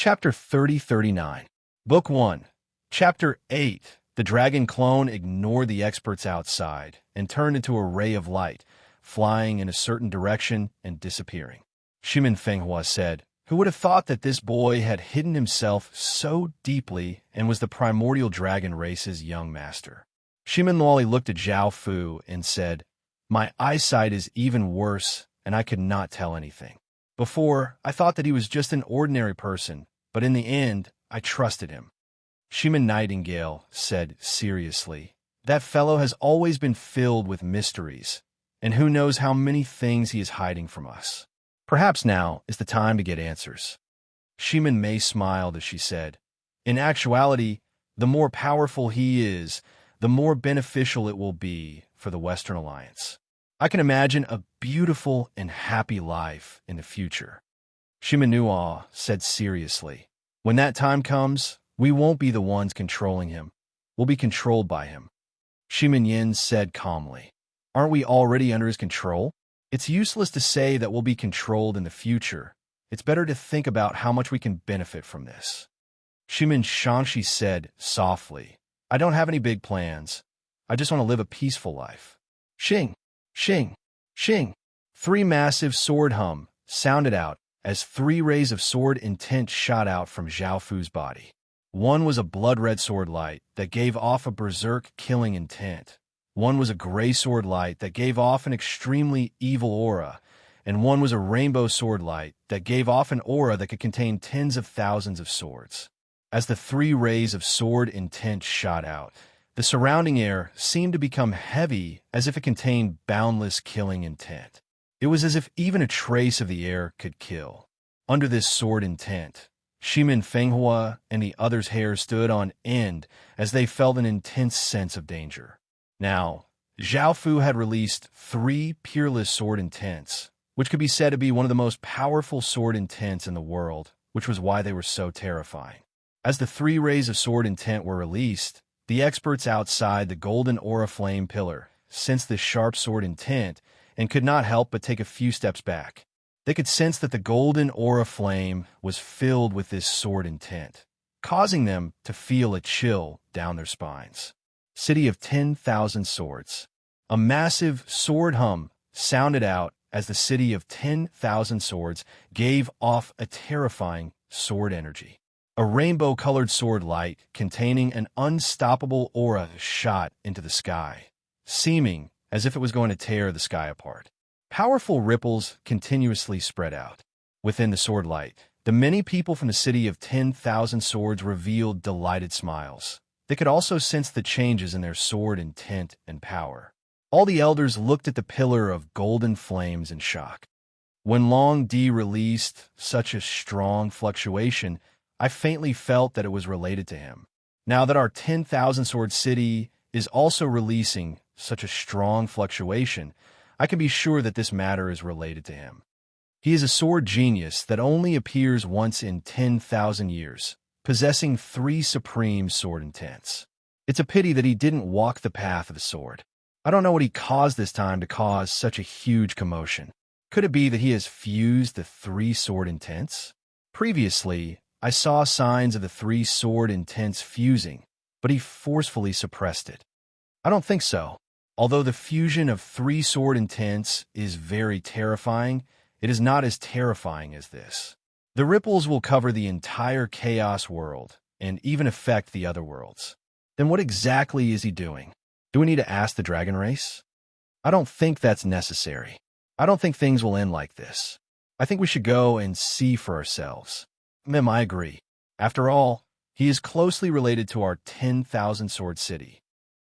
Chapter 3039. Book 1. Chapter 8. The dragon clone ignored the experts outside and turned into a ray of light, flying in a certain direction and disappearing. Shimin Fenghua said, "Who would have thought that this boy had hidden himself so deeply and was the primordial dragon race's young master?" Shimin Luoli looked at Zhao Fu and said, "My eyesight is even worse, and I could not tell anything. Before, I thought that he was just an ordinary person, but in the end, I trusted him." Shimin Nightingale said seriously, "That fellow has always been filled with mysteries, and who knows how many things he is hiding from us. Perhaps now is the time to get answers." Shimin Mei smiled as she said, "In actuality, the more powerful he is, the more beneficial it will be for the Western Alliance. I can imagine a beautiful and happy life in the future." Shimin Nuo said seriously, "When that time comes, we won't be the ones controlling him. We'll be controlled by him." Shimin Yin said calmly, "Aren't we already under his control? It's useless to say that we'll be controlled in the future. It's better to think about how much we can benefit from this." Shimin Shanxi said softly, "I don't have any big plans. I just want to live a peaceful life." Shing, shing, shing. 3 massive sword hum sounded out as 3 rays of sword intent shot out from Zhao Fu's body. One was a blood-red sword light that gave off a berserk killing intent. One was a gray sword light that gave off an extremely evil aura, and one was a rainbow sword light that gave off an aura that could contain tens of thousands of swords. As the 3 rays of sword intent shot out, the surrounding air seemed to become heavy as if it contained boundless killing intent. It was as if even a trace of the air could kill. Under this sword intent, Shimin Fenghua and the others' hair stood on end as they felt an intense sense of danger. Now, Zhao Fu had released 3 peerless sword intents, which could be said to be one of the most powerful sword intents in the world, which was why they were so terrifying. As the 3 rays of sword intent were released, the experts outside the golden aura flame pillar sensed this sharp sword intent and could not help but take a few steps back. They could sense that the golden aura flame was filled with this sword intent, causing them to feel a chill down their spines. City of 10,000 Swords. A massive sword hum sounded out as the city of 10,000 swords gave off a terrifying sword energy. A rainbow-colored sword light containing an unstoppable aura shot into the sky, seeming as if it was going to tear the sky apart. Powerful ripples continuously spread out. Within the sword light, the many people from the city of 10,000 swords revealed delighted smiles. They could also sense the changes in their sword intent and power. All the elders looked at the pillar of golden flames in shock. When Long Di released such a strong fluctuation, I faintly felt that it was related to him. Now that our 10,000 sword city is also releasing such a strong fluctuation, I can be sure that this matter is related to him. He is a sword genius that only appears once in 10,000 years, possessing 3 supreme sword intents. It's a pity that he didn't walk the path of the sword. I don't know what he caused this time to cause such a huge commotion. Could it be that he has fused the 3 sword intents? Previously, I saw signs of the 3 sword intents fusing, but he forcefully suppressed it. I don't think so. Although the fusion of 3 sword intents is very terrifying, it is not as terrifying as this. The ripples will cover the entire chaos world and even affect the other worlds. Then what exactly is he doing? Do we need to ask the dragon race? I don't think that's necessary. I don't think things will end like this. I think we should go and see for ourselves. I agree. After all, he is closely related to our 10,000 sword city.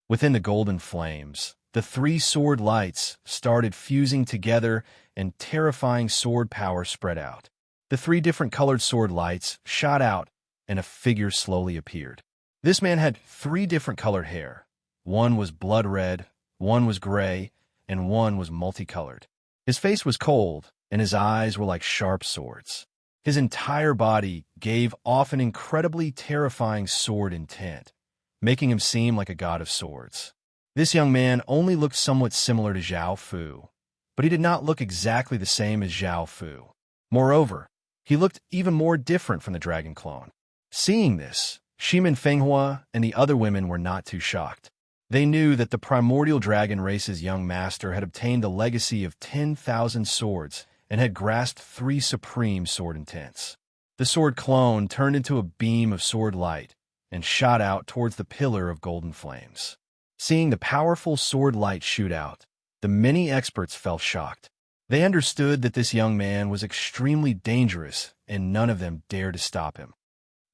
Within the golden flames, the 3 sword lights started fusing together and terrifying sword power spread out. The 3 different colored sword lights shot out and a figure slowly appeared. This man had 3 different colored hair. One was blood red, one was gray, and one was multicolored. His face was cold, and his eyes were like sharp swords. His entire body gave off an incredibly terrifying sword intent, making him seem like a god of swords. This young man only looked somewhat similar to Zhao Fu, but he did not look exactly the same as Zhao Fu. Moreover, He looked even more different from the dragon clone. Seeing this, Shimin Fenghua and the other women were not too shocked. They knew that the primordial dragon race's young master had obtained a legacy of 10,000 swords and had grasped 3 supreme sword intents. The sword clone turned into a beam of sword light and shot out towards the pillar of golden flames. Seeing the powerful sword light shoot out, the many experts felt shocked. They understood that this young man was extremely dangerous and none of them dared to stop him.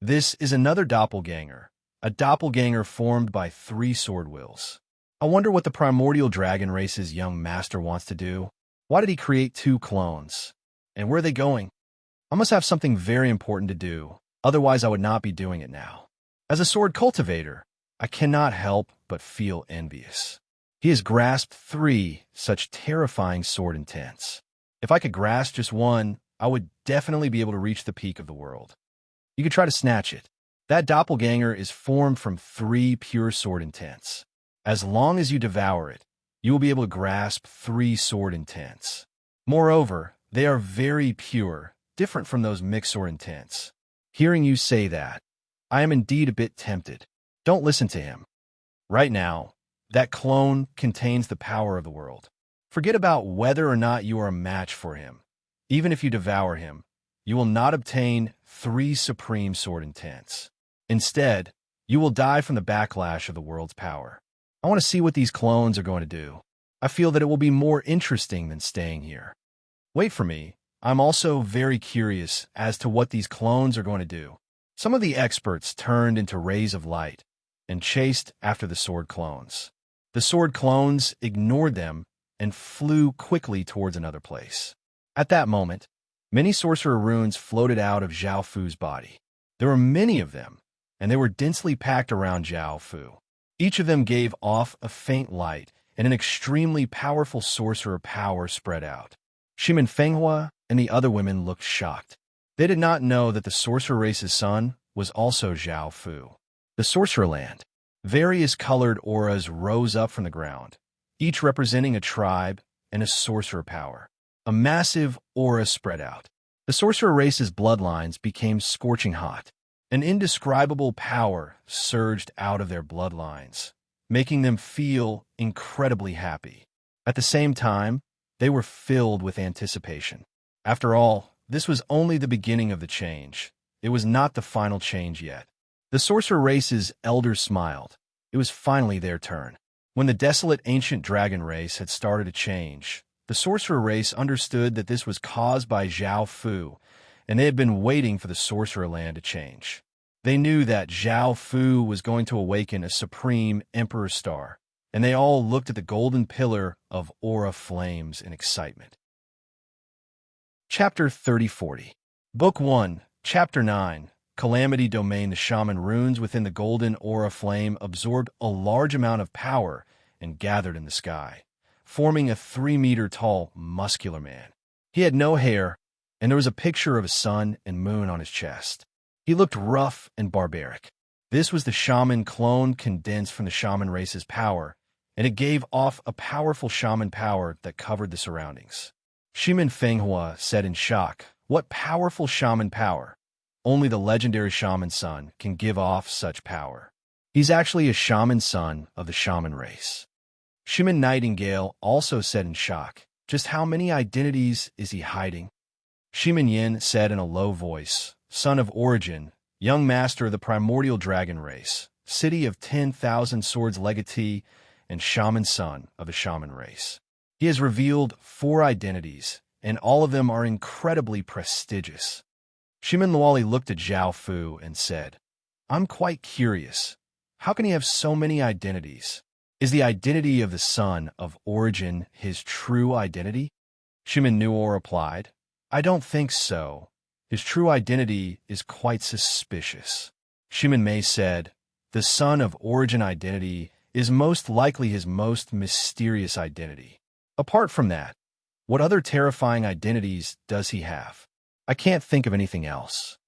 This is another doppelganger, a doppelganger formed by 3 sword wills. I wonder what the primordial dragon race's young master wants to do. Why did he create 2 clones? And where are they going? I must have something very important to do, otherwise I would not be doing it now. As a sword cultivator, I cannot help but feel envious. He has grasped 3 such terrifying sword intents. If I could grasp just one, I would definitely be able to reach the peak of the world. You could try to snatch it. That doppelganger is formed from 3 pure sword intents. As long as you devour it, you will be able to grasp 3 sword intents. Moreover, they are very pure, different from those mixed sword intents. Hearing you say that, I am indeed a bit tempted. Don't listen to him. Right now, that clone contains the power of the world. Forget about whether or not you are a match for him. Even if you devour him, you will not obtain 3 supreme sword intents. Instead, you will die from the backlash of the world's power. I want to see what these clones are going to do. I feel that it will be more interesting than staying here. Wait for me. I'm also very curious as to what these clones are going to do. Some of the experts turned into rays of light and chased after the sword clones. The sword clones ignored them and flew quickly towards another place. At that moment, many sorcerer runes floated out of Zhao Fu's body. There were many of them, and they were densely packed around Zhao Fu. Each of them gave off a faint light, and an extremely powerful sorcerer power spread out. Shimin Fenghua and the other women looked shocked. They did not know that the sorcerer race's son was also Zhao Fu. The sorcerer land. Various colored auras rose up from the ground, each representing a tribe and a sorcerer power. A massive aura spread out. The sorcerer race's bloodlines became scorching hot. An indescribable power surged out of their bloodlines, making them feel incredibly happy. At the same time, they were filled with anticipation. After all, this was only the beginning of the change. It was not the final change yet. The sorcerer race's elders smiled. It was finally their turn. When the desolate ancient dragon race had started to change, the sorcerer race understood that this was caused by Zhao Fu, and they had been waiting for the sorcerer land to change. They knew that Zhao Fu was going to awaken a supreme emperor star, and they all looked at the golden pillar of aura flames in excitement. Chapter 3040. Book 1, Chapter 9. Calamity Domain. The shaman runes within the golden aura flame absorbed a large amount of power and gathered in the sky, forming a 3-meter-tall, muscular man. He had no hair, and there was a picture of a sun and moon on his chest. He looked rough and barbaric. This was the shaman clone condensed from the shaman race's power, and it gave off a powerful shaman power that covered the surroundings. Shimin Fenghua said in shock, "What powerful shaman power! Only the legendary shaman son can give off such power. He's actually a shaman son of the shaman race." Shimin Nightingale also said in shock, "Just how many identities is he hiding?" Shimin Yin said in a low voice, "Son of origin, young master of the primordial dragon race, city of 10,000 swords legatee, and shaman son of the shaman race. He has revealed 4 identities, and all of them are incredibly prestigious." Shimin Luali looked at Zhao Fu and said, "I'm quite curious. How can he have so many identities? Is the identity of the son of origin his true identity?" Shimin Nuo replied, "I don't think so. His true identity is quite suspicious." Shimin Mei said, "The son of origin identity is most likely his most mysterious identity. Apart from that, what other terrifying identities does he have? I can't think of anything else."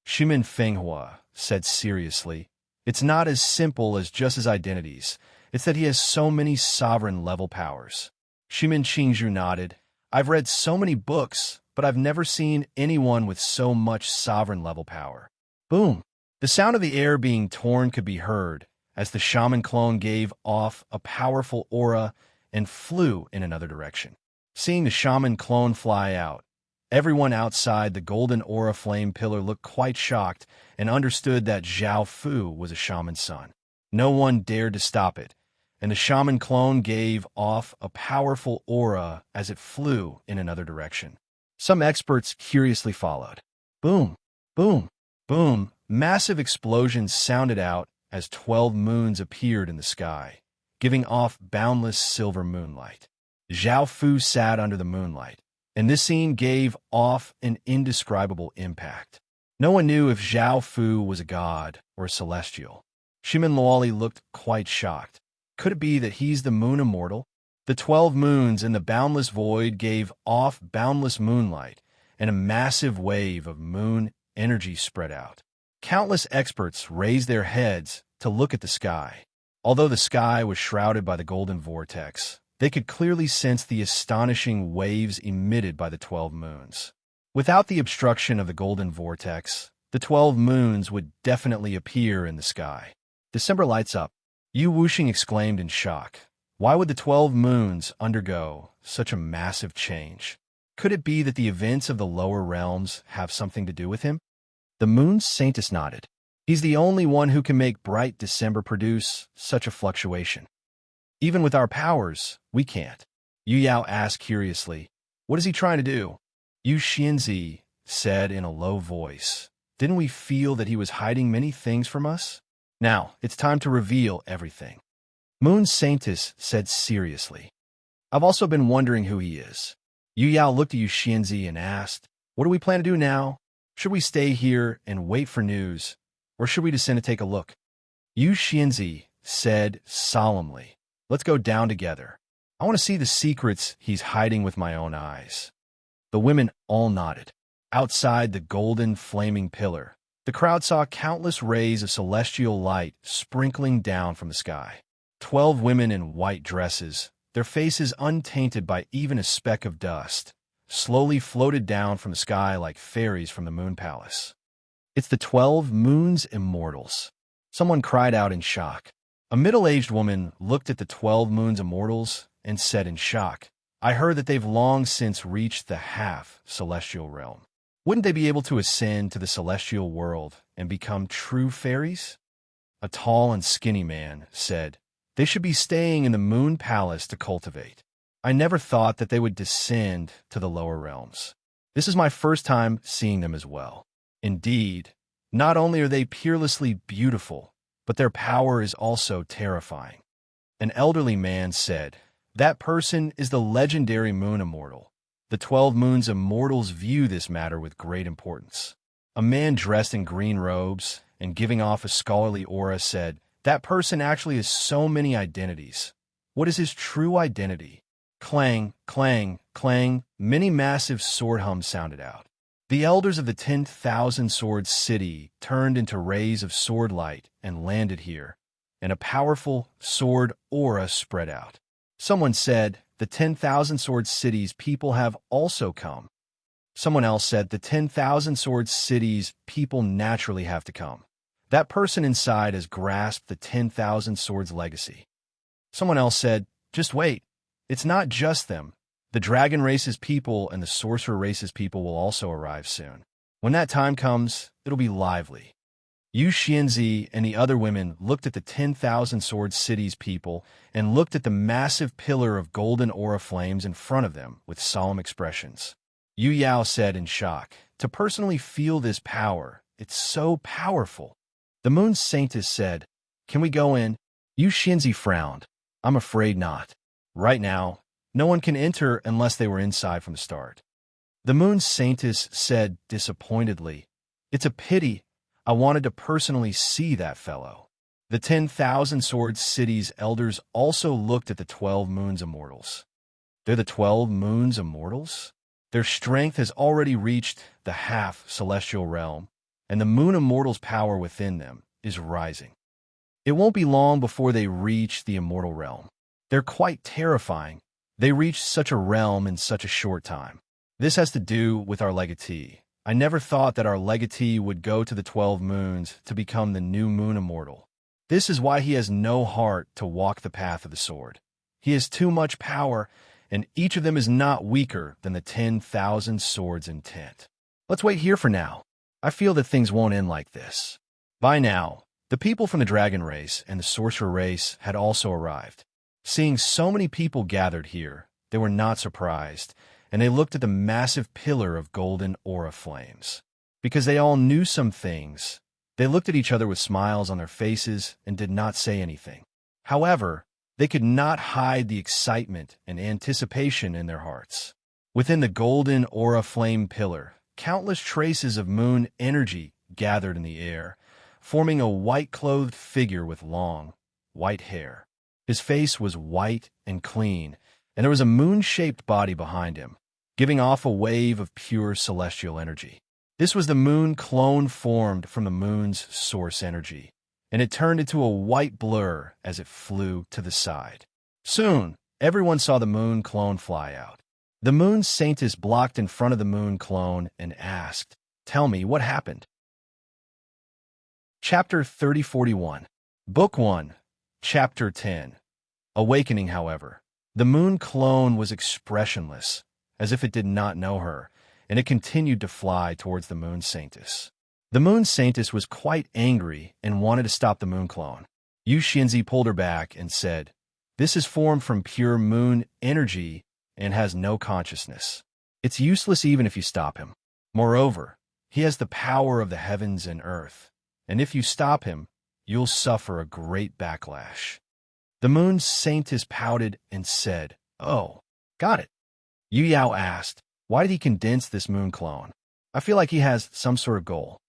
Shimin Fenghua said seriously, "It's not as simple as just his identities. It's that he has so many sovereign-level powers." Shimin Qingzhu nodded. "I've read so many books, but I've never seen anyone with so much sovereign-level power. Boom! The sound of the air being torn could be heard as the shaman clone gave off a powerful aura and flew in another direction. Seeing the shaman clone fly out, everyone outside the golden aura flame pillar looked quite shocked and understood that Zhao Fu was a shaman's son. No one dared to stop it, and the shaman clone gave off a powerful aura as it flew in another direction. Some experts curiously followed. Boom, boom, boom. Massive explosions sounded out as 12 moons appeared in the sky, giving off boundless silver moonlight. Zhao Fu sat under the moonlight, and this scene gave off an indescribable impact. No one knew if Zhao Fu was a god or a celestial. Shimin Luoli looked quite shocked. Could it be that he's the moon immortal? The 12 moons in the boundless void gave off boundless moonlight, and a massive wave of moon energy spread out. Countless experts raised their heads to look at the sky. Although the sky was shrouded by the golden vortex, they could clearly sense the astonishing waves emitted by the 12 moons. Without the obstruction of the golden vortex, the 12 moons would definitely appear in the sky. December lights up. Yu Wuxing exclaimed in shock. Why would the 12 moons undergo such a massive change? Could it be that the events of the lower realms have something to do with him? The moon's saintess nodded. He's the only one who can make bright December produce such a fluctuation. Even with our powers, we can't. Yu Yao asked curiously. What is he trying to do? Yu Xianzi said in a low voice. Didn't we feel that he was hiding many things from us? Now, it's time to reveal everything. Moon's saintess said seriously. I've also been wondering who he is. Yu Yao looked at Yu Xianzi and asked, what do we plan to do now? Should we stay here and wait for news, or should we descend to take a look? Yu Xianzi said solemnly, let's go down together. I want to see the secrets he's hiding with my own eyes. The women all nodded. Outside the golden flaming pillar, the crowd saw countless rays of celestial light sprinkling down from the sky. 12 women in white dresses, their faces untainted by even a speck of dust, slowly floated down from the sky like fairies from the moon palace. It's the 12 moons immortals. Someone cried out in shock. A middle-aged woman looked at the 12 moons immortals and said in shock, I heard that they've long since reached the half-celestial realm. Wouldn't they be able to ascend to the celestial world and become true fairies? A tall and skinny man said, they should be staying in the moon palace to cultivate. I never thought that they would descend to the lower realms. This is my first time seeing them as well. Indeed, not only are they peerlessly beautiful, but their power is also terrifying. An elderly man said, that person is the legendary moon immortal. The 12 moons immortals view this matter with great importance. A man dressed in green robes and giving off a scholarly aura said, that person actually has so many identities. What is his true identity? Clang, clang, clang, many massive sword hums sounded out. The elders of the 10,000 sword city turned into rays of sword light and landed here, and a powerful sword aura spread out. Someone said, the 10,000 sword city's people have also come. Someone else said, the 10,000 sword city's people naturally have to come. That person inside has grasped the 10,000 swords legacy. Someone else said, just wait. It's not just them. The dragon race's people and the sorcerer race's people will also arrive soon. When that time comes, it'll be lively. Yu Xianzi and the other women looked at the 10,000 sword city's people and looked at the massive pillar of golden aura flames in front of them with solemn expressions. Yu Yao said in shock, to personally feel this power, it's so powerful. The moon saintess said, can we go in? Yu Xianzi frowned. I'm afraid not. Right now, no one can enter unless they were inside from the start. The moon saintess said disappointedly, it's a pity. I wanted to personally see that fellow. The 10,000 sword city's elders also looked at the 12 moons immortals. They're the 12 moons immortals? Their strength has already reached the half-celestial realm, and the moon immortals' power within them is rising. It won't be long before they reach the immortal realm. They're quite terrifying. They reached such a realm in such a short time. This has to do with our legatee. I never thought that our legatee would go to the 12 moons to become the new moon immortal. This is why he has no heart to walk the path of the sword. He has too much power, and each of them is not weaker than the 10,000 swords intent. Let's wait here for now. I feel that things won't end like this. By now, the people from the dragon race and the sorcerer race had also arrived. Seeing so many people gathered here, they were not surprised, and they looked at the massive pillar of golden aura flames. Because they all knew some things, they looked at each other with smiles on their faces and did not say anything. However, they could not hide the excitement and anticipation in their hearts. Within the golden aura flame pillar, countless traces of moon energy gathered in the air, forming a white-clothed figure with long, white hair. His face was white and clean, and there was a moon-shaped body behind him, giving off a wave of pure celestial energy. This was the moon clone formed from the moon's source energy, and it turned into a white blur as it flew to the side. Soon, everyone saw the moon clone fly out. The moon saintess blocked in front of the moon clone and asked, "Tell me, what happened?" Chapter 3041, Book 1, Chapter 10. Awakening, however, the moon clone was expressionless, as if it did not know her, and it continued to fly towards the moon saintess. The moon saintess was quite angry and wanted to stop the moon clone. Yu Xianzi pulled her back and said, "This is formed from pure moon energy and has no consciousness. It's useless even if you stop him. Moreover, he has the power of the heavens and earth, and if you stop him, you'll suffer a great backlash." The moon saintess pouted and said, "Oh, got it." Yu Yao asked, "Why did he condense this moon clone? I feel like he has some sort of goal."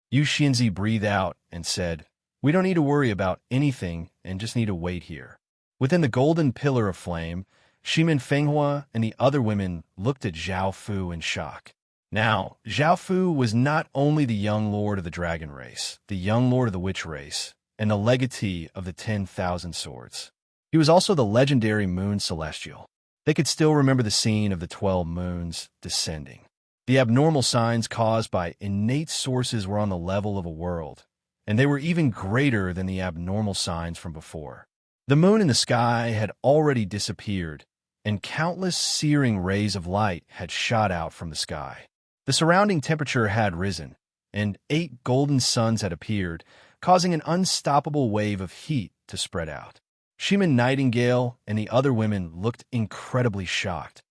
Yu Xinzi breathed out and said, "We don't need to worry about anything and just need to wait here." Within the golden pillar of flame, Shimin Fenghua and the other women looked at Zhao Fu in shock. Now, Zhao Fu was not only the young lord of the dragon race, the young lord of the witch race, and the legatee of the 10,000 swords. He was also the legendary moon celestial. They could still remember the scene of the 12 moons descending. The abnormal signs caused by innate sources were on the level of a world, and they were even greater than the abnormal signs from before. The moon in the sky had already disappeared, and countless searing rays of light had shot out from the sky. The surrounding temperature had risen, and 8 golden suns had appeared, causing an unstoppable wave of heat to spread out. Shimin Nightingale and the other women looked incredibly shocked.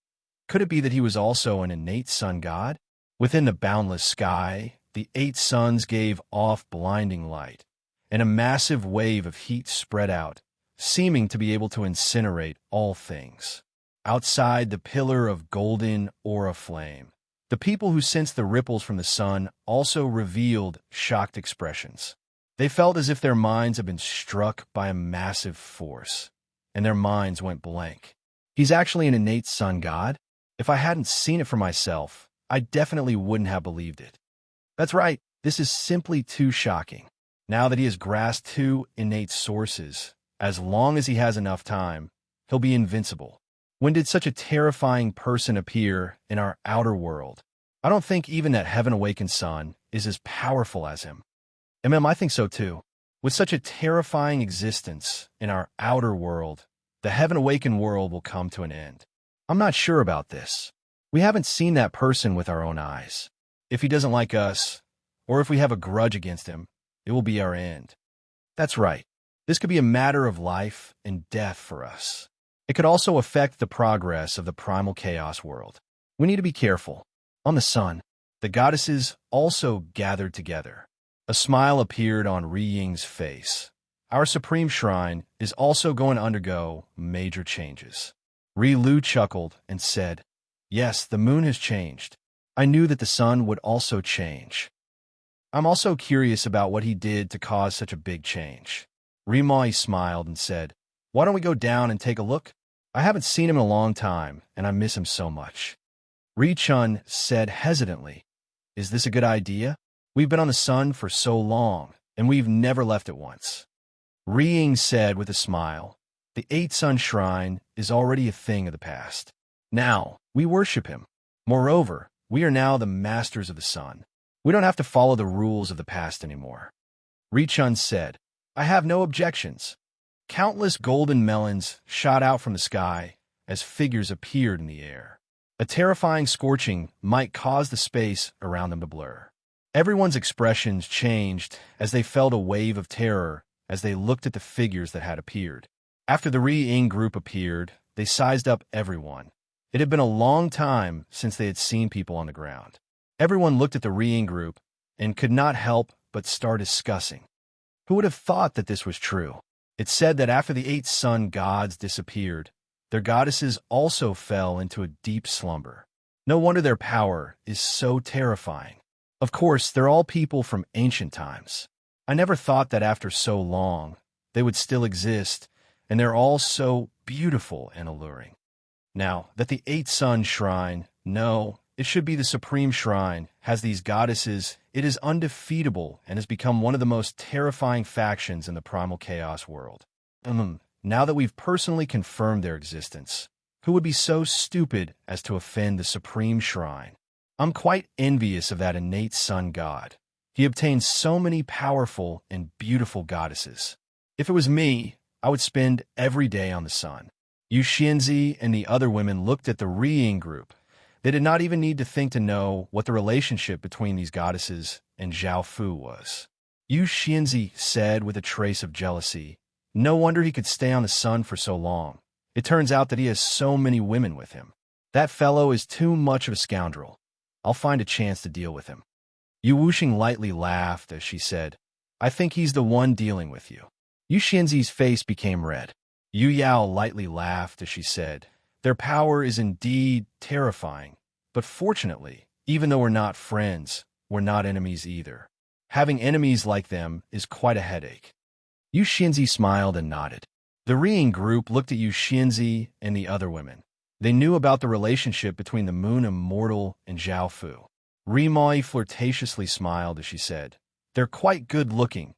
Could it be that he was also an innate sun god? Within the boundless sky, the 8 suns gave off blinding light, and a massive wave of heat spread out, seeming to be able to incinerate all things. Outside the pillar of golden aura flame, the people who sensed the ripples from the sun also revealed shocked expressions. They felt as if their minds had been struck by a massive force, and their minds went blank. He's actually an innate sun god? If I hadn't seen it for myself, I definitely wouldn't have believed it. That's right, this is simply too shocking. Now that he has grasped 2 innate sources, as long as he has enough time, he'll be invincible. When did such a terrifying person appear in our outer world? I don't think even that heaven-awakened sun is as powerful as him. I think so too. With such a terrifying existence in our outer world, the heaven-awakened world will come to an end. I'm not sure about this. We haven't seen that person with our own eyes. If he doesn't like us, or if we have a grudge against him, it will be our end. That's right. This could be a matter of life and death for us. It could also affect the progress of the primal chaos world. We need to be careful. On the sun, the goddesses also gathered together. A smile appeared on Ri Ying's face. Our supreme shrine is also going to undergo major changes. Ri Lu chuckled and said, "Yes, the moon has changed. I knew that the sun would also change. I'm also curious about what he did to cause such a big change." Ri Mai smiled and said, "Why don't we go down and take a look? I haven't seen him in a long time, and I miss him so much." Ri Chun said hesitantly, "Is this a good idea? We've been on the sun for so long, and we've never left it once." Ri Ying said with a smile, "The 8 Sun Shrine is already a thing of the past. Now, we worship him. Moreover, we are now the masters of the sun. We don't have to follow the rules of the past anymore. Richun said, I have no objections. Countless golden melons shot out from the sky as figures appeared in the air. A terrifying scorching might cause the space around them to blur. Everyone's expressions changed as they felt a wave of terror as they looked at the figures that had appeared. After the Ri-Ing group appeared, they sized up everyone. It had been a long time since they had seen people on the ground. Everyone looked at the Ri-Ing group and could not help but start discussing. Who would have thought that this was true? It said that after the 8 sun gods disappeared, their goddesses also fell into a deep slumber. No wonder their power is so terrifying. Of course, they're all people from ancient times. I never thought that after so long, they would still exist, and they're all so beautiful and alluring. Now, that the 8 sun shrine, no, it should be the supreme shrine, has these goddesses, it is undefeatable and has become one of the most terrifying factions in the primal chaos world. Now that we've personally confirmed their existence, who would be so stupid as to offend the supreme shrine? I'm quite envious of that innate sun god. He obtained so many powerful and beautiful goddesses. If it was me, I would spend every day on the sun. Yu Xianzi and the other women looked at the Ri-Ing group. They did not even need to think to know what the relationship between these goddesses and Zhao Fu was. Yu Xianzi said with a trace of jealousy, no wonder he could stay on the sun for so long. It turns out that he has so many women with him. That fellow is too much of a scoundrel. I'll find a chance to deal with him. Yu Wuxing lightly laughed as she said, I think he's the one dealing with you. Yu Xianzi's face became red. Yu Yao lightly laughed as she said, their power is indeed terrifying, but fortunately, even though we're not friends, we're not enemies either. Having enemies like them is quite a headache. Yu Xianzi smiled and nodded. The Ri-Ing group looked at Yu Xianzi and the other women. They knew about the relationship between the Moon Immortal and Zhao Fu. Rimai flirtatiously smiled as she said, they're quite good-looking.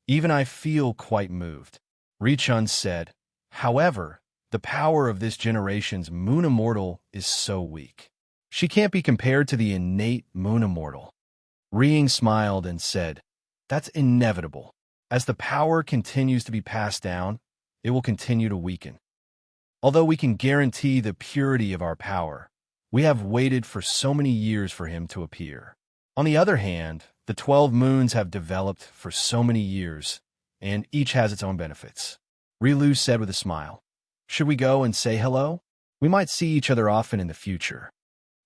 Even I feel quite moved. Richun said, however, the power of this generation's Moon Immortal is so weak. She can't be compared to the innate Moon Immortal. Ri-Ing smiled and said, that's inevitable. As the power continues to be passed down, it will continue to weaken. Although we can guarantee the purity of our power, we have waited for so many years for him to appear. On the other hand, the 12 moons have developed for so many years, and each has its own benefits. Rilu said with a smile, should we go and say hello? We might see each other often in the future.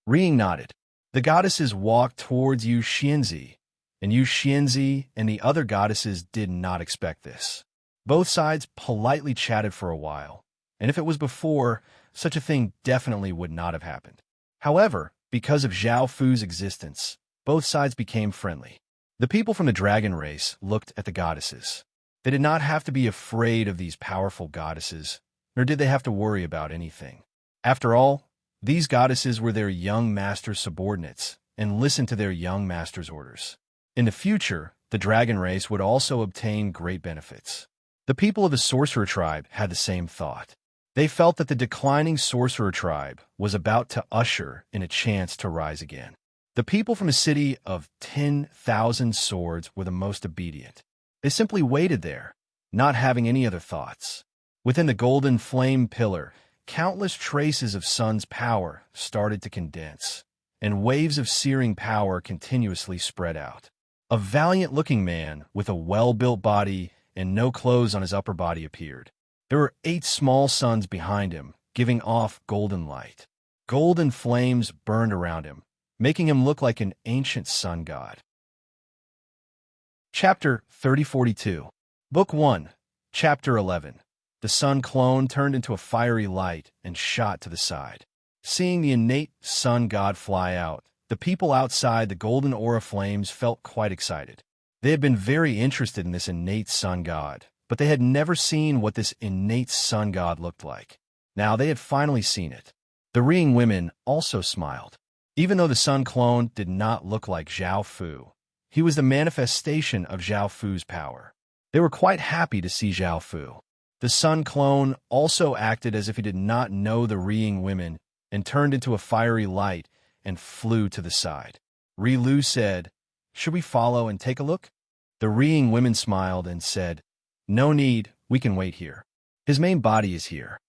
Ri-Ing nodded. The goddesses walked towards Yu Xianzi, and Yu Xianzi and the other goddesses did not expect this. Both sides politely chatted for a while, and if it was before, such a thing definitely would not have happened. However, because of Zhao Fu's existence, both sides became friendly. The people from the dragon race looked at the goddesses. They did not have to be afraid of these powerful goddesses, nor did they have to worry about anything. After all, these goddesses were their young master's subordinates and listened to their young master's orders. In the future, the dragon race would also obtain great benefits. The people of the sorcerer tribe had the same thought. They felt that the declining sorcerer tribe was about to usher in a chance to rise again. The people from a city of 10,000 swords were the most obedient. They simply waited there, not having any other thoughts. Within the golden flame pillar, countless traces of sun's power started to condense, and waves of searing power continuously spread out. A valiant-looking man with a well-built body and no clothes on his upper body appeared. There were 8 small suns behind him, giving off golden light. Golden flames burned around him, making him look like an ancient sun god. Chapter 3042, Book 1, Chapter 11. The sun clone turned into a fiery light and shot to the side. Seeing the innate sun god fly out, the people outside the golden aura flames felt quite excited. They had been very interested in this innate sun god, but they had never seen what this innate sun god looked like. Now they had finally seen it. The Ri-Ing women also smiled. Even though the sun clone did not look like Zhao Fu, he was the manifestation of Zhao Fu's power. They were quite happy to see Zhao Fu. The sun clone also acted as if he did not know the Ri-Ing women and turned into a fiery light and flew to the side. Lu said, "Should we follow and take a look?" The reeing women smiled and said, "No need, we can wait here. His main body is here."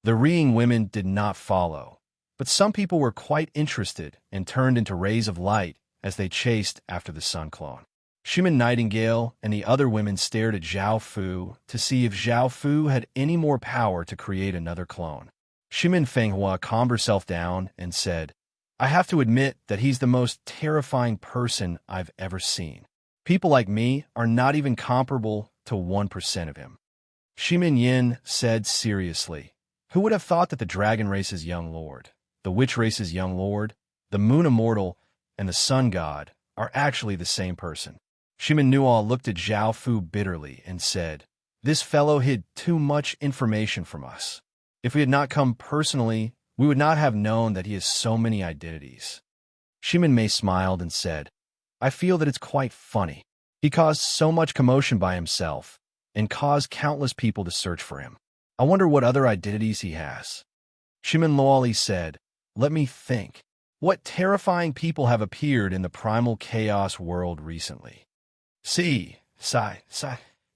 The reeing women did not follow, but some people were quite interested and turned into rays of light as they chased after the sun clone. Shimin Nightingale and the other women stared at Zhao Fu to see if Zhao Fu had any more power to create another clone. Shimin Fenghua calmed herself down and said, "I have to admit that he's the most terrifying person I've ever seen. People like me are not even comparable to 1% of him." Shimin Yin said seriously, "Who would have thought that the dragon race's young lord, the witch race's young lord, the moon immortal, and the sun god are actually the same person?" Shimin Nual looked at Zhao Fu bitterly and said, "This fellow hid too much information from us. If we had not come personally, we would not have known that he has so many identities." Shimin Mei smiled and said, "I feel that it's quite funny. He caused so much commotion by himself and caused countless people to search for him. I wonder what other identities he has." Shimin Luoli said, "Let me think. What terrifying people have appeared in the primal chaos world recently?" Sigh.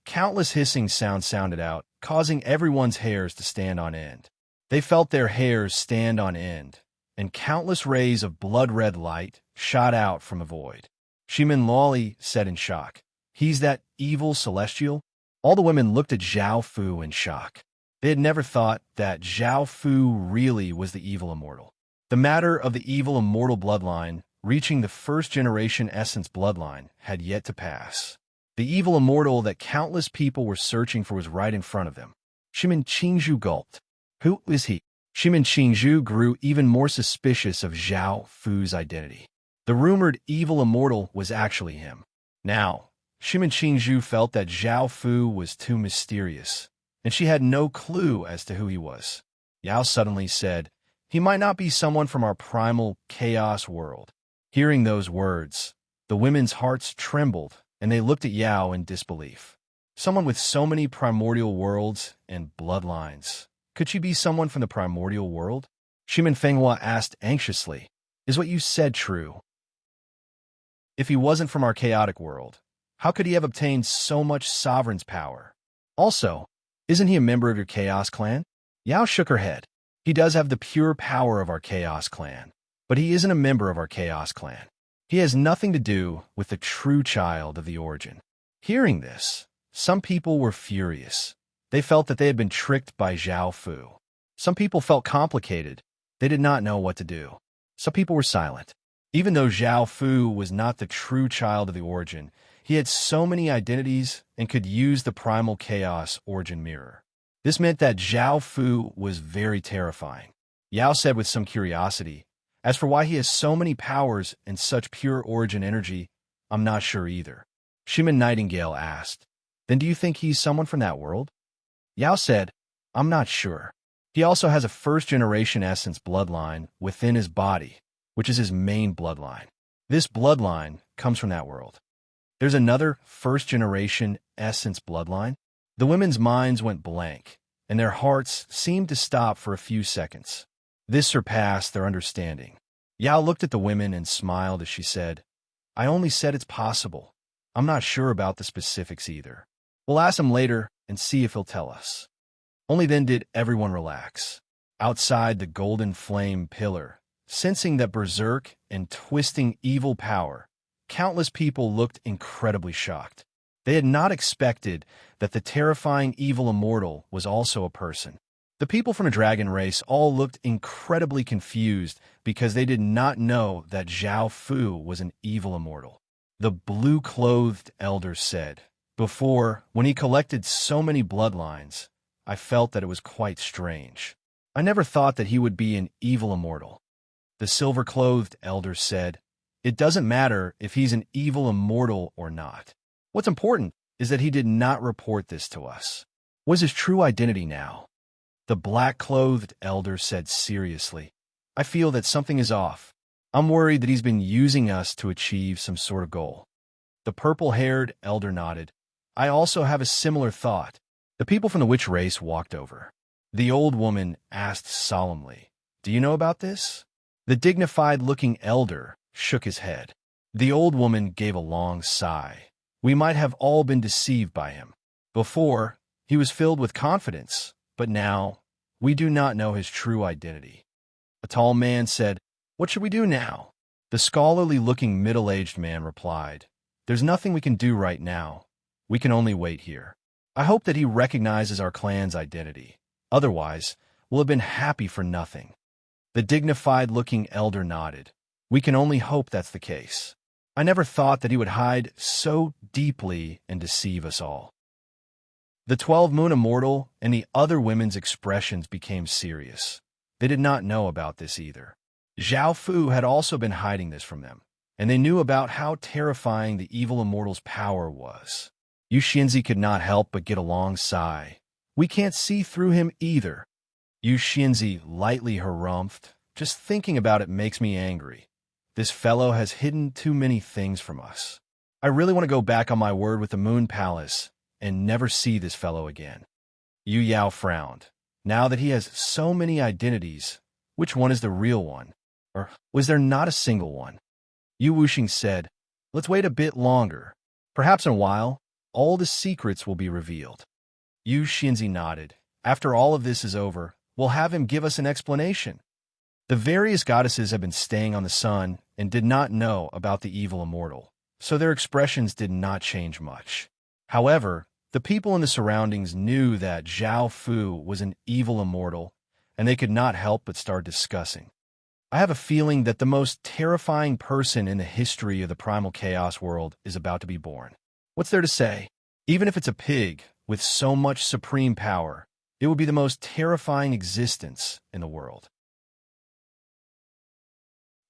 Countless hissing sounds sounded out, causing everyone's hairs to stand on end. They felt their hairs stand on end, and countless rays of blood-red light shot out from a void. Shimin Luoli said in shock, "He's that evil celestial?" All the women looked at Zhao Fu in shock. They had never thought that Zhao Fu really was the evil immortal. The matter of the evil immortal bloodline reaching the first-generation essence bloodline had yet to pass. The evil immortal that countless people were searching for was right in front of them. Shimin Qingzhu gulped. Who is he? Shimin Qingzhu grew even more suspicious of Zhao Fu's identity. The rumored evil immortal was actually him. Now, Shimin Qingzhu felt that Zhao Fu was too mysterious, and she had no clue as to who he was. Yao suddenly said, "He might not be someone from our primal chaos world." Hearing those words, the women's hearts trembled, and they looked at Yao in disbelief. Someone with so many primordial worlds and bloodlines. Could she be someone from the primordial world? Shimin Fenghua asked anxiously, "Is what you said true? If he wasn't from our chaotic world, how could he have obtained so much sovereign's power? Also, isn't he a member of your chaos clan?" Yao shook her head. "He does have the pure power of our chaos clan, but he isn't a member of our chaos clan. He has nothing to do with the true child of the origin." Hearing this, some people were furious. They felt that they had been tricked by Zhao Fu. Some people felt complicated. They did not know what to do. Some people were silent. Even though Zhao Fu was not the true child of the origin, he had so many identities and could use the primal chaos origin mirror. This meant that Zhao Fu was very terrifying. Yao said with some curiosity, "As for why he has so many powers and such pure origin energy, I'm not sure either." Shimin Nightingale asked, "Then do you think he's someone from that world?" Yao said, "I'm not sure. He also has a first-generation essence bloodline within his body, which is his main bloodline. This bloodline comes from that world." "There's another first-generation essence bloodline?" The women's minds went blank, and their hearts seemed to stop for a few seconds. This surpassed their understanding. Yao looked at the women and smiled as she said, "I only said it's possible. I'm not sure about the specifics either. We'll ask him later and see if he'll tell us." Only then did everyone relax. Outside the golden flame pillar, sensing that berserk and twisting evil power, countless people looked incredibly shocked. They had not expected that the terrifying evil immortal was also a person. The people from the dragon race all looked incredibly confused because they did not know that Zhao Fu was an evil immortal. The blue-clothed elder said, "Before, when he collected so many bloodlines, I felt that it was quite strange. I never thought that he would be an evil immortal." The silver-clothed elder said, "It doesn't matter if he's an evil immortal or not. What's important is that he did not report this to us. What is his true identity now?" The black-clothed elder said seriously, "I feel that something is off. I'm worried that he's been using us to achieve some sort of goal." The purple-haired elder nodded. "I also have a similar thought." The people from the witch race walked over. The old woman asked solemnly, "Do you know about this?" The dignified-looking elder shook his head. The old woman gave a long sigh. We might have all been deceived by him. Before, he was filled with confidence, but now, we do not know his true identity. A tall man said, "What should we do now?" The scholarly-looking middle-aged man replied, "There's nothing we can do right now. We can only wait here. I hope that he recognizes our clan's identity. Otherwise, we'll have been happy for nothing." The dignified-looking elder nodded. "We can only hope that's the case. I never thought that he would hide so deeply and deceive us all." The 12-moon immortal and the other women's expressions became serious. They did not know about this either. Zhao Fu had also been hiding this from them, and they knew about how terrifying the evil immortal's power was. Yu Xinzi could not help but get a long sigh. "We can't see through him either." Yu Xinzi lightly harumphed. "Just thinking about it makes me angry. This fellow has hidden too many things from us. I really want to go back on my word with the Moon Palace and never see this fellow again." Yu Yao frowned. Now that he has so many identities, which one is the real one? Or was there not a single one? Yu Wuxing said, "Let's wait a bit longer. Perhaps in a while, all the secrets will be revealed." Yu Xinzi nodded. "After all of this is over, we'll have him give us an explanation." The various goddesses had been staying on the sun and did not know about the evil immortal, so their expressions did not change much. However, the people in the surroundings knew that Zhao Fu was an evil immortal, and they could not help but start discussing. "I have a feeling that the most terrifying person in the history of the primal chaos world is about to be born. What's there to say? Even if it's a pig with so much supreme power, it would be the most terrifying existence in the world."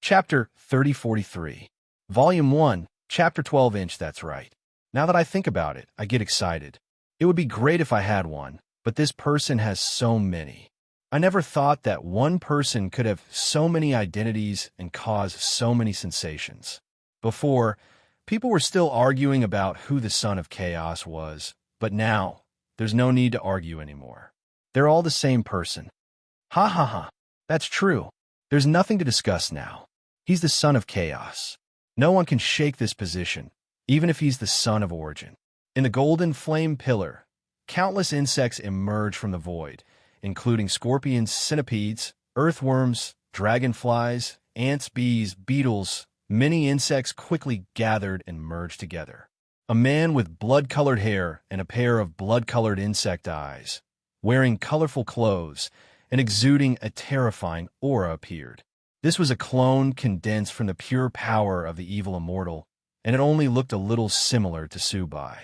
Chapter 3043. Volume 1, Chapter 12-inch, that's right. Now that I think about it, I get excited. It would be great if I had one, but this person has so many. I never thought that one person could have so many identities and cause so many sensations. Before, people were still arguing about who the son of chaos was, but now, there's no need to argue anymore. They're all the same person. Ha ha ha. That's true. There's nothing to discuss now. He's the son of chaos. No one can shake this position, even if he's the son of origin. In the golden flame pillar, countless insects emerge from the void, including scorpions, centipedes, earthworms, dragonflies, ants, bees, beetles. Many insects quickly gathered and merged together. A man with blood-colored hair and a pair of blood-colored insect eyes, wearing colorful clothes and exuding a terrifying aura, appeared. This was a clone condensed from the pure power of the evil immortal, and it only looked a little similar to Subai.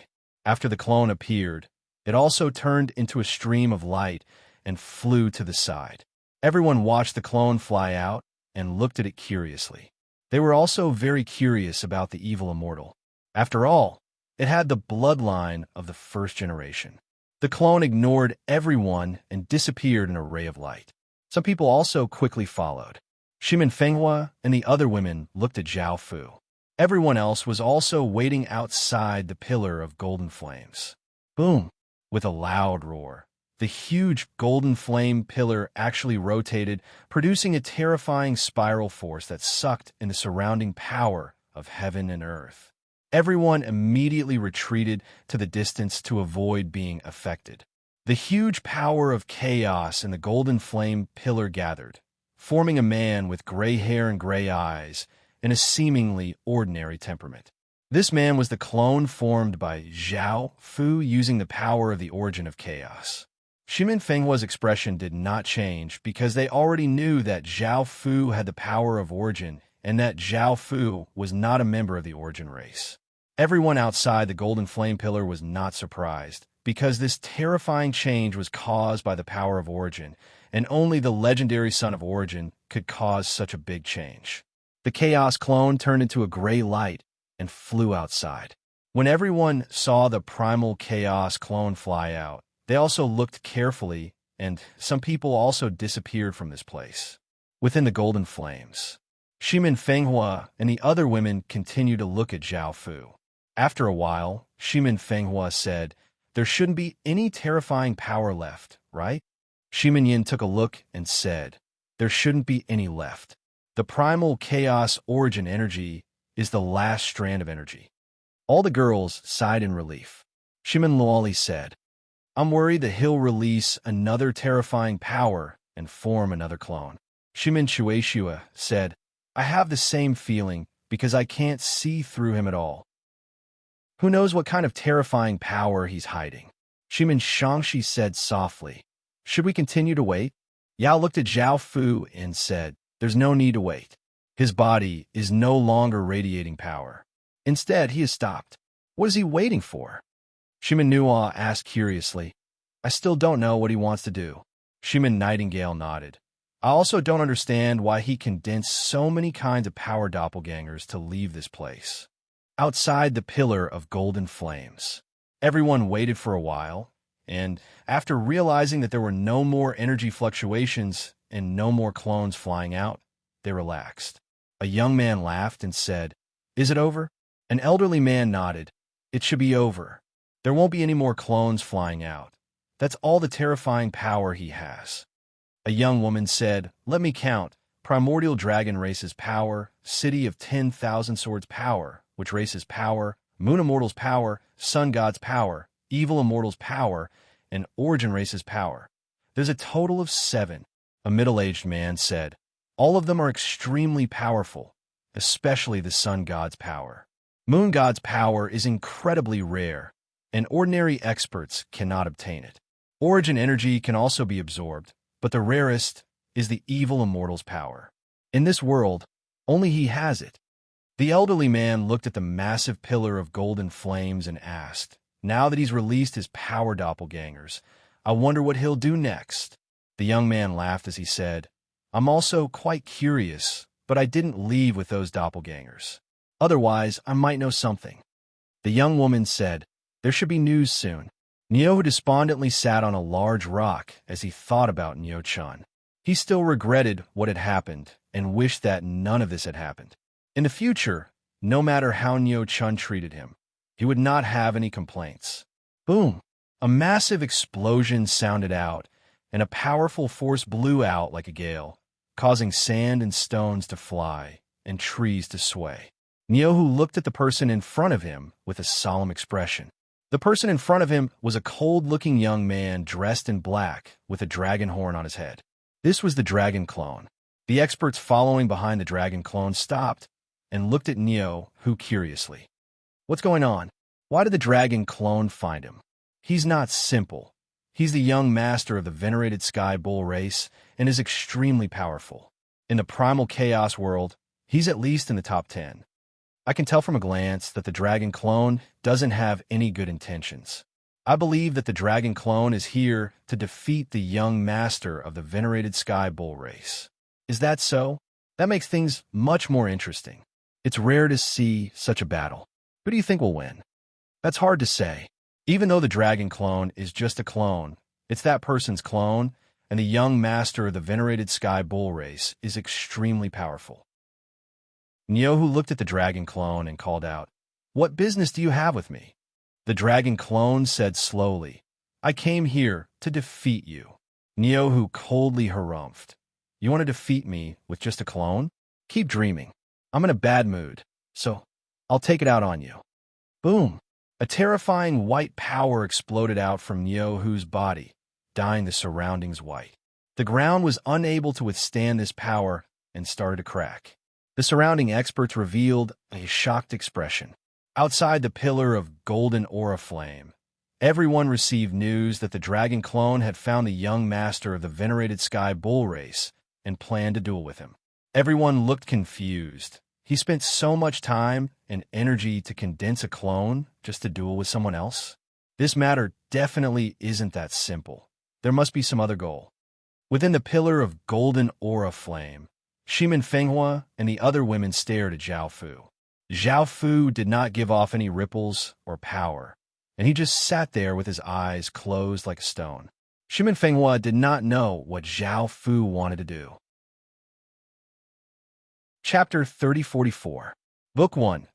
After the clone appeared, it also turned into a stream of light and flew to the side. Everyone watched the clone fly out and looked at it curiously. They were also very curious about the evil immortal. After all, it had the bloodline of the first generation. The clone ignored everyone and disappeared in a ray of light. Some people also quickly followed. Shimin Fenghua and the other women looked at Zhao Fu. Everyone else was also waiting outside the pillar of golden flames. Boom! With a loud roar, the huge golden flame pillar actually rotated, producing a terrifying spiral force that sucked in the surrounding power of heaven and earth. Everyone immediately retreated to the distance to avoid being affected. The huge power of chaos in the golden flame pillar gathered, forming a man with gray hair and gray eyes and a seemingly ordinary temperament. This man was the clone formed by Zhao Fu using the power of the origin of chaos. Shimin Fenghua's expression did not change because they already knew that Zhao Fu had the power of origin and that Zhao Fu was not a member of the origin race. Everyone outside the golden flame pillar was not surprised, because this terrifying change was caused by the power of origin, and only the legendary son of origin could cause such a big change. The chaos clone turned into a gray light and flew outside. When everyone saw the primal chaos clone fly out, they also looked carefully, and some people also disappeared from this place. Within the golden flames, Shimin Fenghua and the other women continued to look at Zhao Fu. After a while, Shimin Fenghua said, "There shouldn't be any terrifying power left, right?" Shimin Yin took a look and said, "There shouldn't be any left." The primal chaos origin energy is the last strand of energy. All the girls sighed in relief. Shimin Luali said, I'm worried that he'll release another terrifying power and form another clone. Shimin Shueishua said, I have the same feeling because I can't see through him at all. Who knows what kind of terrifying power he's hiding? Shimin Shangshi said softly, should we continue to wait? Yao looked at Zhao Fu and said, there's no need to wait. His body is no longer radiating power. Instead, he has stopped. What is he waiting for? Shimin Nuo asked curiously. I still don't know what he wants to do. Shimin Nightingale nodded. I also don't understand why he condensed so many kinds of power doppelgangers to leave this place. Outside the pillar of golden flames, everyone waited for a while, and after realizing that there were no more energy fluctuations and no more clones flying out, they relaxed. A young man laughed and said, Is it over? An elderly man nodded. It should be over. There won't be any more clones flying out. That's all the terrifying power he has. A young woman said, Let me count. Primordial Dragon Race's power, City of 10,000 Swords power, Witch Race's power, Moon Immortal's power, Sun God's power, Evil Immortal's power, and Origin Race's power. There's a total of 7. A middle-aged man said, All of them are extremely powerful, especially the Sun God's power. Moon God's power is incredibly rare, and ordinary experts cannot obtain it. Origin energy can also be absorbed, but the rarest is the Evil Immortal's power. In this world, only he has it. The elderly man looked at the massive pillar of golden flames and asked, Now that he's released his power doppelgangers, I wonder what he'll do next. The young man laughed as he said, I'm also quite curious, but I didn't leave with those doppelgangers. Otherwise, I might know something. The young woman said, There should be news soon. Neo despondently sat on a large rock as he thought about Neo-chan. He still regretted what had happened and wished that none of this had happened. In the future, no matter how Neo-chan treated him, he would not have any complaints. Boom! A massive explosion sounded out, and a powerful force blew out like a gale, causing sand and stones to fly and trees to sway. Niohu looked at the person in front of him with a solemn expression. The person in front of him was a cold-looking young man dressed in black with a dragon horn on his head. This was the dragon clone. The experts following behind the dragon clone stopped and looked at Niohu curiously. What's going on? Why did the dragon clone find him? He's not simple. He's the young master of the venerated Sky Bull race and is extremely powerful. In the primal chaos world, he's at least in the top 10. I can tell from a glance that the dragon clone doesn't have any good intentions. I believe that the dragon clone is here to defeat the young master of the venerated Sky Bull race. Is that so? That makes things much more interesting. It's rare to see such a battle. Who do you think will win? That's hard to say. Even though the dragon clone is just a clone, it's that person's clone, and the young master of the venerated Sky Bull race is extremely powerful. Niohu looked at the dragon clone and called out, What business do you have with me? The dragon clone said slowly, I came here to defeat you. Niohu coldly harumphed. You want to defeat me with just a clone? Keep dreaming. I'm in a bad mood, so I'll take it out on you. Boom! A terrifying white power exploded out from Niohu's body, dyeing the surroundings white. The ground was unable to withstand this power and started to crack. The surrounding experts revealed a shocked expression. Outside the pillar of golden aura flame, everyone received news that the dragon clone had found the young master of the venerated Sky Bull race and planned to duel with him. Everyone looked confused. He spent so much time and energy to condense a clone just to duel with someone else. This matter definitely isn't that simple. There must be some other goal. Within the pillar of golden aura flame, Shimin Fenghua and the other women stared at Zhao Fu. Zhao Fu did not give off any ripples or power, and he just sat there with his eyes closed like a stone. Shimin Fenghua did not know what Zhao Fu wanted to do. Chapter 3044. Book 1.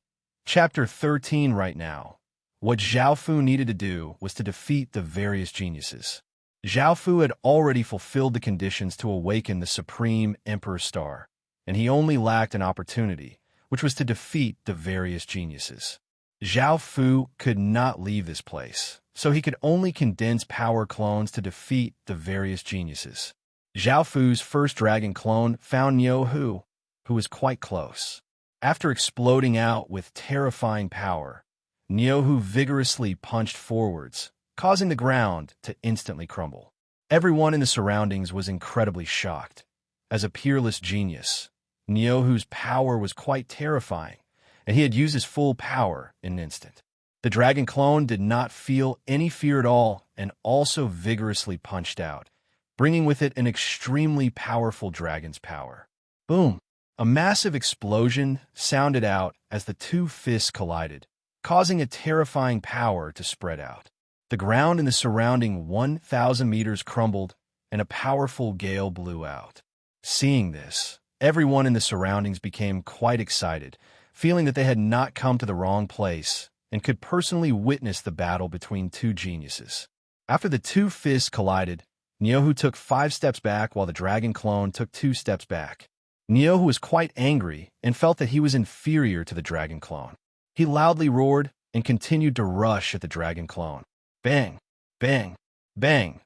Chapter 13 right now. What Zhao Fu needed to do was to defeat the various geniuses. Zhao Fu had already fulfilled the conditions to awaken the Supreme Emperor Star, and he only lacked an opportunity, which was to defeat the various geniuses. Zhao Fu could not leave this place, so he could only condense power clones to defeat the various geniuses. Zhao Fu's first dragon clone found Niu Hu, who was quite close. After exploding out with terrifying power, Niu Hu vigorously punched forwards, causing the ground to instantly crumble. Everyone in the surroundings was incredibly shocked. As a peerless genius, Niu Hu's power was quite terrifying, and he had used his full power in an instant. The dragon clone did not feel any fear at all and also vigorously punched out, bringing with it an extremely powerful dragon's power. Boom! A massive explosion sounded out as the two fists collided, causing a terrifying power to spread out. The ground in the surrounding 1,000 meters crumbled, and a powerful gale blew out. Seeing this, everyone in the surroundings became quite excited, feeling that they had not come to the wrong place and could personally witness the battle between two geniuses. After the two fists collided, Niu Hu took 5 steps back while the dragon clone took 2 steps back. Niu Hu was quite angry and felt that he was inferior to the dragon clone. He loudly roared and continued to rush at the dragon clone. Bang! Bang! Bang!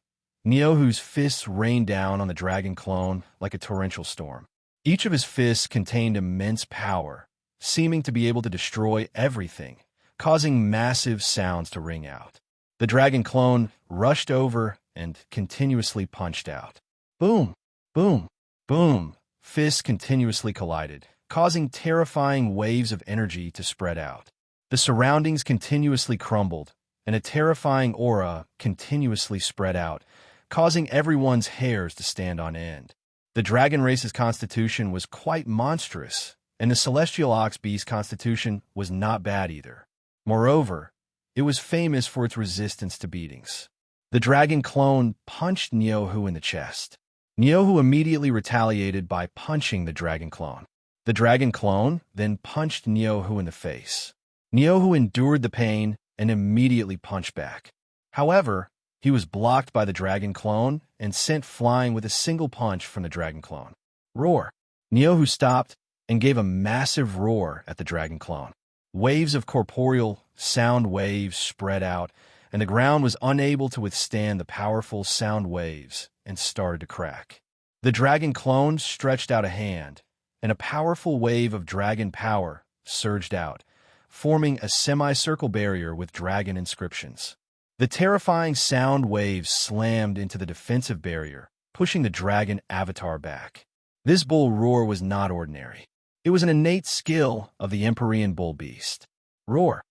Niu Hu's fists rained down on the dragon clone like a torrential storm. Each of his fists contained immense power, seeming to be able to destroy everything, causing massive sounds to ring out. The dragon clone rushed over and continuously punched out. Boom! Boom! Boom! Fists continuously collided, causing terrifying waves of energy to spread out. The surroundings continuously crumbled, and a terrifying aura continuously spread out, causing everyone's hairs to stand on end. The dragon race's constitution was quite monstrous, and the celestial ox beast's constitution was not bad either. Moreover, it was famous for its resistance to beatings. The dragon clone punched Niu Hu in the chest. Niu Hu immediately retaliated by punching the dragon clone. The dragon clone then punched Niu Hu in the face. Niu Hu endured the pain and immediately punched back. However, he was blocked by the dragon clone and sent flying with a single punch from the dragon clone. Roar! Niu Hu stopped and gave a massive roar at the dragon clone. Waves of corporeal sound waves spread out, and the ground was unable to withstand the powerful sound waves and started to crack. The dragon clone stretched out a hand, and a powerful wave of dragon power surged out, forming a semicircle barrier with dragon inscriptions. The terrifying sound waves slammed into the defensive barrier, pushing the dragon avatar back. This bull roar was not ordinary. It was an innate skill of the Empyrean bull beast. Roar!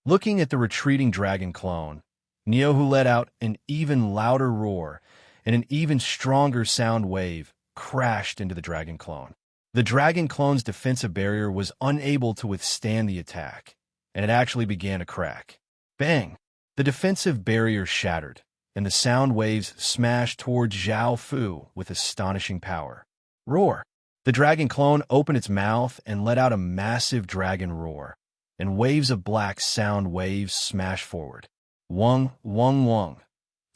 Looking at the retreating dragon clone, Niu Hu let out an even louder roar, and an even stronger sound wave crashed into the dragon clone. The dragon clone's defensive barrier was unable to withstand the attack, and it actually began to crack. Bang! The defensive barrier shattered, and the sound waves smashed towards Zhao Fu with astonishing power. Roar! The dragon clone opened its mouth and let out a massive dragon roar, and waves of black sound waves smashed forward. Wung, wung, wung.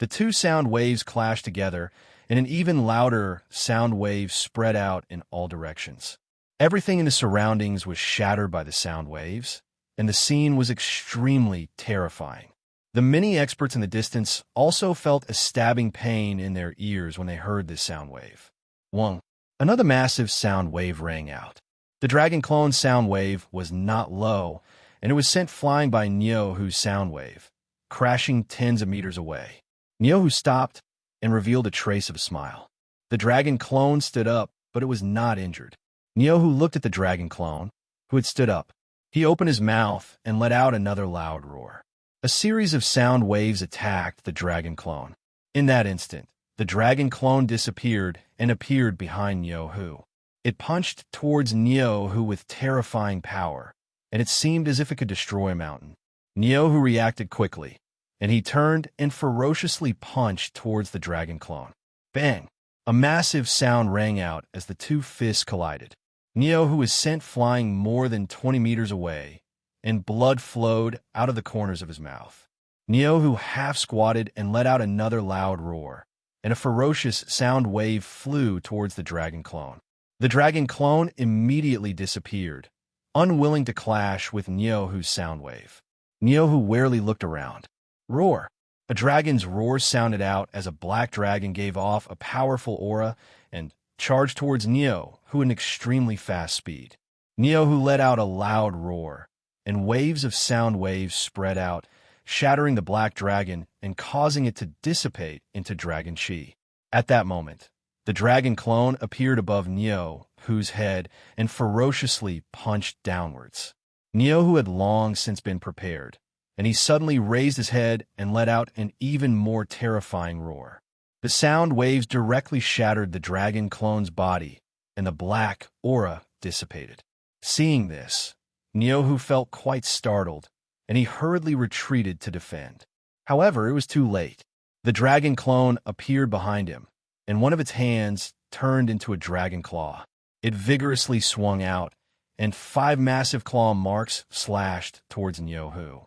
The two sound waves clashed together, and an even louder sound wave spread out in all directions. Everything in the surroundings was shattered by the sound waves, and the scene was extremely terrifying. The many experts in the distance also felt a stabbing pain in their ears when they heard this sound wave. Wung. Another massive sound wave rang out. The dragon clone's sound wave was not low, and it was sent flying by Niu Hu's sound wave, crashing tens of meters away. Niu Hu stopped and revealed a trace of a smile. The dragon clone stood up, but it was not injured. Niu Hu looked at the dragon clone, who had stood up. He opened his mouth and let out another loud roar. A series of sound waves attacked the dragon clone. In that instant, the dragon clone disappeared and appeared behind Niu Hu. It punched towards Niu Hu with terrifying power, and it seemed as if it could destroy a mountain. Niu Hu reacted quickly, and he turned and ferociously punched towards the dragon clone. Bang! A massive sound rang out as the two fists collided. Niu Hu was sent flying more than 20 meters away, and blood flowed out of the corners of his mouth. Niu Hu half-squatted and let out another loud roar, and a ferocious sound wave flew towards the dragon clone. The dragon clone immediately disappeared, unwilling to clash with Niohu's sound wave. Niohu warily looked around. Roar! A dragon's roar sounded out as a black dragon gave off a powerful aura and charged towards Niohu at an extremely fast speed. Niohu let out a loud roar, and waves of sound waves spread out, shattering the black dragon and causing it to dissipate into dragon chi. At that moment, the dragon clone appeared above Niohu's head and ferociously punched downwards. Niohu had long since been prepared, and he suddenly raised his head and let out an even more terrifying roar. The sound waves directly shattered the dragon clone's body, and the black aura dissipated. Seeing this, Niohu felt quite startled, and he hurriedly retreated to defend. However, it was too late. The dragon clone appeared behind him, and one of its hands turned into a dragon claw. It vigorously swung out, and 5 massive claw marks slashed towards Niohu.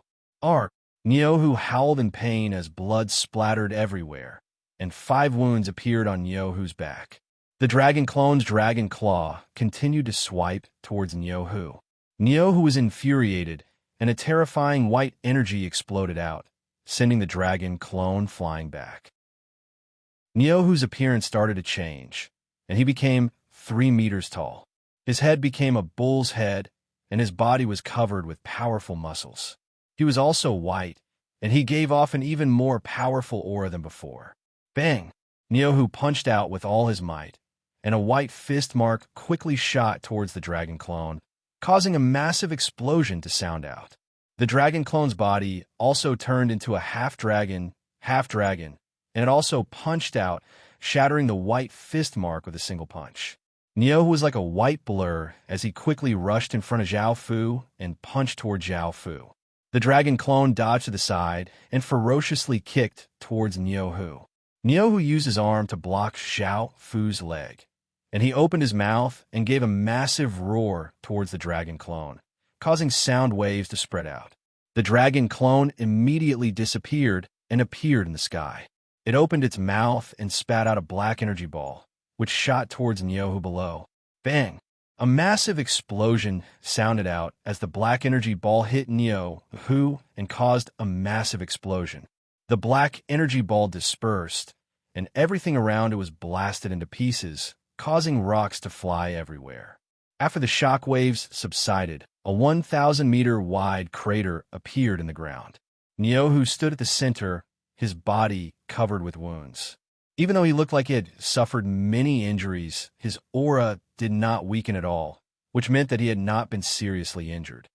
Niohu howled in pain as blood splattered everywhere, and 5 wounds appeared on Niohu's back. The dragon clone's dragon claw continued to swipe towards Niohu. Niohu was infuriated, and a terrifying white energy exploded out, sending the dragon clone flying back. Niohu's appearance started to change, and he became 3 meters tall. His head became a bull's head, and his body was covered with powerful muscles. He was also white, and he gave off an even more powerful aura than before. Bang! Niohu punched out with all his might, and a white fist mark quickly shot towards the dragon clone, causing a massive explosion to sound out. The dragon clone's body also turned into a half-dragon, and it also punched out, shattering the white fist mark with a single punch. Niohu was like a white blur as he quickly rushed in front of Zhao Fu and punched toward Zhao Fu. The dragon clone dodged to the side and ferociously kicked towards Niohu. Niohu used his arm to block Zhao Fu's leg, and he opened his mouth and gave a massive roar towards the dragon clone, causing sound waves to spread out. The dragon clone immediately disappeared and appeared in the sky. It opened its mouth and spat out a black energy ball, which shot towards Niohu below. Bang! A massive explosion sounded out as the black energy ball hit Niohu and caused a massive explosion. The black energy ball dispersed, and everything around it was blasted into pieces, causing rocks to fly everywhere. After the shock waves subsided, a 1,000-meter-wide crater appeared in the ground. Niohu stood at the center, his body covered with wounds. Even though he looked like he had suffered many injuries, his aura did not weaken at all, which meant that he had not been seriously injured.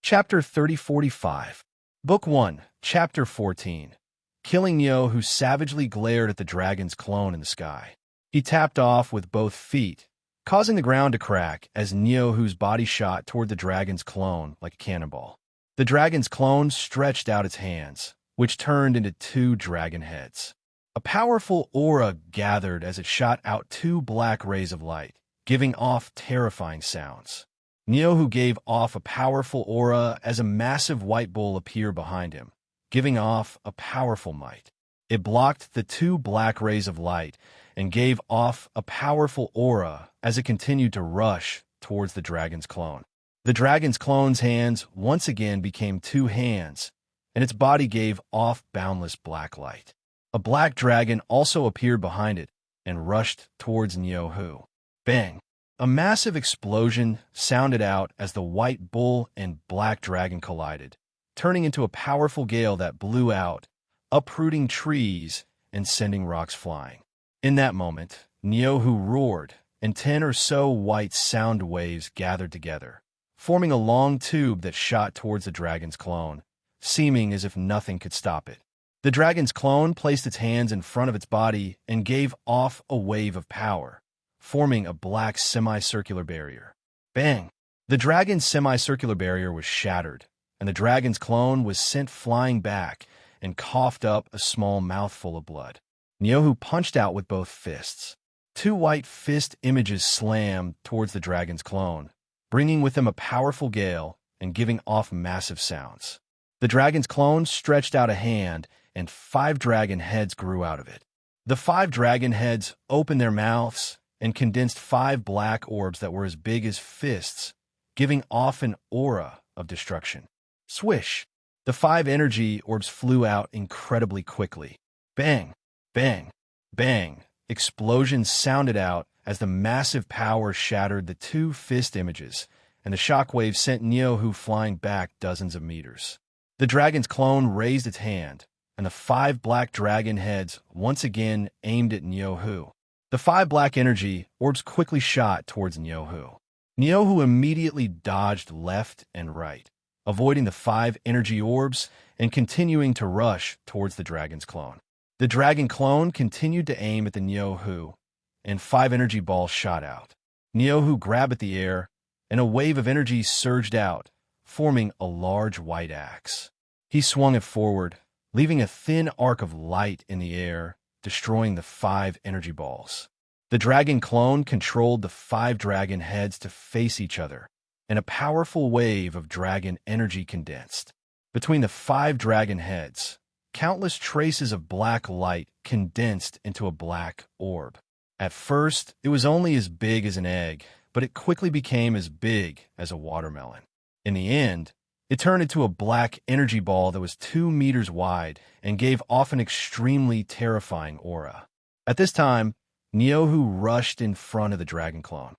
Chapter 3045, Book 1, Chapter 14. Killing Niohu, who savagely glared at the dragon's clone in the sky. He tapped off with both feet, causing the ground to crack as Niohu's body shot toward the dragon's clone like a cannonball. The dragon's clone stretched out its hands, which turned into 2 dragon heads. A powerful aura gathered as it shot out 2 black rays of light, giving off terrifying sounds. Niohu gave off a powerful aura as a massive white bull appeared behind him, giving off a powerful might. It blocked the 2 black rays of light and gave off a powerful aura as it continued to rush towards the dragon's clone. The dragon's clone's hands once again became 2 hands, and its body gave off boundless black light. A black dragon also appeared behind it and rushed towards Niohu. Bang! A massive explosion sounded out as the white bull and black dragon collided, turning into a powerful gale that blew out, uprooting trees and sending rocks flying. In that moment, Niohu roared, and 10 or so white sound waves gathered together, forming a long tube that shot towards the dragon's clone, seeming as if nothing could stop it. The dragon's clone placed its hands in front of its body and gave off a wave of power, forming a black semicircular barrier. Bang! The dragon's semicircular barrier was shattered, and the dragon's clone was sent flying back and coughed up a small mouthful of blood. Niohu punched out with both fists. 2 white fist images slammed towards the dragon's clone, bringing with them a powerful gale and giving off massive sounds. The dragon's clone stretched out a hand, and 5 dragon heads grew out of it. The 5 dragon heads opened their mouths and condensed 5 black orbs that were as big as fists, giving off an aura of destruction. Swish! The 5 energy orbs flew out incredibly quickly. Bang! Bang! Bang! Explosions sounded out as the massive power shattered the 2 fist images, and the shockwave sent Niohu flying back dozens of meters. The dragon's clone raised its hand, and the 5 black dragon heads once again aimed at Niohu. The 5 black energy orbs quickly shot towards Niohu. Niohu immediately dodged left and right, avoiding the 5 energy orbs and continuing to rush towards the dragon's clone. The dragon clone continued to aim at the Niohu, and 5 energy balls shot out. Niohu grabbed at the air, and a wave of energy surged out, forming a large white axe. He swung it forward, leaving a thin arc of light in the air, destroying the 5 energy balls. The dragon clone controlled the 5 dragon heads to face each other, and a powerful wave of dragon energy condensed. Between the 5 dragon heads, countless traces of black light condensed into a black orb. At first, it was only as big as an egg, but it quickly became as big as a watermelon. In the end, it turned into a black energy ball that was 2 meters wide and gave off an extremely terrifying aura. At this time, Niohu rushed in front of the dragon clone.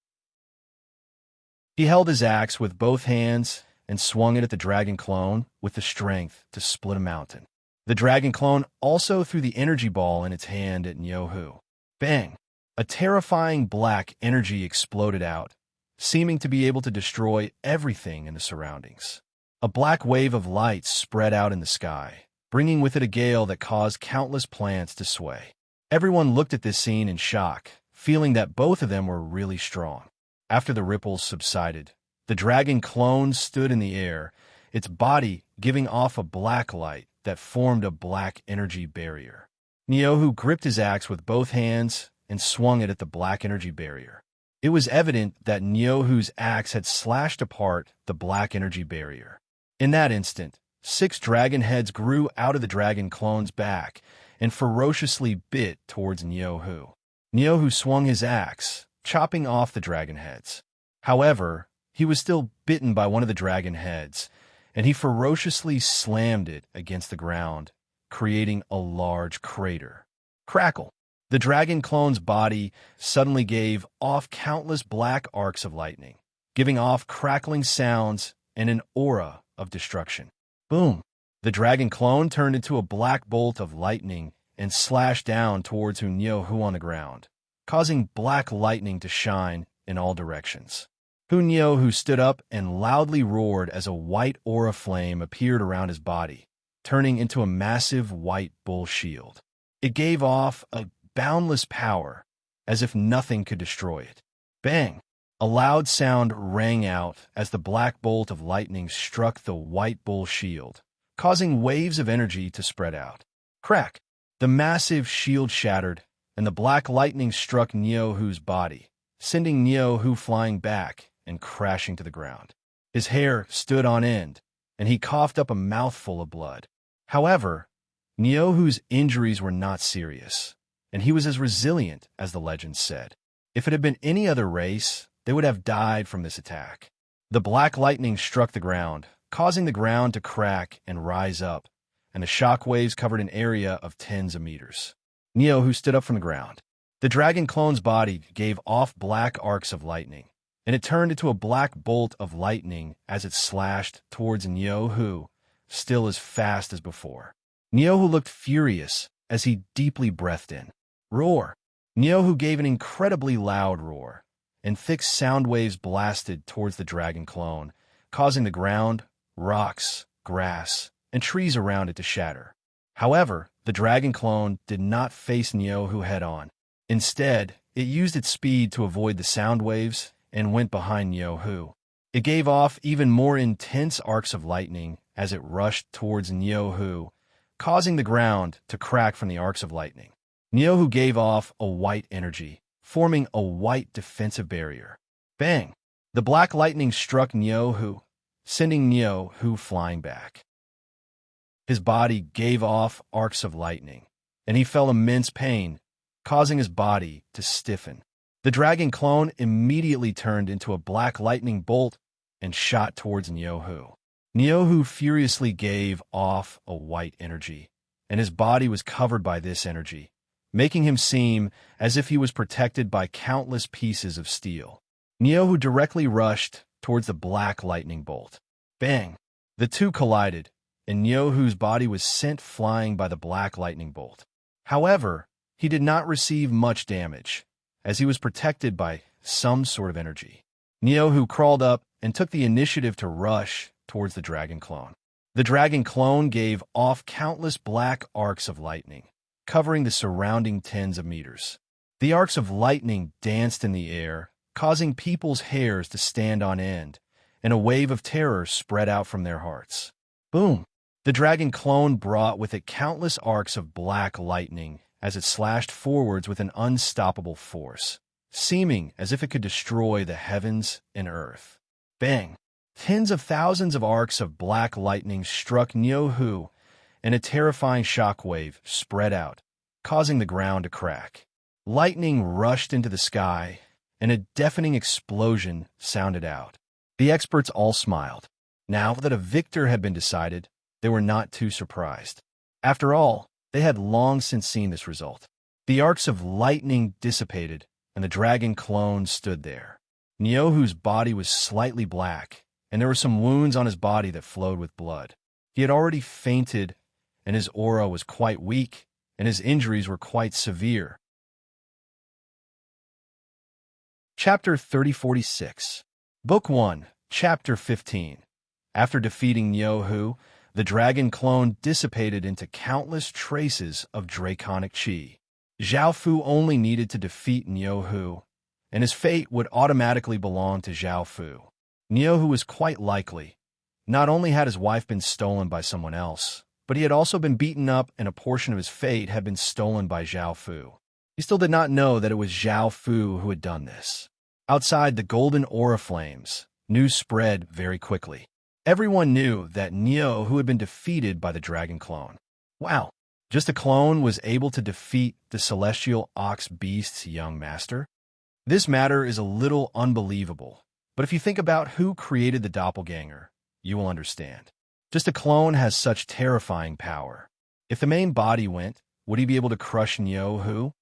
He held his axe with both hands and swung it at the dragon clone with the strength to split a mountain. The dragon clone also threw the energy ball in its hand at Niohu. Bang! A terrifying black energy exploded out, seeming to be able to destroy everything in the surroundings. A black wave of light spread out in the sky, bringing with it a gale that caused countless plants to sway. Everyone looked at this scene in shock, feeling that both of them were really strong. After the ripples subsided, the dragon clone stood in the air, its body giving off a black light that formed a black energy barrier. Niohu gripped his axe with both hands and swung it at the black energy barrier. It was evident that Niohu's axe had slashed apart the black energy barrier. In that instant, 6 dragon heads grew out of the dragon clone's back and ferociously bit towards Niohu. Niohu swung his axe, chopping off the dragon heads. However, he was still bitten by one of the dragon heads, and he ferociously slammed it against the ground, creating a large crater. Crackle! The dragon clone's body suddenly gave off countless black arcs of lightning, giving off crackling sounds and an aura of destruction. Boom! The dragon clone turned into a black bolt of lightning and slashed down towards Niohu on the ground, causing black lightning to shine in all directions. Niohu stood up and loudly roared as a white aura flame appeared around his body, turning into a massive white bull shield. It gave off a boundless power, as if nothing could destroy it. Bang! A loud sound rang out as the black bolt of lightning struck the white bull shield, causing waves of energy to spread out. Crack! The massive shield shattered, and the black lightning struck Niohu's body, sending Niohu flying back and crashing to the ground. His hair stood on end, and he coughed up a mouthful of blood. However, Niohu's injuries were not serious, and he was as resilient as the legend said. If it had been any other race, they would have died from this attack. The black lightning struck the ground, causing the ground to crack and rise up, and the shock waves covered an area of tens of meters. Niohu stood up from the ground. The dragon clone's body gave off black arcs of lightning, and it turned into a black bolt of lightning as it slashed towards Niohu, still as fast as before. Niohu looked furious as he deeply breathed in. Roar! Niohu gave an incredibly loud roar, and thick sound waves blasted towards the dragon clone, causing the ground, rocks, grass, and trees around it to shatter. However, the dragon clone did not face Niohu head-on. Instead, it used its speed to avoid the sound waves and went behind Niohu. It gave off even more intense arcs of lightning as it rushed towards Niohu, causing the ground to crack from the arcs of lightning. Niohu gave off a white energy, forming a white defensive barrier. Bang! The black lightning struck Niohu, sending Niohu flying back. His body gave off arcs of lightning, and he felt immense pain causing his body to stiffen. The dragon clone immediately turned into a black lightning bolt and shot towards Niohu. Niohu furiously gave off a white energy, and his body was covered by this energy, making him seem as if he was protected by countless pieces of steel. Niohu directly rushed towards the black lightning bolt. Bang! The two collided, and Niohu's body was sent flying by the black lightning bolt. However, he did not receive much damage, as he was protected by some sort of energy. Niohu crawled up and took the initiative to rush towards the dragon clone. The dragon clone gave off countless black arcs of lightning, covering the surrounding tens of meters. The arcs of lightning danced in the air, causing people's hairs to stand on end, and a wave of terror spread out from their hearts. Boom! The dragon clone brought with it countless arcs of black lightning as it slashed forwards with an unstoppable force, seeming as if it could destroy the heavens and earth. Bang! Tens of thousands of arcs of black lightning struck Niohu, and a terrifying shockwave spread out, causing the ground to crack. Lightning rushed into the sky, and a deafening explosion sounded out. The experts all smiled. Now that a victor had been decided, they were not too surprised. After all, they had long since seen this result. The arcs of lightning dissipated, and the dragon clone stood there. Niohu's body was slightly black, and there were some wounds on his body that flowed with blood. He had already fainted, and his aura was quite weak, and his injuries were quite severe. Chapter 3046. Book 1, Chapter 15. After defeating Niohu, the dragon clone dissipated into countless traces of draconic chi. Zhao Fu only needed to defeat Niohu, and his fate would automatically belong to Zhao Fu. Niohu was quite likely. Not only had his wife been stolen by someone else, but he had also been beaten up and a portion of his fate had been stolen by Zhao Fu. He still did not know that it was Zhao Fu who had done this. Outside the golden aura flames, news spread very quickly. Everyone knew that Niohu had been defeated by the dragon clone. Wow, just a clone was able to defeat the celestial ox beast's young master? This matter is a little unbelievable, but if you think about who created the doppelganger, you will understand. Just a clone has such terrifying power. If the main body went, would he be able to crush Niohu?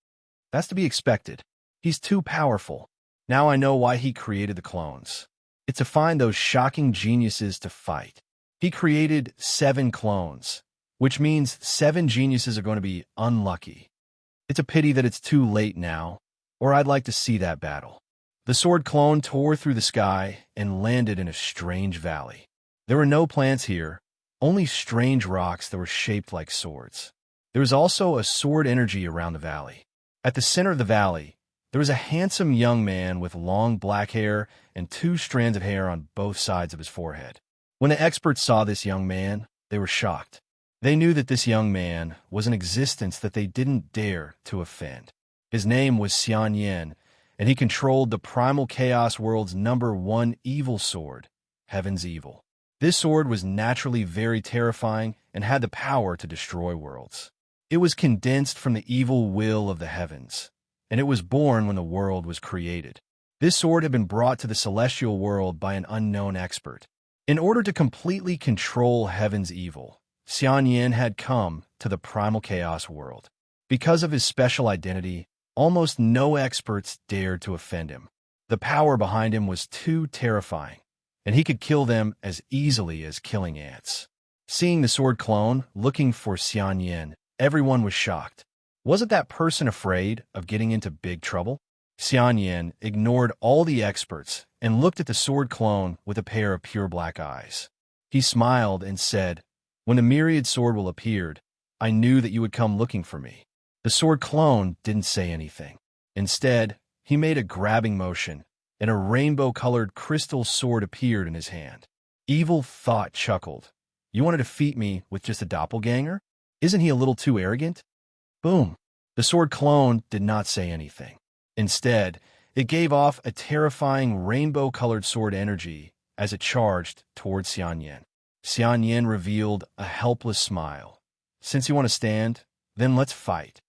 That's to be expected. He's too powerful. Now I know why he created the clones. It's to find those shocking geniuses to fight. He created 7 clones, which means 7 geniuses are going to be unlucky. It's a pity that it's too late now, or I'd like to see that battle. The sword clone tore through the sky and landed in a strange valley. There were no plants here, only strange rocks that were shaped like swords. There was also a sword energy around the valley. At the center of the valley, there was a handsome young man with long black hair and 2 strands of hair on both sides of his forehead. When the experts saw this young man, they were shocked. They knew that this young man was an existence that they didn't dare to offend. His name was Xian Yin, and he controlled the primal chaos world's #1 evil sword, Heaven's Evil. This sword was naturally very terrifying and had the power to destroy worlds. It was condensed from the evil will of the heavens, and it was born when the world was created. This sword had been brought to the celestial world by an unknown expert. In order to completely control Heaven's Evil, Xian Yin had come to the primal chaos world. Because of his special identity, almost no experts dared to offend him. The power behind him was too terrifying, and he could kill them as easily as killing ants. Seeing the sword clone looking for Xian Yin, everyone was shocked. Wasn't that person afraid of getting into big trouble? Xian Yin ignored all the experts and looked at the sword clone with a pair of pure black eyes. He smiled and said, "When the myriad sword will appeared, I knew that you would come looking for me." The sword clone didn't say anything. Instead, he made a grabbing motion, and a rainbow-colored crystal sword appeared in his hand. Evil Thought chuckled. "You want to defeat me with just a doppelganger? Isn't he a little too arrogant?" Boom! The sword clone did not say anything. Instead, it gave off a terrifying rainbow-colored sword energy as it charged towards Xian Yin. Xian Yin revealed a helpless smile. "Since you want to stand, then let's fight."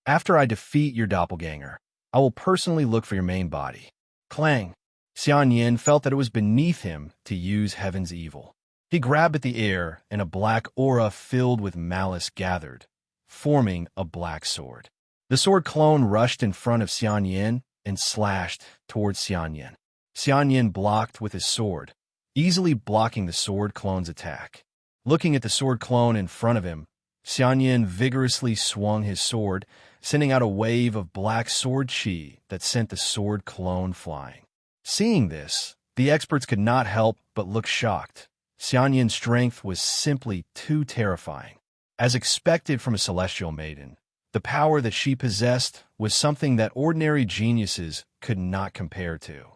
After I defeat your doppelganger, I will personally look for your main body. Clang! Xian Yin felt that it was beneath him to use heaven's evil. He grabbed at the air, and a black aura filled with malice gathered, forming a black sword. The sword clone rushed in front of Xian Yin and slashed towards Xian Yin. Xian Yin blocked with his sword, easily blocking the sword clone's attack. Looking at the sword clone in front of him, Xian Yin vigorously swung his sword, sending out a wave of black sword chi that sent the sword clone flying. Seeing this, the experts could not help but look shocked. Xian Yin's strength was simply too terrifying. As expected from a celestial maiden, the power that she possessed was something that ordinary geniuses could not compare to.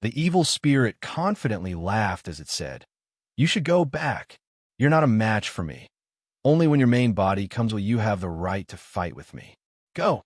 The evil spirit confidently laughed as it said, "You should go back. You're not a match for me. Only when your main body comes will you have the right to fight with me. Go."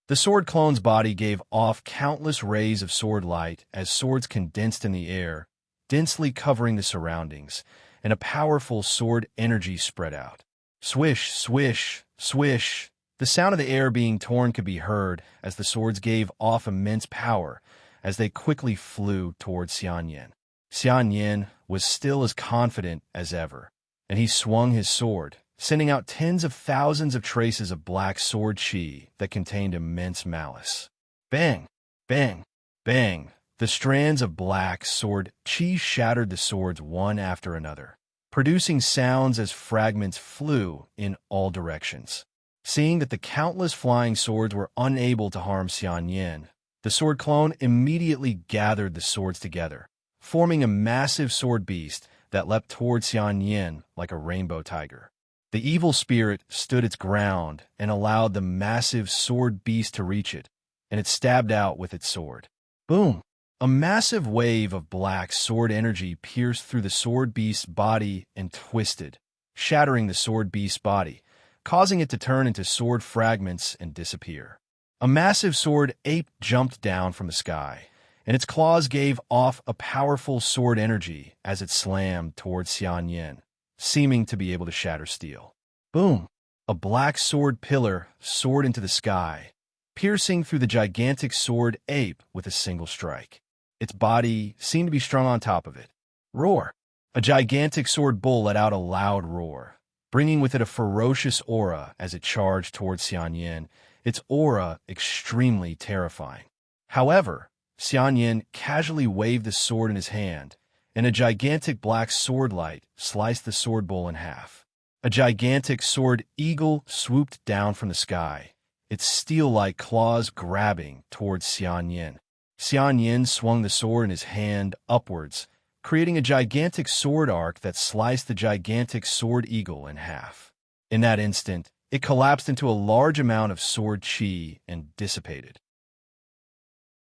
The sword clone's body gave off countless rays of sword light as swords condensed in the air, densely covering the surroundings, and a powerful sword energy spread out. Swish, swish, swish. The sound of the air being torn could be heard as the swords gave off immense power as they quickly flew towards Xian Yin. Xian Yin was still as confident as ever, and he swung his sword, sending out tens of thousands of traces of black sword chi that contained immense malice. Bang! Bang! Bang! The strands of black sword chi shattered the swords one after another, producing sounds as fragments flew in all directions. Seeing that the countless flying swords were unable to harm Xian Yin, the sword clone immediately gathered the swords together, forming a massive sword beast that leapt towards Xian Yin like a rainbow tiger. The evil spirit stood its ground and allowed the massive sword beast to reach it, and it stabbed out with its sword. Boom! A massive wave of black sword energy pierced through the sword beast's body and twisted, shattering the sword beast's body, causing it to turn into sword fragments and disappear. A massive sword ape jumped down from the sky, and its claws gave off a powerful sword energy as it slammed towards Xian Yin, seeming to be able to shatter steel. Boom! A black sword pillar soared into the sky, piercing through the gigantic sword ape with a single strike. Its body seemed to be strung on top of it. Roar! A gigantic sword bull let out a loud roar, bringing with it a ferocious aura as it charged towards Xian Yin, its aura extremely terrifying. However, Xian Yin casually waved the sword in his hand, and a gigantic black sword light sliced the sword bull in half. A gigantic sword eagle swooped down from the sky, its steel-like claws grabbing towards Xian Yin. Xian Yin swung the sword in his hand upwards, creating a gigantic sword arc that sliced the gigantic sword eagle in half. In that instant, it collapsed into a large amount of sword chi and dissipated.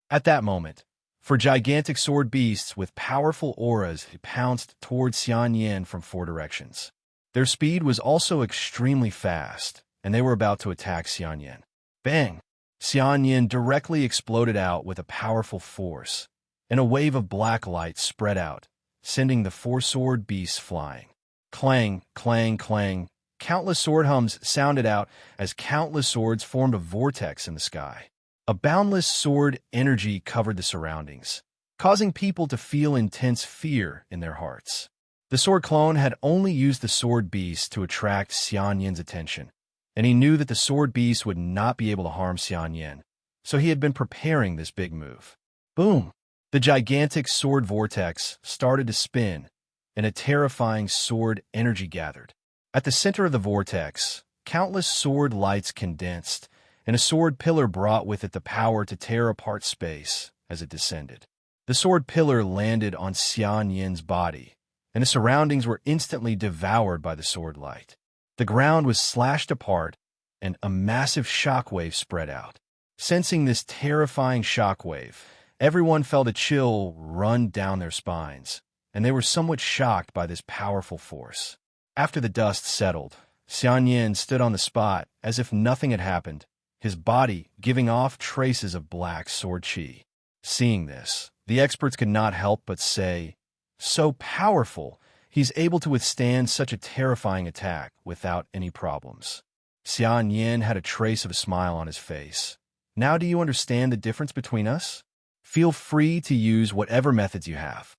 At that moment, for gigantic sword beasts with powerful auras pounced towards Xian Yin from four directions. Their speed was also extremely fast, and they were about to attack Xian Yin. Bang! Xian Yin directly exploded out with a powerful force, and a wave of black light spread out, sending the four sword beasts flying. Clang, clang, clang. Countless sword hums sounded out as countless swords formed a vortex in the sky. A boundless sword energy covered the surroundings, causing people to feel intense fear in their hearts. The sword clone had only used the sword beast to attract Xian Yin's attention, and he knew that the sword beast would not be able to harm Xian Yin, so he had been preparing this big move. Boom! The gigantic sword vortex started to spin, and a terrifying sword energy gathered. At the center of the vortex, countless sword lights condensed, and a sword pillar brought with it the power to tear apart space as it descended. The sword pillar landed on Xian Yin's body, and the surroundings were instantly devoured by the sword light. The ground was slashed apart, and a massive shockwave spread out. Sensing this terrifying shockwave, everyone felt a chill run down their spines, and they were somewhat shocked by this powerful force. After the dust settled, Xian Yin stood on the spot as if nothing had happened, his body giving off traces of black sword chi. Seeing this, the experts could not help but say, "So powerful, he's able to withstand such a terrifying attack without any problems." Xian Yin had a trace of a smile on his face. Now do you understand the difference between us? Feel free to use whatever methods you have.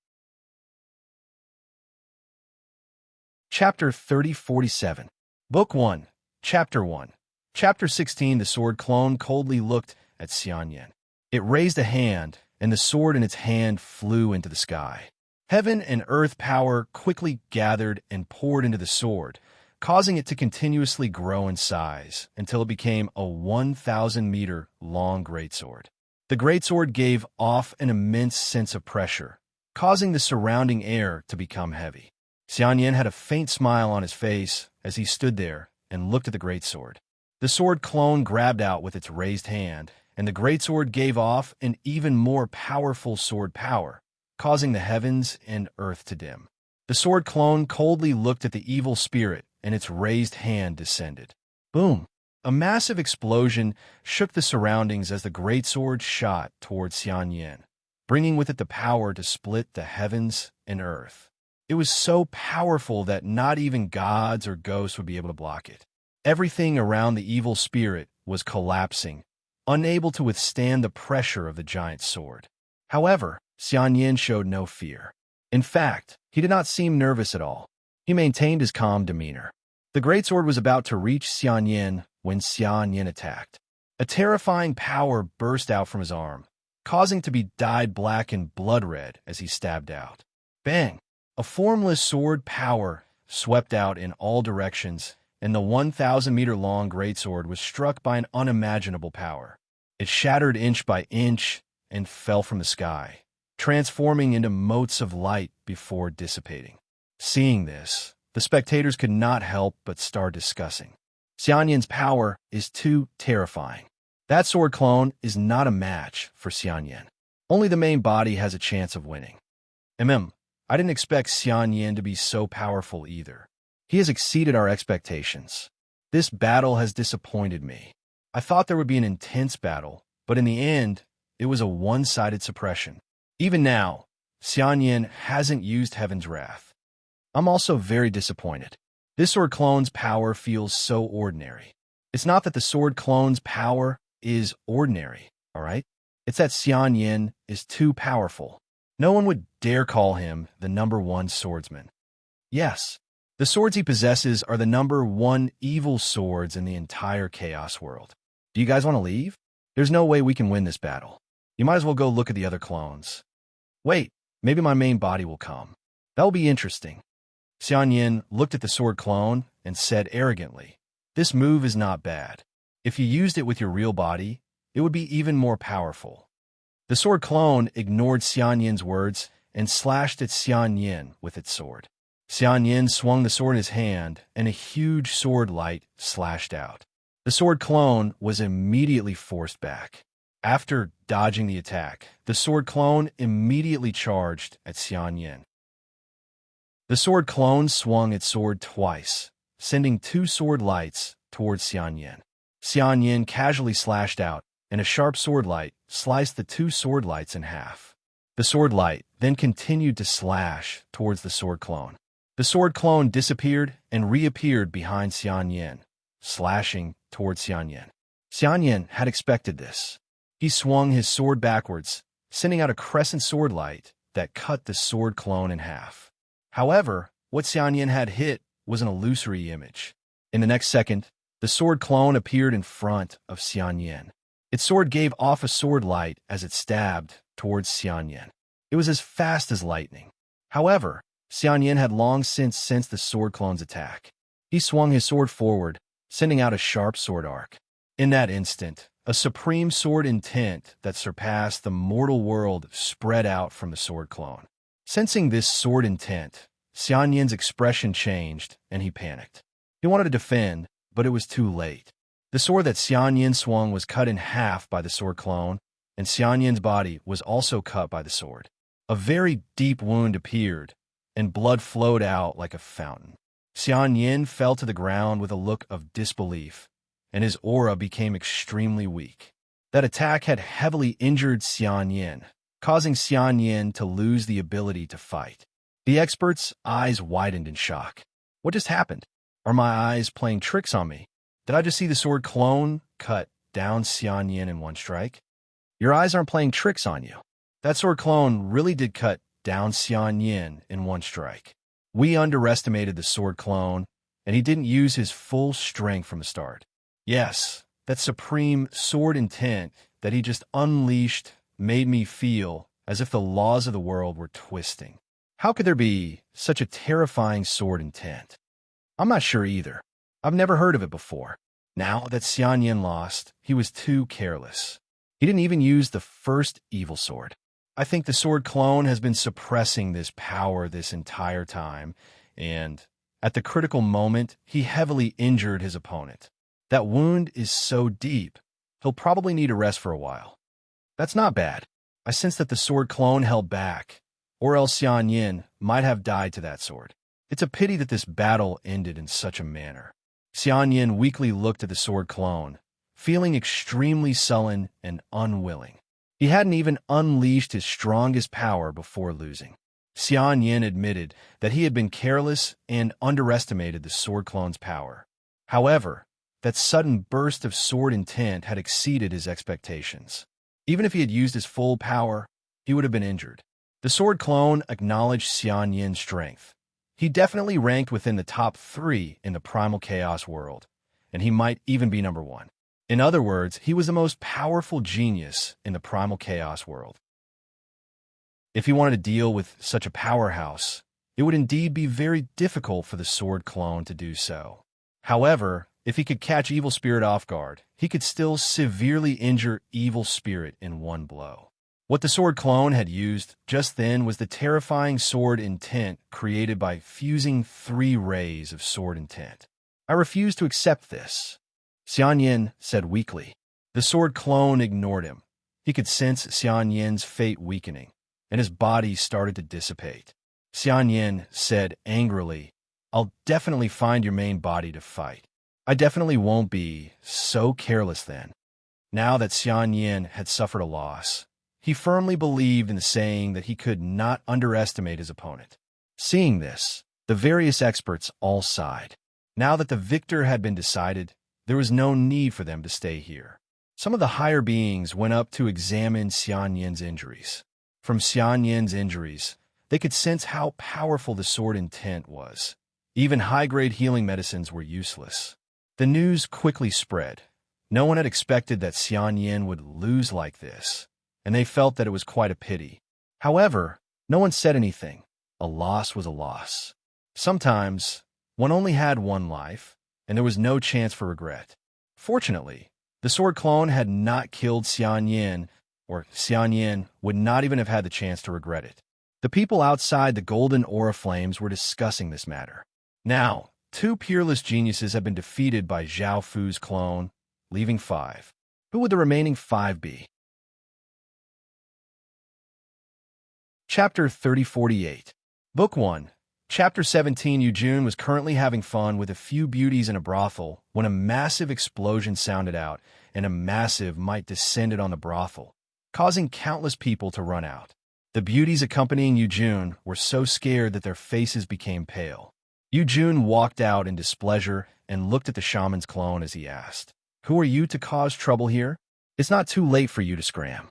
Chapter 3047. Book 1. Chapter 1. Chapter 16. The sword clone coldly looked at Xian Yin. It raised a hand, and the sword in its hand flew into the sky. Heaven and earth power quickly gathered and poured into the sword, causing it to continuously grow in size until it became a 1,000-meter-long greatsword. The greatsword gave off an immense sense of pressure, causing the surrounding air to become heavy. Xian Yin had a faint smile on his face as he stood there and looked at the greatsword. The sword clone grabbed out with its raised hand, and the greatsword gave off an even more powerful sword power, causing the heavens and earth to dim. The sword clone coldly looked at the evil spirit, and its raised hand descended. Boom! A massive explosion shook the surroundings as the greatsword shot towards Xian Yin, bringing with it the power to split the heavens and earth. It was so powerful that not even gods or ghosts would be able to block it. Everything around the evil spirit was collapsing, unable to withstand the pressure of the giant sword. However, Xian Yin showed no fear. In fact, he did not seem nervous at all. He maintained his calm demeanor. The greatsword was about to reach Xian Yin when Xian Yin attacked. A terrifying power burst out from his arm, causing it to be dyed black and blood red as he stabbed out. Bang! A formless sword power swept out in all directions, and the 1,000-meter-long greatsword was struck by an unimaginable power. It shattered inch by inch and fell from the sky, transforming into motes of light before dissipating. Seeing this, the spectators could not help but start discussing. Xian Yin's power is too terrifying. That sword clone is not a match for Xian Yin. Only the main body has a chance of winning. I didn't expect Xian Yin to be so powerful either. He has exceeded our expectations. This battle has disappointed me. I thought there would be an intense battle, but in the end, it was a one-sided suppression. Even now, Xian Yin hasn't used Heaven's Wrath. I'm also very disappointed. This sword clone's power feels so ordinary. It's not that the sword clone's power is ordinary, all right? It's that Xian Yin is too powerful. No one would dare call him the #1 swordsman. Yes, the swords he possesses are the #1 evil swords in the entire Chaos world. Do you guys want to leave? There's no way we can win this battle. You might as well go look at the other clones. Wait, maybe my main body will come. That will be interesting. Xian Yin looked at the sword clone and said arrogantly, "This move is not bad. If you used it with your real body, it would be even more powerful." The sword clone ignored Xian Yin's words and slashed at Xian Yin with its sword. Xian Yin swung the sword in his hand, and a huge sword light slashed out. The sword clone was immediately forced back. After dodging the attack, the sword clone immediately charged at Xian Yin. The sword clone swung its sword twice, sending 2 sword lights towards Xian Yin. Xian Yin casually slashed out, and a sharp sword light sliced the 2 sword lights in half. The sword light then continued to slash towards the sword clone. The sword clone disappeared and reappeared behind Xian Yin, slashing towards Xian Yin. Xian Yin had expected this. He swung his sword backwards, sending out a crescent sword light that cut the sword clone in half. However, what Xian Yin had hit was an illusory image. In the next second, the sword clone appeared in front of Xian Yin. Its sword gave off a sword light as it stabbed towards Xian Yin. It was as fast as lightning. However, Xian Yin had long since sensed the sword clone's attack. He swung his sword forward, sending out a sharp sword arc. In that instant, a supreme sword intent that surpassed the mortal world spread out from the sword clone. Sensing this sword intent, Xian Yin's expression changed, and he panicked. He wanted to defend, but it was too late. The sword that Xian Yin swung was cut in half by the sword clone, and Xian Yin's body was also cut by the sword. A very deep wound appeared, and blood flowed out like a fountain. Xian Yin fell to the ground with a look of disbelief, and his aura became extremely weak. That attack had heavily injured Xian Yin, causing Xian Yin to lose the ability to fight. The expert's eyes widened in shock. What just happened? Are my eyes playing tricks on me? Did I just see the sword clone cut down Xian Yin in one strike? Your eyes aren't playing tricks on you. That sword clone really did cut down Xian Yin in one strike. We underestimated the sword clone, and he didn't use his full strength from the start. Yes, that supreme sword intent that he just unleashed made me feel as if the laws of the world were twisting. How could there be such a terrifying sword intent? I'm not sure either. I've never heard of it before. Now that Xian Yin lost, he was too careless. He didn't even use the first evil sword. I think the sword clone has been suppressing this power this entire time, and at the critical moment, he heavily injured his opponent. That wound is so deep, he'll probably need a rest for a while. That's not bad. I sense that the sword clone held back, or else Xian Yin might have died to that sword. It's a pity that this battle ended in such a manner. Xian Yin weakly looked at the sword clone, feeling extremely sullen and unwilling. He hadn't even unleashed his strongest power before losing. Xian Yin admitted that he had been careless and underestimated the sword clone's power. However, that sudden burst of sword intent had exceeded his expectations. Even if he had used his full power, he would have been injured. The sword clone acknowledged Xian Yin's strength. He definitely ranked within the top 3 in the primal chaos world, and he might even be number 1. In other words, he was the most powerful genius in the primal chaos world. If he wanted to deal with such a powerhouse, it would indeed be very difficult for the sword clone to do so. However, if he could catch Evil Spirit off guard, he could still severely injure Evil Spirit in one blow. What the sword clone had used just then was the terrifying sword intent created by fusing 3 rays of sword intent. I refuse to accept this, Xian Yin said weakly. The sword clone ignored him. He could sense Xian Yin's fate weakening, and his body started to dissipate. Xian Yin said angrily, "I'll definitely find your main body to fight. I definitely won't be so careless then." Now that Xian Yin had suffered a loss, he firmly believed in the saying that he could not underestimate his opponent. Seeing this, the various experts all sighed. Now that the victor had been decided, there was no need for them to stay here. Some of the higher beings went up to examine Xian Yin's injuries. From Xian Yin's injuries, they could sense how powerful the sword intent was. Even high-grade healing medicines were useless. The news quickly spread. No one had expected that Xian Yin would lose like this, and they felt that it was quite a pity. However, no one said anything. A loss was a loss. Sometimes, one only had one life, and there was no chance for regret. Fortunately, the sword clone had not killed Xian Yin, or Xian Yin would not even have had the chance to regret it. The people outside the golden aura flames were discussing this matter. Now, 2 peerless geniuses have been defeated by Zhao Fu's clone, leaving 5. Who would the remaining 5 be? Chapter 3048. Book 1. Chapter 17. Yujun was currently having fun with a few beauties in a brothel when a massive explosion sounded out and a massive might descended on the brothel, causing countless people to run out. The beauties accompanying Yujun were so scared that their faces became pale. Yujun walked out in displeasure and looked at the shaman's clone as he asked, "Who are you to cause trouble here? It's not too late for you to scram."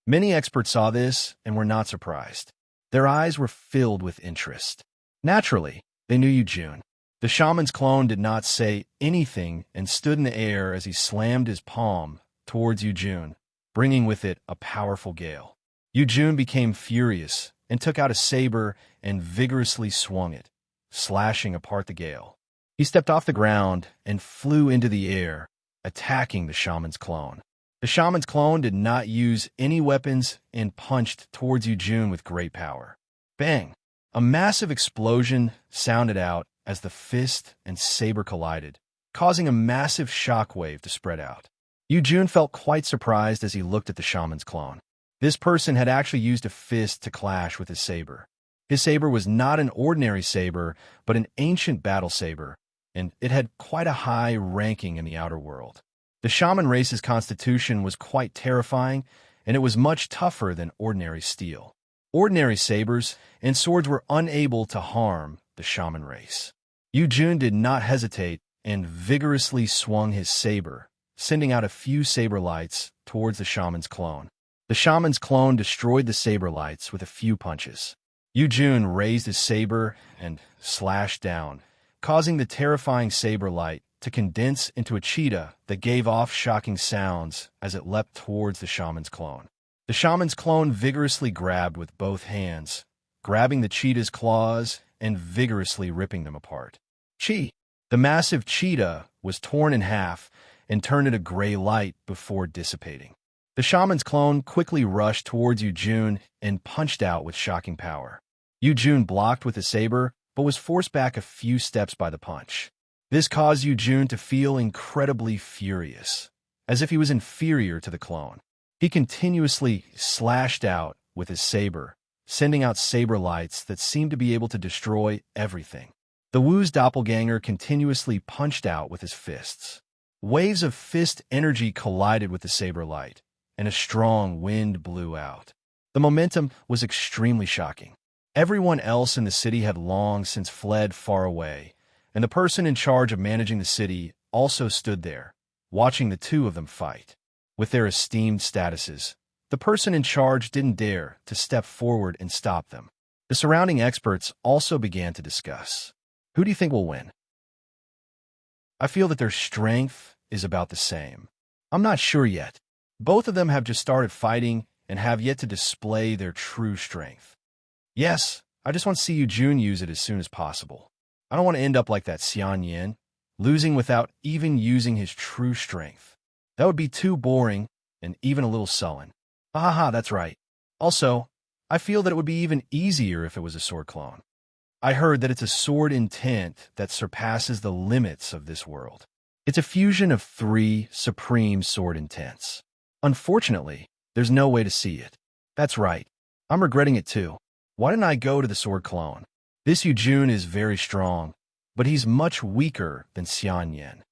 Many experts saw this and were not surprised. Their eyes were filled with interest. Naturally, they knew Yujun. The shaman's clone did not say anything and stood in the air as he slammed his palm towards Yujun, bringing with it a powerful gale. Yujun became furious and took out a saber and vigorously swung it, slashing apart the gale. He stepped off the ground and flew into the air, attacking the shaman's clone. The shaman's clone did not use any weapons and punched towards Yujun with great power. Bang! A massive explosion sounded out as the fist and saber collided, causing a massive shockwave to spread out. Yujun felt quite surprised as he looked at the shaman's clone. This person had actually used a fist to clash with his saber. His saber was not an ordinary saber, but an ancient battle saber, and it had quite a high ranking in the outer world. The shaman race's constitution was quite terrifying, and it was much tougher than ordinary steel. Ordinary sabers and swords were unable to harm the shaman race. Yujun did not hesitate and vigorously swung his saber, sending out a few saber lights towards the shaman's clone. The shaman's clone destroyed the saber lights with a few punches. Yu-Jun raised his saber and slashed down, causing the terrifying saber light to condense into a cheetah that gave off shocking sounds as it leapt towards the shaman's clone. The shaman's clone vigorously grabbed with both hands, grabbing the cheetah's claws and vigorously ripping them apart. Chi! The massive cheetah was torn in half and turned into gray light before dissipating. The shaman's clone quickly rushed towards Yu-Jun and punched out with shocking power. Yu-Jun blocked with his saber, but was forced back a few steps by the punch. This caused Yu-Jun to feel incredibly furious, as if he was inferior to the clone. He continuously slashed out with his saber, sending out saber lights that seemed to be able to destroy everything. The Wu's doppelganger continuously punched out with his fists. Waves of fist energy collided with the saber light, and a strong wind blew out. The momentum was extremely shocking. Everyone else in the city had long since fled far away, and the person in charge of managing the city also stood there, watching the two of them fight. With their esteemed statuses, the person in charge didn't dare to step forward and stop them. The surrounding experts also began to discuss. Who do you think will win? I feel that their strength is about the same. I'm not sure yet. Both of them have just started fighting and have yet to display their true strength. Yes, I just want to see Yu-Jun use it as soon as possible. I don't want to end up like that Xian Yin, losing without even using his true strength. That would be too boring and even a little sullen. Haha, that's right. Also, I feel that it would be even easier if it was a sword clone. I heard that it's a sword intent that surpasses the limits of this world. It's a fusion of 3 supreme sword intents. Unfortunately, there's no way to see it. That's right. I'm regretting it too. Why didn't I go to the sword clone? This Yu-Jun is very strong, but he's much weaker than Xian Yin.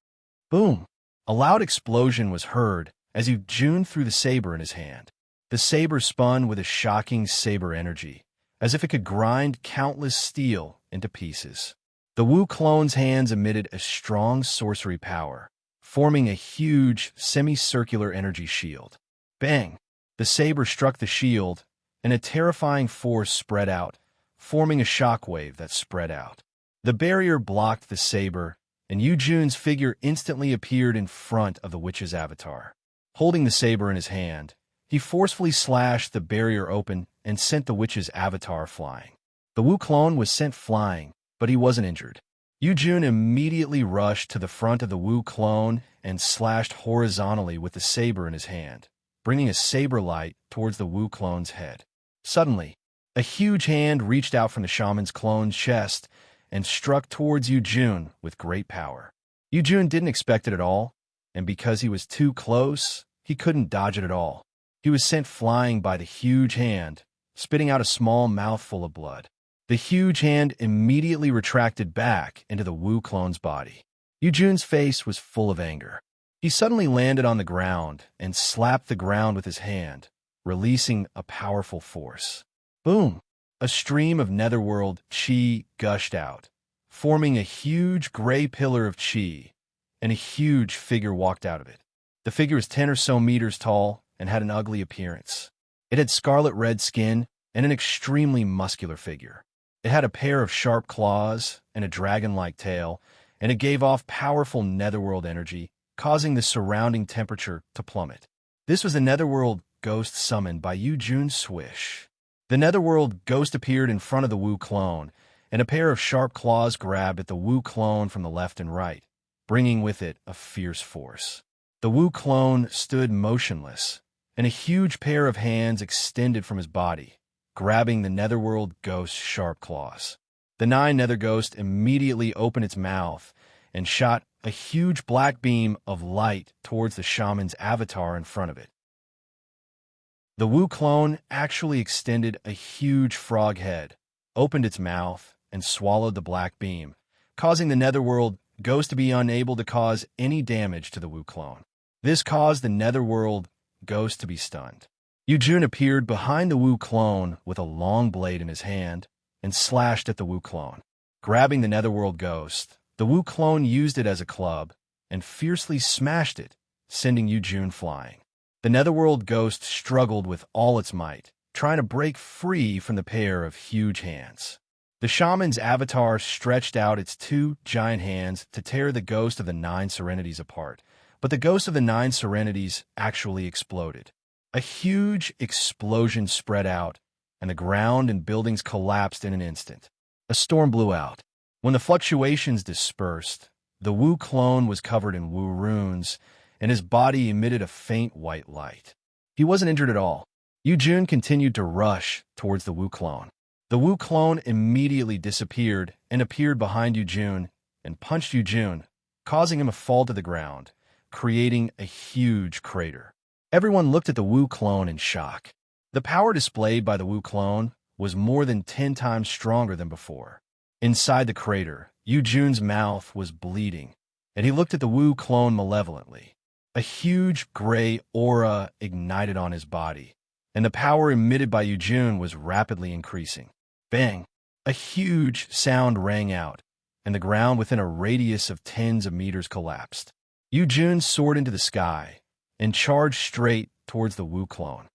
Boom! A loud explosion was heard as Yu-Jun threw the saber in his hand. The saber spun with a shocking saber energy, as if it could grind countless steel into pieces. The Wu clone's hands emitted a strong sorcery power, forming a huge semicircular energy shield. Bang! The saber struck the shield, and a terrifying force spread out, forming a shockwave that spread out. The barrier blocked the saber, and Yu-Jun's figure instantly appeared in front of the witch's avatar. Holding the saber in his hand, he forcefully slashed the barrier open and sent the witch's avatar flying. The Wu clone was sent flying, but he wasn't injured. Yu-Jun immediately rushed to the front of the Wu clone and slashed horizontally with the saber in his hand, bringing a saber light towards the Wu clone's head. Suddenly, a huge hand reached out from the shaman's clone's chest and struck towards Yu-Jun with great power. Yu-Jun didn't expect it at all, and because he was too close, he couldn't dodge it at all. He was sent flying by the huge hand, spitting out a small mouthful of blood. The huge hand immediately retracted back into the Wu clone's body. Yu-Jun's face was full of anger. He suddenly landed on the ground and slapped the ground with his hand, releasing a powerful force. Boom! A stream of netherworld chi gushed out, forming a huge gray pillar of chi, and a huge figure walked out of it. The figure was 10 or so meters tall and had an ugly appearance. It had scarlet-red skin and an extremely muscular figure. It had a pair of sharp claws and a dragon-like tail, and it gave off powerful netherworld energy, causing the surrounding temperature to plummet. This was the netherworld ghost summoned by Yu-Jun Swish. The netherworld ghost appeared in front of the Wu clone, and a pair of sharp claws grabbed at the Wu clone from the left and right, bringing with it a fierce force. The Wu clone stood motionless, and a huge pair of hands extended from his body, grabbing the netherworld ghost's sharp claws. The 9 nether ghost immediately opened its mouth and shot a huge black beam of light towards the shaman's avatar in front of it. The Wu clone actually extended a huge frog head, opened its mouth, and swallowed the black beam, causing the netherworld ghost to be unable to cause any damage to the Wu clone. This caused the netherworld ghost to be stunned. Yu-Jun appeared behind the Wu clone with a long blade in his hand and slashed at the Wu clone. Grabbing the netherworld ghost, The Wu clone used it as a club and fiercely smashed it, sending Yu Jun flying. The netherworld ghost struggled with all its might, trying to break free from the pair of huge hands. The shaman's avatar stretched out its two giant hands to tear the ghost of the Nine Serenities apart, but the ghost of the Nine Serenities actually exploded. A huge explosion spread out, and the ground and buildings collapsed in an instant. A storm blew out. When the fluctuations dispersed, the Wu clone was covered in Wu runes, and his body emitted a faint white light. He wasn't injured at all. Yu Jun continued to rush towards the Wu clone. The Wu clone immediately disappeared and appeared behind Yu Jun and punched Yu Jun, causing him to fall to the ground, creating a huge crater. Everyone looked at the Wu clone in shock. The power displayed by the Wu clone was more than 10 times stronger than before. Inside the crater, Yu Jun's mouth was bleeding, and he looked at the Wu clone malevolently. A huge gray aura ignited on his body, and the power emitted by Yu Jun was rapidly increasing. Bang! A huge sound rang out, and the ground within a radius of tens of meters collapsed. Yu Jun soared into the sky and charged straight towards the Wu clone.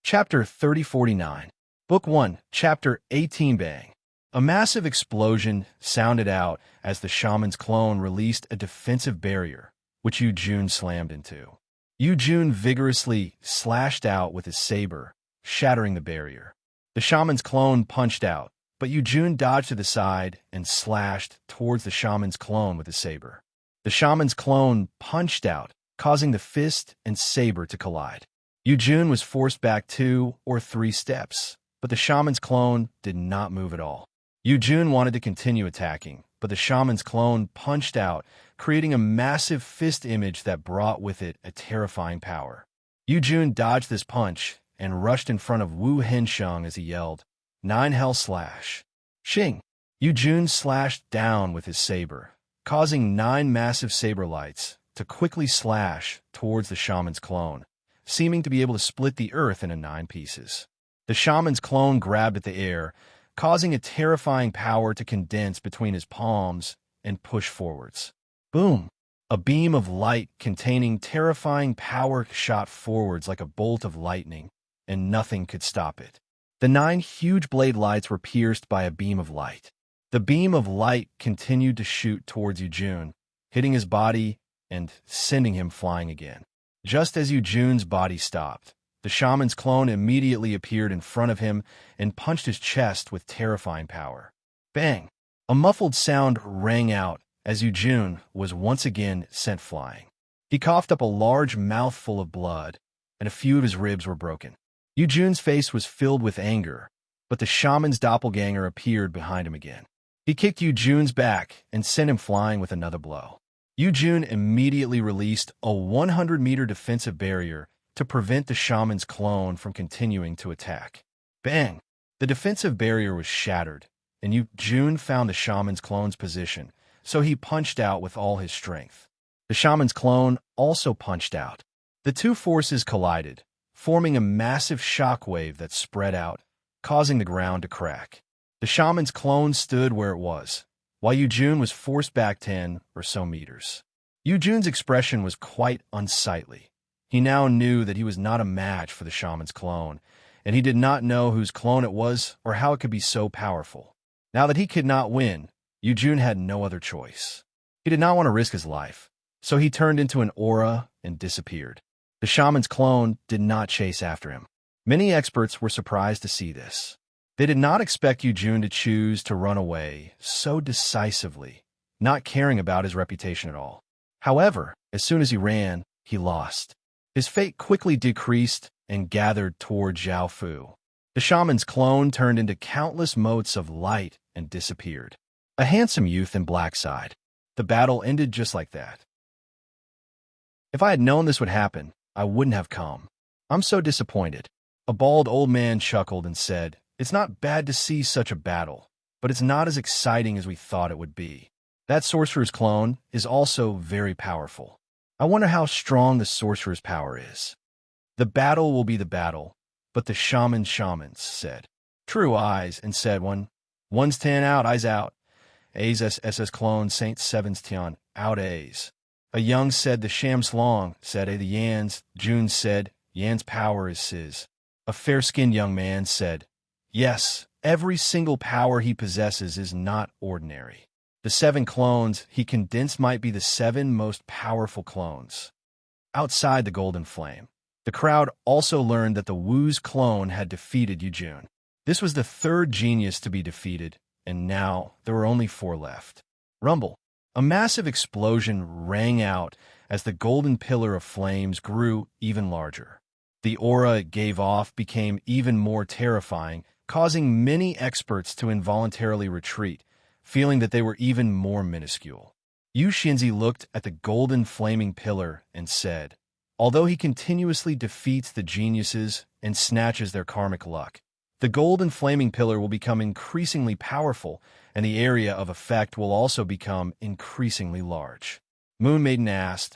Chapter 3049, Book 1, Chapter 18. Bang! A massive explosion sounded out as the shaman's clone released a defensive barrier, which Yu Jun slammed into. Yu Jun vigorously slashed out with his saber, shattering the barrier. The shaman's clone punched out, but Yu Jun dodged to the side and slashed towards the shaman's clone with his saber. The shaman's clone punched out, causing the fist and saber to collide. Yu Jun was forced back 2 or 3 steps, but the shaman's clone did not move at all. Yu Jun wanted to continue attacking, but the shaman's clone punched out, creating a massive fist image that brought with it a terrifying power. Yu Jun dodged this punch and rushed in front of Wu Hensheng as he yelled, "Nine Hell Slash!" Shing! Yu Jun slashed down with his saber, causing 9 massive saber lights to quickly slash towards the shaman's clone, seeming to be able to split the earth into 9 pieces. The shaman's clone grabbed at the air, causing a terrifying power to condense between his palms and push forwards. Boom! A beam of light containing terrifying power shot forwards like a bolt of lightning, and nothing could stop it. The 9 huge blade lights were pierced by a beam of light. The beam of light continued to shoot towards Yu Jun, hitting his body and sending him flying again. Just as Yu Jun's body stopped, the shaman's clone immediately appeared in front of him and punched his chest with terrifying power. Bang! A muffled sound rang out as Yu Jun was once again sent flying. He coughed up a large mouthful of blood, and a few of his ribs were broken. Yu Jun's face was filled with anger, but the shaman's doppelganger appeared behind him again. He kicked Yu Jun's back and sent him flying with another blow. Yu Jun immediately released a 100-meter defensive barrier to prevent the shaman's clone from continuing to attack. Bang! The defensive barrier was shattered, and Yu Jun found the shaman's clone's position, so he punched out with all his strength. The shaman's clone also punched out. The two forces collided, forming a massive shockwave that spread out, causing the ground to crack. The shaman's clone stood where it was, while Yu Jun was forced back 10 or so meters. Yu Jun's expression was quite unsightly. He now knew that he was not a match for the shaman's clone, and he did not know whose clone it was or how it could be so powerful. Now that he could not win, Yu Jun had no other choice. He did not want to risk his life, so he turned into an aura and disappeared. The shaman's clone did not chase after him. Many experts were surprised to see this. They did not expect Yu Jun to choose to run away so decisively, not caring about his reputation at all. However, as soon as he ran, he lost. His fate quickly decreased and gathered toward Zhao Fu. The shaman's clone turned into countless motes of light and disappeared. A handsome youth in black sighed. The battle ended just like that. If I had known this would happen, I wouldn't have come. I'm so disappointed. A bald old man chuckled and said, "It's not bad to see such a battle, but it's not as exciting as we thought it would be. That sorcerer's clone is also very powerful. I wonder how strong the sorcerer's power is." "The battle will be the battle, but the shamans said." "True eyes," and said one. One's 10 out, eyes out. A's SS clone, Saint Seven's Tian, out A's. A young said the shams long, said a the Yans. June said, Yan's power is Sis. A fair-skinned young man said, yes, every single power he possesses is not ordinary. The 7 clones he condensed might be the 7 most powerful clones. Outside the Golden Flame, the crowd also learned that the Wu's clone had defeated Yujun. This was the 3rd genius to be defeated, and now there were only 4 left. Rumble. A massive explosion rang out as the golden pillar of flames grew even larger. The aura it gave off became even more terrifying, causing many experts to involuntarily retreat, feeling that they were even more minuscule. Yu Xinzi looked at the golden flaming pillar and said, although he continuously defeats the geniuses and snatches their karmic luck, the golden flaming pillar will become increasingly powerful, and the area of effect will also become increasingly large. Moon Maiden asked,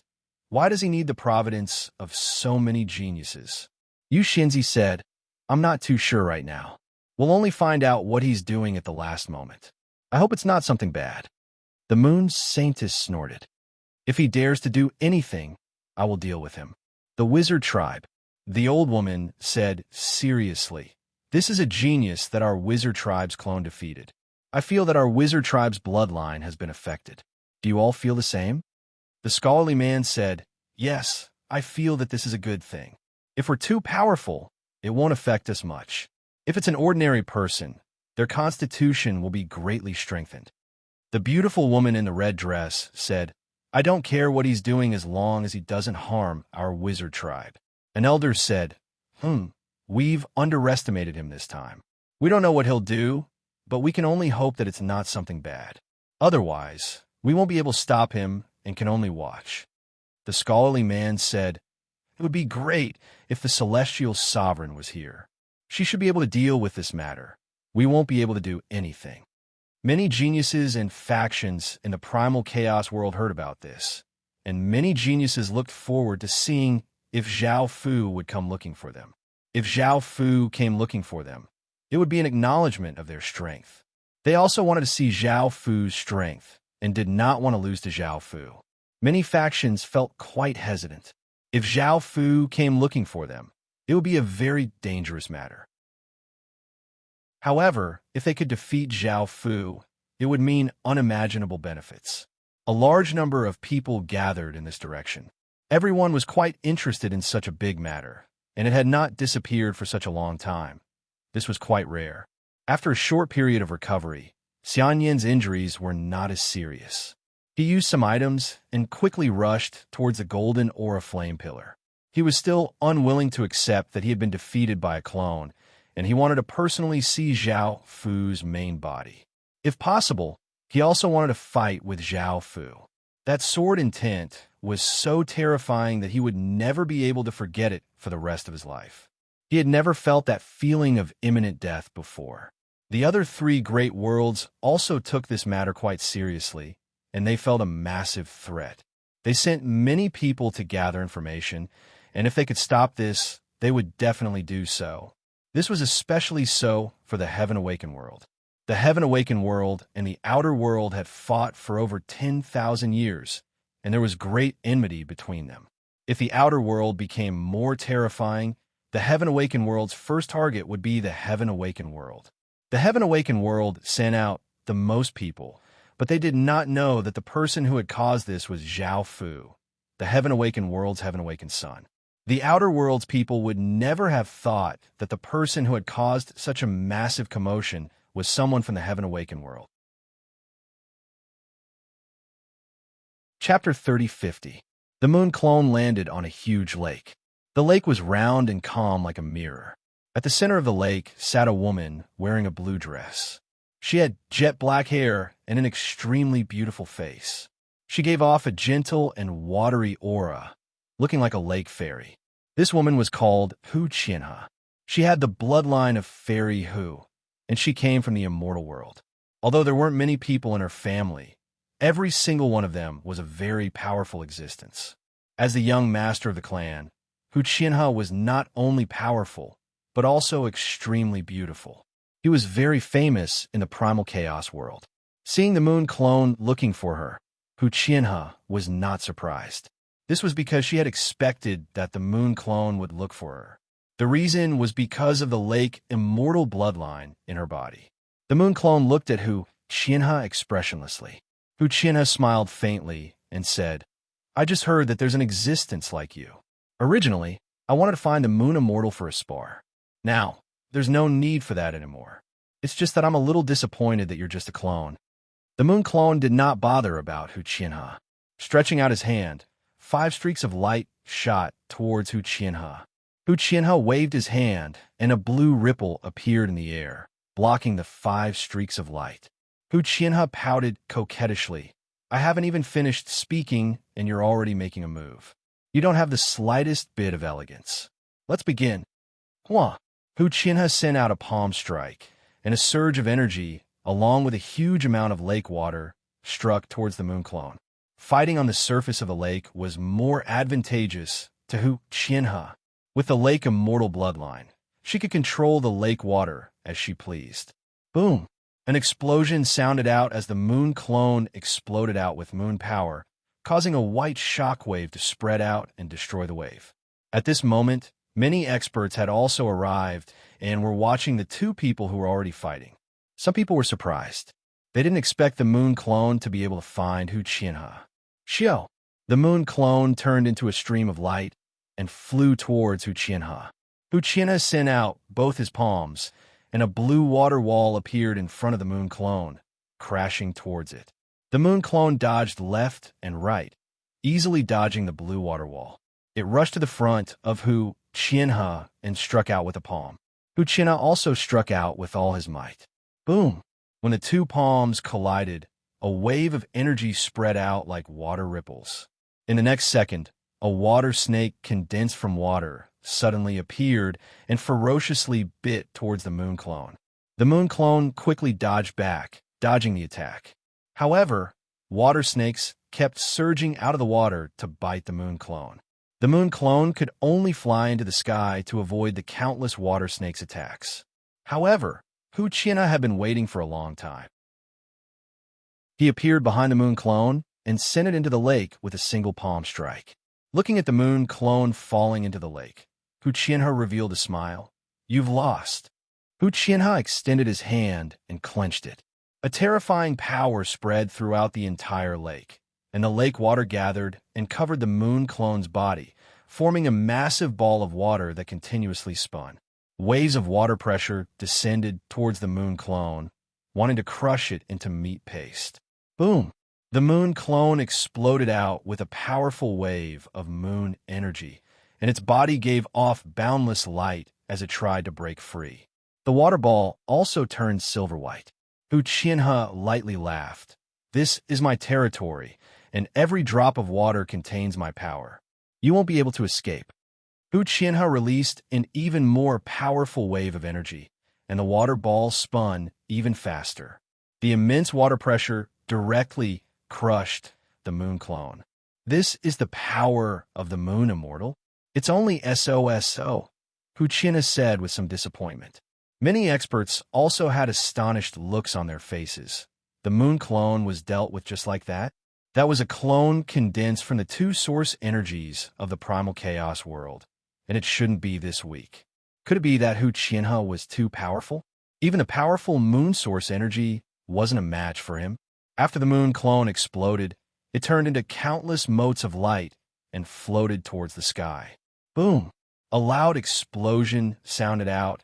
why does he need the providence of so many geniuses? Yu Xinzi said, I'm not too sure right now. We'll only find out what he's doing at the last moment. I hope it's not something bad. The Moon Saintess snorted. If he dares to do anything, I will deal with him. The Wizard Tribe. The old woman said seriously, this is a genius that our Wizard Tribe's clone defeated. I feel that our Wizard Tribe's bloodline has been affected. Do you all feel the same? The scholarly man said, yes, I feel that this is a good thing. If we're too powerful, it won't affect us much. If it's an ordinary person, their constitution will be greatly strengthened. The beautiful woman in the red dress said, I don't care what he's doing as long as he doesn't harm our Wizard Tribe. An elder said, we've underestimated him this time. We don't know what he'll do, but we can only hope that it's not something bad. Otherwise, we won't be able to stop him and can only watch. The scholarly man said, it would be great if the celestial sovereign was here. She should be able to deal with this matter. We won't be able to do anything. Many geniuses and factions in the primal chaos world heard about this, and many geniuses looked forward to seeing if Zhao Fu would come looking for them. If Zhao Fu came looking for them, it would be an acknowledgement of their strength. They also wanted to see Zhao Fu's strength and did not want to lose to Zhao Fu. Many factions felt quite hesitant. If Zhao Fu came looking for them, it would be a very dangerous matter. However, if they could defeat Zhao Fu, it would mean unimaginable benefits. A large number of people gathered in this direction. Everyone was quite interested in such a big matter, and it had not disappeared for such a long time. This was quite rare. After a short period of recovery, Xian Yin's injuries were not as serious. He used some items and quickly rushed towards the golden aura flame pillar. He was still unwilling to accept that he had been defeated by a clone, and he wanted to personally see Zhao Fu's main body. If possible, he also wanted to fight with Zhao Fu. That sword intent was so terrifying that he would never be able to forget it for the rest of his life. He had never felt that feeling of imminent death before. The other 3 great worlds also took this matter quite seriously, and they felt a massive threat. They sent many people to gather information, and if they could stop this, they would definitely do so. This was especially so for the Heaven Awakened world. The Heaven Awakened world and the Outer world had fought for over 10,000 years, and there was great enmity between them. If the Outer world became more terrifying, the Heaven Awakened world's first target would be the Heaven Awakened world. The Heaven Awakened world sent out the most people, but they did not know that the person who had caused this was Zhao Fu, the Heaven Awakened world's Heaven Awakened son. The Outer world's people would never have thought that the person who had caused such a massive commotion was someone from the Heaven Awakened world. Chapter 3050. The Moon Clone landed on a huge lake. The lake was round and calm like a mirror. At the center of the lake sat a woman wearing a blue dress. She had jet black hair and an extremely beautiful face. She gave off a gentle and watery aura, looking like a lake fairy. This woman was called Hu Qianhe. She had the bloodline of Fairy Hu, and she came from the immortal world. Although there weren't many people in her family, every single one of them was a very powerful existence. As the young master of the clan, Hu Qianhe was not only powerful, but also extremely beautiful. He was very famous in the primal chaos world. Seeing the moon clone looking for her, Hu Qianhe was not surprised. This was because she had expected that the moon clone would look for her. The reason was because of the lake immortal bloodline in her body. The moon clone looked at Hu Qianhe expressionlessly. Hu Qianhe smiled faintly and said, "I just heard that there's an existence like you. Originally, I wanted to find the moon immortal for a spar. Now, there's no need for that anymore. It's just that I'm a little disappointed that you're just a clone." The moon clone did not bother about Hu Qianhe. Stretching out his hand, 5 streaks of light shot towards Hu Qianhe. Hu Qianhe waved his hand, and a blue ripple appeared in the air, blocking the 5 streaks of light. Hu Qianhe pouted coquettishly. "I haven't even finished speaking, and you're already making a move. You don't have the slightest bit of elegance. Let's begin." Hua! Hu Qianhe sent out a palm strike, and a surge of energy, along with a huge amount of lake water, struck towards the moon clone. Fighting on the surface of the lake was more advantageous to Hu Qianhe. With the lake immortal bloodline, she could control the lake water as she pleased. Boom! An explosion sounded out as the moon clone exploded out with moon power, causing a white shockwave to spread out and destroy the wave. At this moment, many experts had also arrived and were watching the 2 people who were already fighting. Some people were surprised. They didn't expect the moon clone to be able to find Hu Qianhe. Xiao! The moon clone turned into a stream of light and flew towards Hu Qianhe. Hu Qianhe sent out both his palms, and a blue water wall appeared in front of the moon clone, crashing towards it. The moon clone dodged left and right, easily dodging the blue water wall. It rushed to the front of Hu Qianhe and struck out with a palm. Hu Qianhe also struck out with all his might. Boom! When the 2 palms collided, a wave of energy spread out like water ripples. In the next second, a water snake condensed from water suddenly appeared and ferociously bit towards the moon clone. The moon clone quickly dodged back, dodging the attack. However, water snakes kept surging out of the water to bite the moon clone. The moon clone could only fly into the sky to avoid the countless water snakes' attacks. However, Hu Qianhe had been waiting for a long time. He appeared behind the moon clone and sent it into the lake with a single palm strike. Looking at the moon clone falling into the lake, Hu Qianhe revealed a smile. "You've lost." Hu Qianhe extended his hand and clenched it. A terrifying power spread throughout the entire lake, and the lake water gathered and covered the moon clone's body, forming a massive ball of water that continuously spun. Waves of water pressure descended towards the moon clone, wanting to crush it into meat paste. Boom! The moon clone exploded out with a powerful wave of moon energy, and its body gave off boundless light as it tried to break free. The water ball also turned silver white. Hu Qianhe lightly laughed. "This is my territory, and every drop of water contains my power. You won't be able to escape." Hu Qianhe released an even more powerful wave of energy, and the water ball spun even faster. The immense water pressure directly crushed the moon clone. "This is the power of the moon immortal? It's only SOSO," Hu Qianhe said with some disappointment. Many experts also had astonished looks on their faces. The moon clone was dealt with just like that? That was a clone condensed from the 2 source energies of the primal chaos world, and it shouldn't be this weak. Could it be that Hu Qianhe was too powerful? Even the powerful moon source energy wasn't a match for him. After the moon clone exploded, it turned into countless motes of light and floated towards the sky. Boom! A loud explosion sounded out,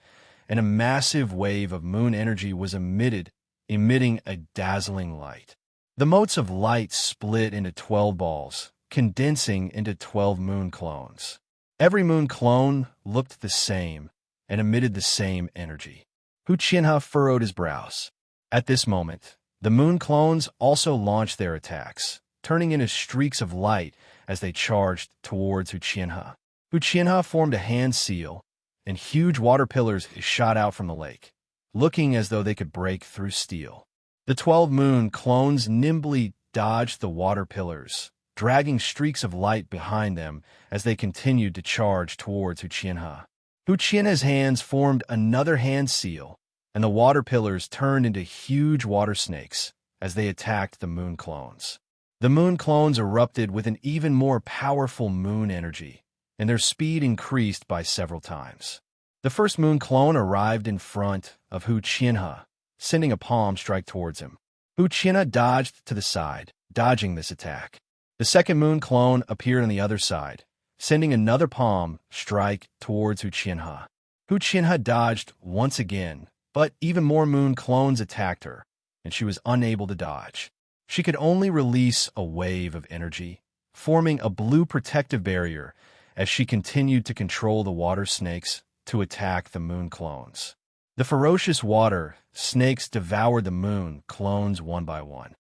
and a massive wave of moon energy was emitted, emitting a dazzling light. The motes of light split into 12 balls, condensing into 12 moon clones. Every moon clone looked the same and emitted the same energy. Hu Qianhe furrowed his brows. At this moment, the moon clones also launched their attacks, turning into streaks of light as they charged towards Hu Qianhe. Hu Qianhe formed a hand seal, and huge water pillars shot out from the lake, looking as though they could break through steel. The 12 moon clones nimbly dodged the water pillars, dragging streaks of light behind them as they continued to charge towards Hu Qianhe. Hu Qianhe's hands formed another hand seal, and the water pillars turned into huge water snakes as they attacked the moon clones. The moon clones erupted with an even more powerful moon energy, and their speed increased by several times. The first moon clone arrived in front of Hu Qianhe, sending a palm strike towards him. Hu Qianhe dodged to the side, dodging this attack. The second moon clone appeared on the other side, sending another palm strike towards Hu Qianhe. Hu Qianhe dodged once again, but even more moon clones attacked her, and she was unable to dodge. She could only release a wave of energy, forming a blue protective barrier as she continued to control the water snakes to attack the moon clones. The ferocious water snakes devoured the moon clones one by one.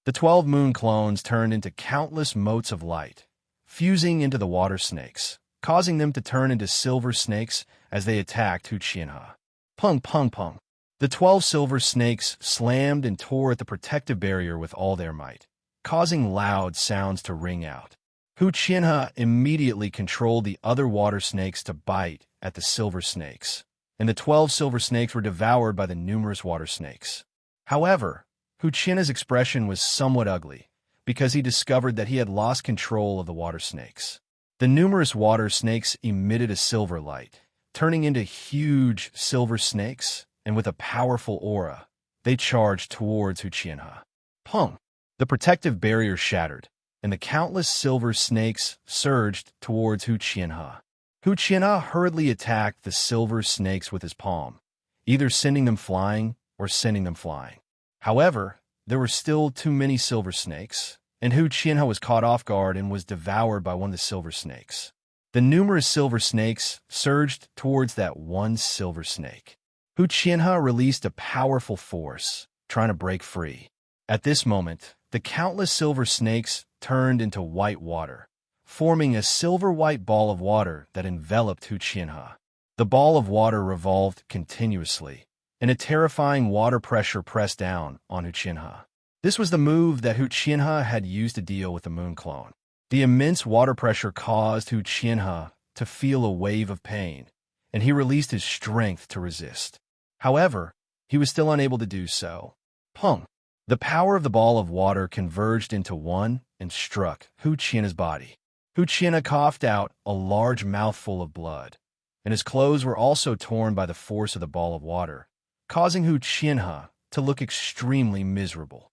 The 12 moon clones turned into countless motes of light, fusing into the water snakes, causing them to turn into silver snakes as they attacked Hu Qianhe. Pung, pung, pung. The 12 silver snakes slammed and tore at the protective barrier with all their might, causing loud sounds to ring out. Hu Qianhe immediately controlled the other water snakes to bite at the silver snakes, and the 12 silver snakes were devoured by the numerous water snakes. However, Hu Qianhe's expression was somewhat ugly, because he discovered that he had lost control of the water snakes. The numerous water snakes emitted a silver light, turning into huge silver snakes, and with a powerful aura, they charged towards Hu Qianhe. Pung! The protective barrier shattered, and the countless silver snakes surged towards Hu Qianhe. Hu Qianhe hurriedly attacked the silver snakes with his palm, either sending them flying or sending them flying. However, there were still too many silver snakes, and Hu Qianhe was caught off guard and was devoured by one of the silver snakes. The numerous silver snakes surged towards that one silver snake. Hu Qianhe released a powerful force, trying to break free. At this moment, the countless silver snakes turned into white water, forming a silver-white ball of water that enveloped Hu Qianhe. The ball of water revolved continuously, and a terrifying water pressure pressed down on Hu Qianhe. This was the move that Hu Qianhe had used to deal with the moon clone. The immense water pressure caused Hu Qianhe to feel a wave of pain, and he released his strength to resist. However, he was still unable to do so. Pung! The power of the ball of water converged into one and struck Hu Qianhe's body. Hu Qianhe coughed out a large mouthful of blood, and his clothes were also torn by the force of the ball of water, causing Hu Qianhe to look extremely miserable.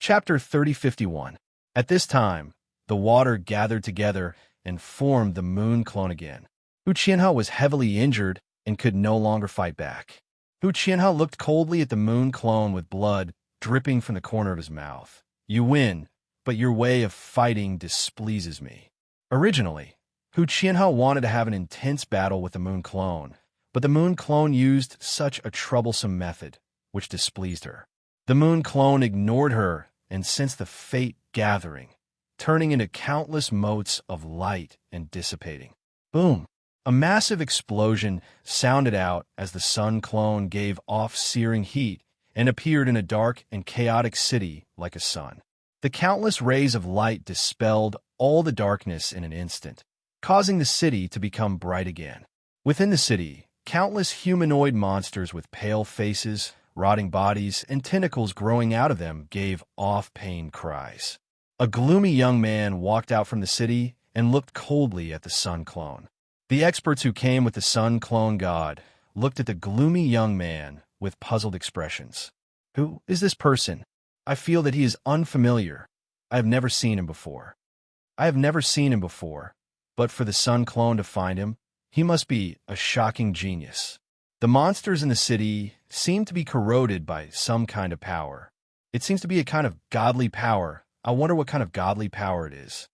Chapter 3051. At this time, the water gathered together and formed the moon clone again. Hu Qianhe was heavily injured and could no longer fight back. Hu Qianhe looked coldly at the moon clone with blood dripping from the corner of his mouth. You win, but your way of fighting displeases me. Originally, Hu Qianhe wanted to have an intense battle with the moon clone, but the moon clone used such a troublesome method, which displeased her. The moon clone ignored her and sensed the fate gathering, turning into countless motes of light and dissipating. Boom! A massive explosion sounded out as the sun clone gave off searing heat and appeared in a dark and chaotic city like a sun. The countless rays of light dispelled all the darkness in an instant, causing the city to become bright again. Within the city, countless humanoid monsters with pale faces, rotting bodies, and tentacles growing out of them gave off pained cries. A gloomy young man walked out from the city and looked coldly at the sun clone. The experts who came with the sun clone god looked at the gloomy young man with puzzled expressions. Who is this person? I feel that he is unfamiliar. I have never seen him before. But for the sun clone to find him, he must be a shocking genius. The monsters in the city seem to be corroded by some kind of power. It seems to be a kind of godly power. I wonder what kind of godly power it is.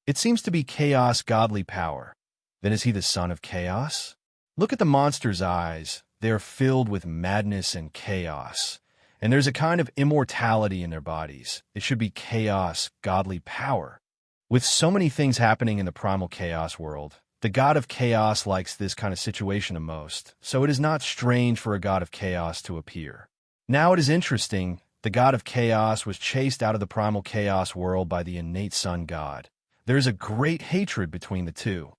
It seems to be chaos godly power. Then is he the son of chaos? Look at the monster's eyes. They are filled with madness and chaos. And there's a kind of immortality in their bodies. It should be chaos, godly power. With so many things happening in the primal chaos world, the god of chaos likes this kind of situation the most, so it is not strange for a god of chaos to appear. Now it is interesting, the god of chaos was chased out of the primal chaos world by the innate sun god. There is a great hatred between the two.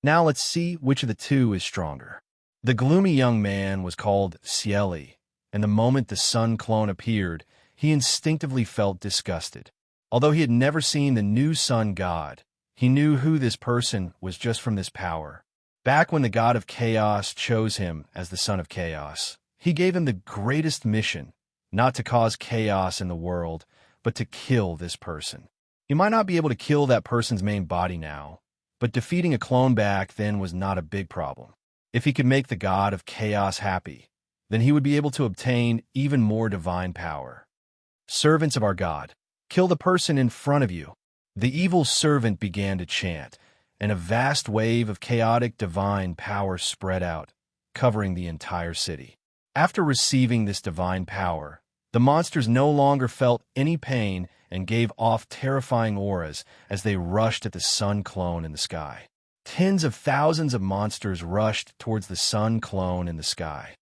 Now let's see which of the two is stronger. The gloomy young man was called Cieli, and the moment the sun clone appeared, he instinctively felt disgusted. Although he had never seen the new sun god, he knew who this person was just from this power. Back when the god of chaos chose him as the son of chaos, he gave him the greatest mission, not to cause chaos in the world, but to kill this person. He might not be able to kill that person's main body now, but defeating a clone back then was not a big problem. If he could make the god of chaos happy, then he would be able to obtain even more divine power. Servants of our god, kill the person in front of you. The evil servant began to chant, and a vast wave of chaotic divine power spread out, covering the entire city. After receiving this divine power, the monsters no longer felt any pain and gave off terrifying auras as they rushed at the sun clone in the sky. Tens of thousands of monsters rushed towards the sun clone in the sky.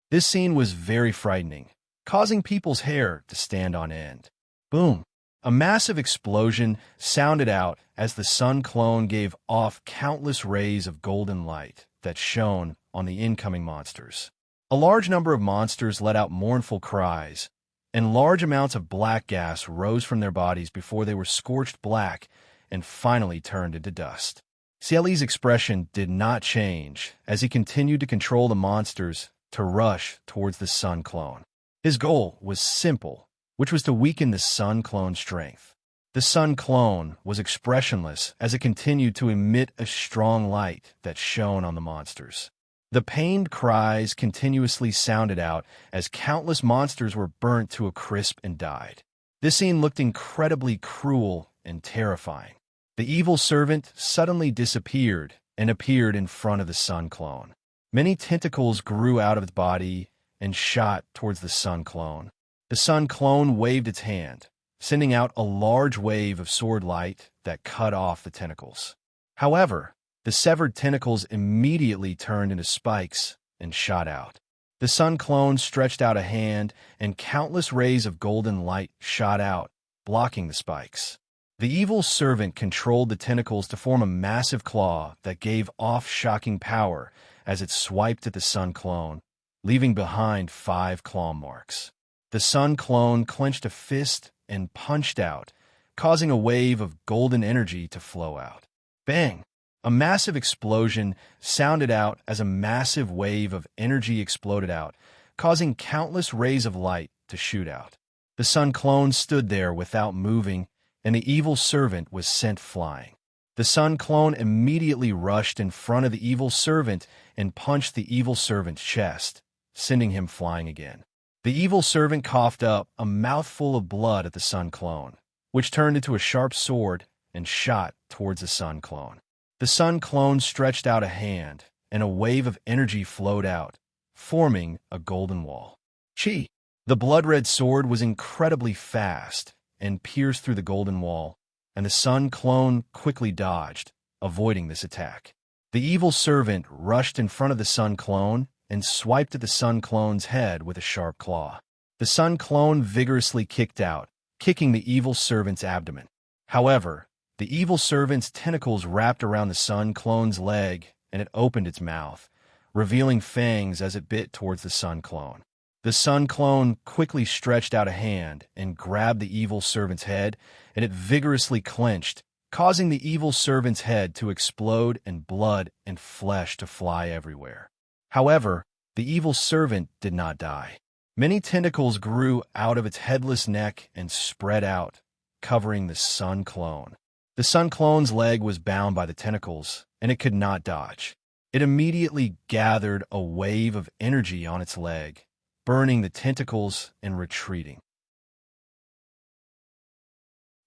This scene was very frightening, causing people's hair to stand on end. Boom! A massive explosion sounded out as the sun clone gave off countless rays of golden light that shone on the incoming monsters. A large number of monsters let out mournful cries, and large amounts of black gas rose from their bodies before they were scorched black and finally turned into dust. Cieli's expression did not change as he continued to control the monsters to rush towards the sun clone. His goal was simple, which was to weaken the sun clone's strength. The sun clone was expressionless as it continued to emit a strong light that shone on the monsters. The pained cries continuously sounded out as countless monsters were burnt to a crisp and died. This scene looked incredibly cruel and terrifying. The evil servant suddenly disappeared and appeared in front of the sun clone. Many tentacles grew out of its body and shot towards the sun clone. The sun clone waved its hand, sending out a large wave of sword light that cut off the tentacles. However, the severed tentacles immediately turned into spikes and shot out. The sun clone stretched out a hand, and countless rays of golden light shot out, blocking the spikes. The evil servant controlled the tentacles to form a massive claw that gave off shocking power as it swiped at the sun clone, leaving behind 5 claw marks. The sun clone clenched a fist and punched out, causing a wave of golden energy to flow out. Bang! A massive explosion sounded out as a massive wave of energy exploded out, causing countless rays of light to shoot out. The sun clone stood there without moving, and the evil servant was sent flying. The sun clone immediately rushed in front of the evil servant and punched the evil servant's chest, sending him flying again. The evil servant coughed up a mouthful of blood at the sun clone, which turned into a sharp sword and shot towards the sun clone. The sun clone stretched out a hand, and a wave of energy flowed out, forming a golden wall. Chi! The blood-red sword was incredibly fast and pierced through the golden wall, and the sun clone quickly dodged, avoiding this attack. The evil servant rushed in front of the sun clone and swiped at the sun clone's head with a sharp claw. The sun clone vigorously kicked out, kicking the evil servant's abdomen. However, the evil servant's tentacles wrapped around the sun clone's leg, and it opened its mouth, revealing fangs as it bit towards the sun clone. The sun clone quickly stretched out a hand and grabbed the evil servant's head, and it vigorously clenched, causing the evil servant's head to explode and blood and flesh to fly everywhere. However, the evil servant did not die. Many tentacles grew out of its headless neck and spread out, covering the sun clone. The sun clone's leg was bound by the tentacles, and it could not dodge. It immediately gathered a wave of energy on its leg, burning the tentacles and retreating.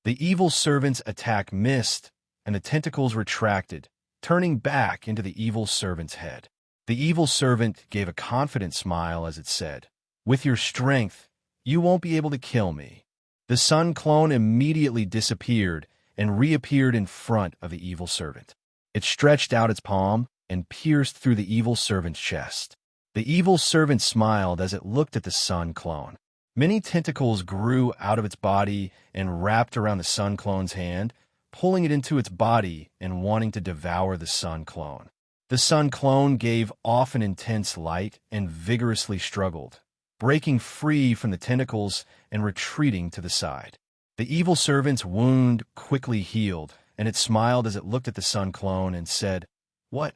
The evil servant's attack missed, and the tentacles retracted, turning back into the evil servant's head. The evil servant gave a confident smile as it said, "With your strength, you won't be able to kill me." The sun clone immediately disappeared and reappeared in front of the evil servant. It stretched out its palm and pierced through the evil servant's chest. The evil servant smiled as it looked at the sun clone. Many tentacles grew out of its body and wrapped around the sun clone's hand, pulling it into its body and wanting to devour the sun clone. The sun clone gave off an intense light and vigorously struggled, breaking free from the tentacles and retreating to the side. The evil servant's wound quickly healed, and it smiled as it looked at the sun clone and said, "What?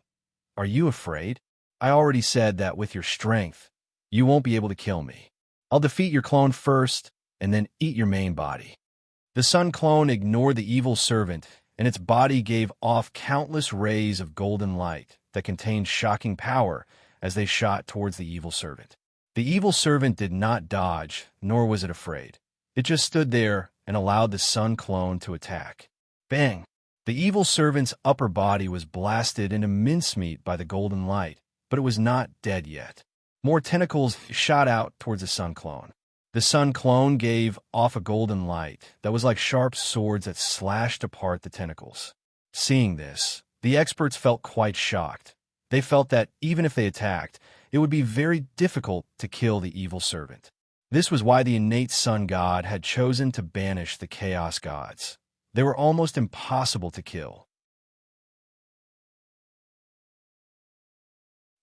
Are you afraid? I already said that with your strength, you won't be able to kill me. I'll defeat your clone first, and then eat your main body." The sun clone ignored the evil servant, and its body gave off countless rays of golden light that contained shocking power as they shot towards the evil servant. The evil servant did not dodge, nor was it afraid. It just stood there and allowed the sun clone to attack. Bang! The evil servant's upper body was blasted into mincemeat by the golden light, but it was not dead yet. More tentacles shot out towards the sun clone. The sun clone gave off a golden light that was like sharp swords that slashed apart the tentacles. Seeing this, the experts felt quite shocked. They felt that even if they attacked, it would be very difficult to kill the evil servant. This was why the innate sun god had chosen to banish the chaos gods. They were almost impossible to kill.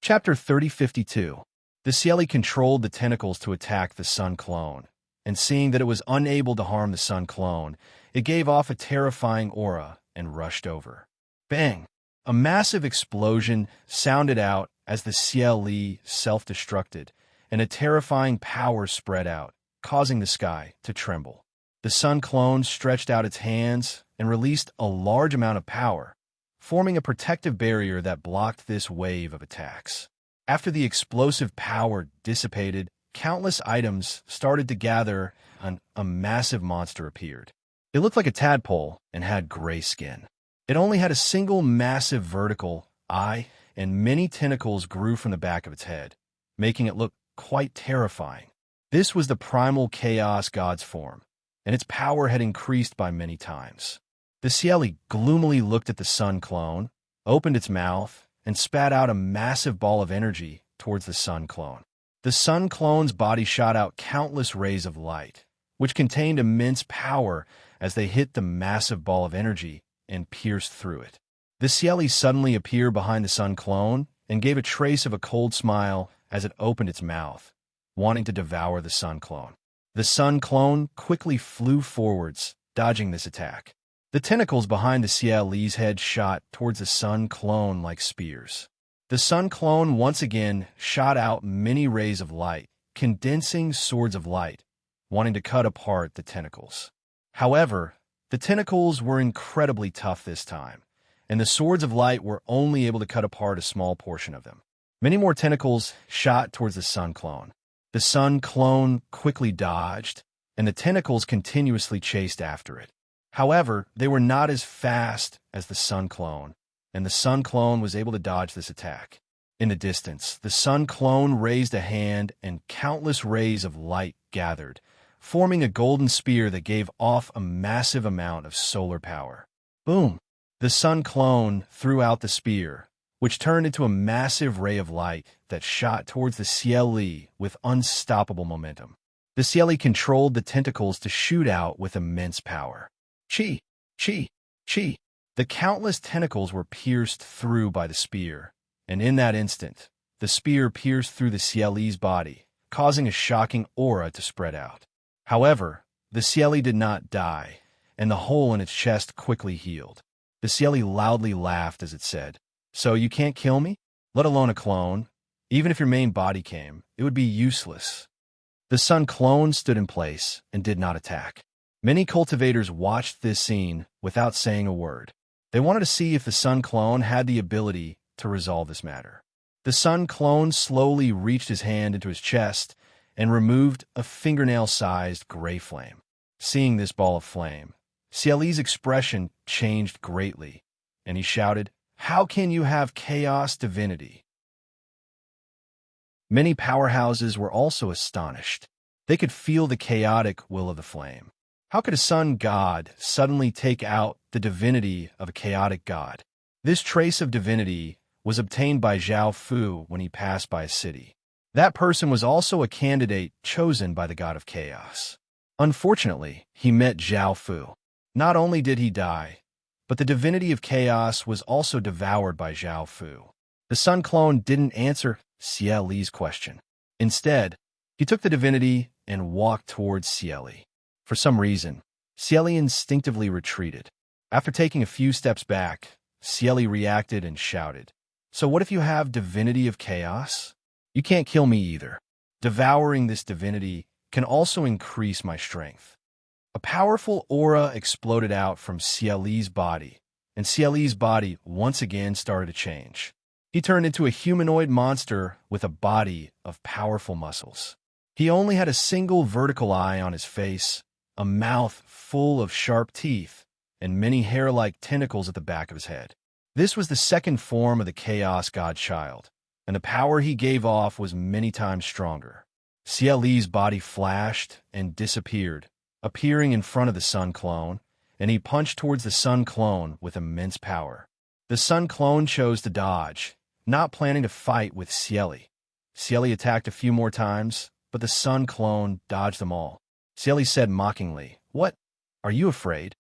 Chapter 3052. The Cieli controlled the tentacles to attack the sun clone, and seeing that it was unable to harm the sun clone, it gave off a terrifying aura and rushed over. Bang! A massive explosion sounded out as the Cieli self-destructed, and a terrifying power spread out, causing the sky to tremble. The sun clone stretched out its hands and released a large amount of power, forming a protective barrier that blocked this wave of attacks. After the explosive power dissipated, countless items started to gather and a massive monster appeared. It looked like a tadpole and had gray skin. It only had a single massive vertical eye, and many tentacles grew from the back of its head, making it look quite terrifying. This was the primal chaos god's form, and its power had increased by many times. The Cieli gloomily looked at the sun clone, opened its mouth, and spat out a massive ball of energy towards the sun clone. The sun clone's body shot out countless rays of light, which contained immense power as they hit the massive ball of energy and pierced through it. The Cieli suddenly appeared behind the sun clone and gave a trace of a cold smile as it opened its mouth, wanting to devour the sun clone. The sun clone quickly flew forwards, dodging this attack. The tentacles behind the Cieli's head shot towards the sun clone like spears. The sun clone once again shot out many rays of light, condensing swords of light, wanting to cut apart the tentacles. However, the tentacles were incredibly tough this time, and the swords of light were only able to cut apart a small portion of them. Many more tentacles shot towards the sun clone. The sun clone quickly dodged, and the tentacles continuously chased after it. However, they were not as fast as the sun clone, and the sun clone was able to dodge this attack. In the distance, the sun clone raised a hand and countless rays of light gathered, forming a golden spear that gave off a massive amount of solar power. Boom! The sun clone threw out the spear, which turned into a massive ray of light that shot towards the Cieli with unstoppable momentum. The Cieli controlled the tentacles to shoot out with immense power. Chi! Chi! Chi! The countless tentacles were pierced through by the spear, and in that instant, the spear pierced through the Cieli's body, causing a shocking aura to spread out. However, the Cieli did not die, and the hole in its chest quickly healed. The Cieli loudly laughed as it said, "So you can't kill me? Let alone a clone. Even if your main body came, it would be useless." The sun clone stood in place and did not attack. Many cultivators watched this scene without saying a word. They wanted to see if the sun clone had the ability to resolve this matter. The sun clone slowly reached his hand into his chest and removed a fingernail-sized gray flame. Seeing this ball of flame, Cieli's expression changed greatly, and he shouted, "How can you have chaos divinity?" Many powerhouses were also astonished. They could feel the chaotic will of the flame. How could a sun god suddenly take out the divinity of a chaotic god? This trace of divinity was obtained by Zhao Fu when he passed by a city. That person was also a candidate chosen by the god of chaos. Unfortunately, he met Zhao Fu. Not only did he die, But the divinity of chaos was also devoured by Zhao Fu. The sun clone didn't answer Xie Li's question. Instead, he took the divinity and walked towards Xie Li. For some reason, Xie Li instinctively retreated. After taking a few steps back, Xie Li reacted and shouted, "So what if you have divinity of chaos? You can't kill me either. Devouring this divinity can also increase my strength." A powerful aura exploded out from Xie Li's body, and Xie Li's body once again started to change. He turned into a humanoid monster with a body of powerful muscles. He only had a single vertical eye on his face, a mouth full of sharp teeth, and many hair-like tentacles at the back of his head. This was the second form of the Chaos God Child, and the power he gave off was many times stronger. Xie Li's body flashed and disappeared, appearing in front of the Sun Clone, and he punched towards the Sun Clone with immense power. The Sun Clone chose to dodge, not planning to fight with Xie Li. Xie Li attacked a few more times, but the Sun Clone dodged them all. Xie Li said mockingly, "What? Are you afraid?"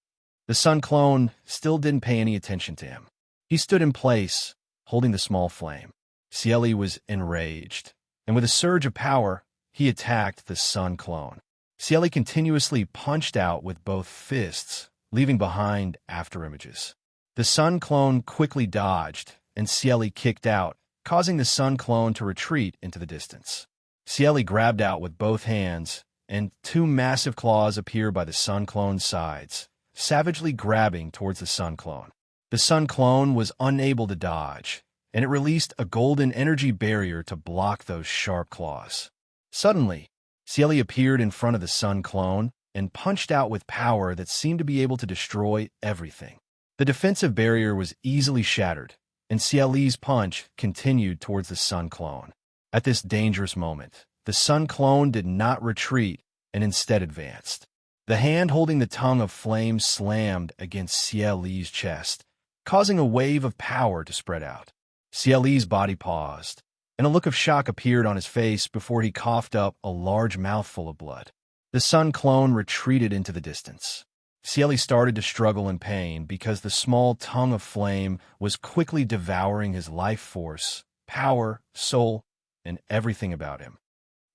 The Sun Clone still didn't pay any attention to him. He stood in place, holding the small flame. Xie Li was enraged, and with a surge of power, he attacked the Sun Clone. Xie Li continuously punched out with both fists, leaving behind afterimages. The Sun Clone quickly dodged, and Xie Li kicked out, causing the Sun Clone to retreat into the distance. Xie Li grabbed out with both hands, and two massive claws appeared by the Sun Clone's sides, savagely grabbing towards the Sun Clone. The Sun Clone was unable to dodge, and it released a golden energy barrier to block those sharp claws. Suddenly, Xie Li appeared in front of the Sun Clone and punched out with power that seemed to be able to destroy everything. The defensive barrier was easily shattered, and Xie Li's punch continued towards the Sun Clone. At this dangerous moment, the Sun Clone did not retreat and instead advanced. The hand holding the tongue of flame slammed against Xie Li's chest, causing a wave of power to spread out. Xie Li's body paused, and a look of shock appeared on his face before he coughed up a large mouthful of blood. The Sun Clone retreated into the distance. Xie Li started to struggle in pain because the small tongue of flame was quickly devouring his life force, power, soul, and everything about him.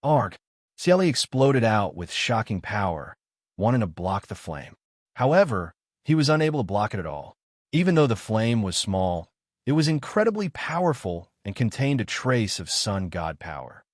Arg! Xie Li exploded out with shocking power, wanting to block the flame. However, he was unable to block it at all. Even though the flame was small, it was incredibly powerful and contained a trace of sun god power.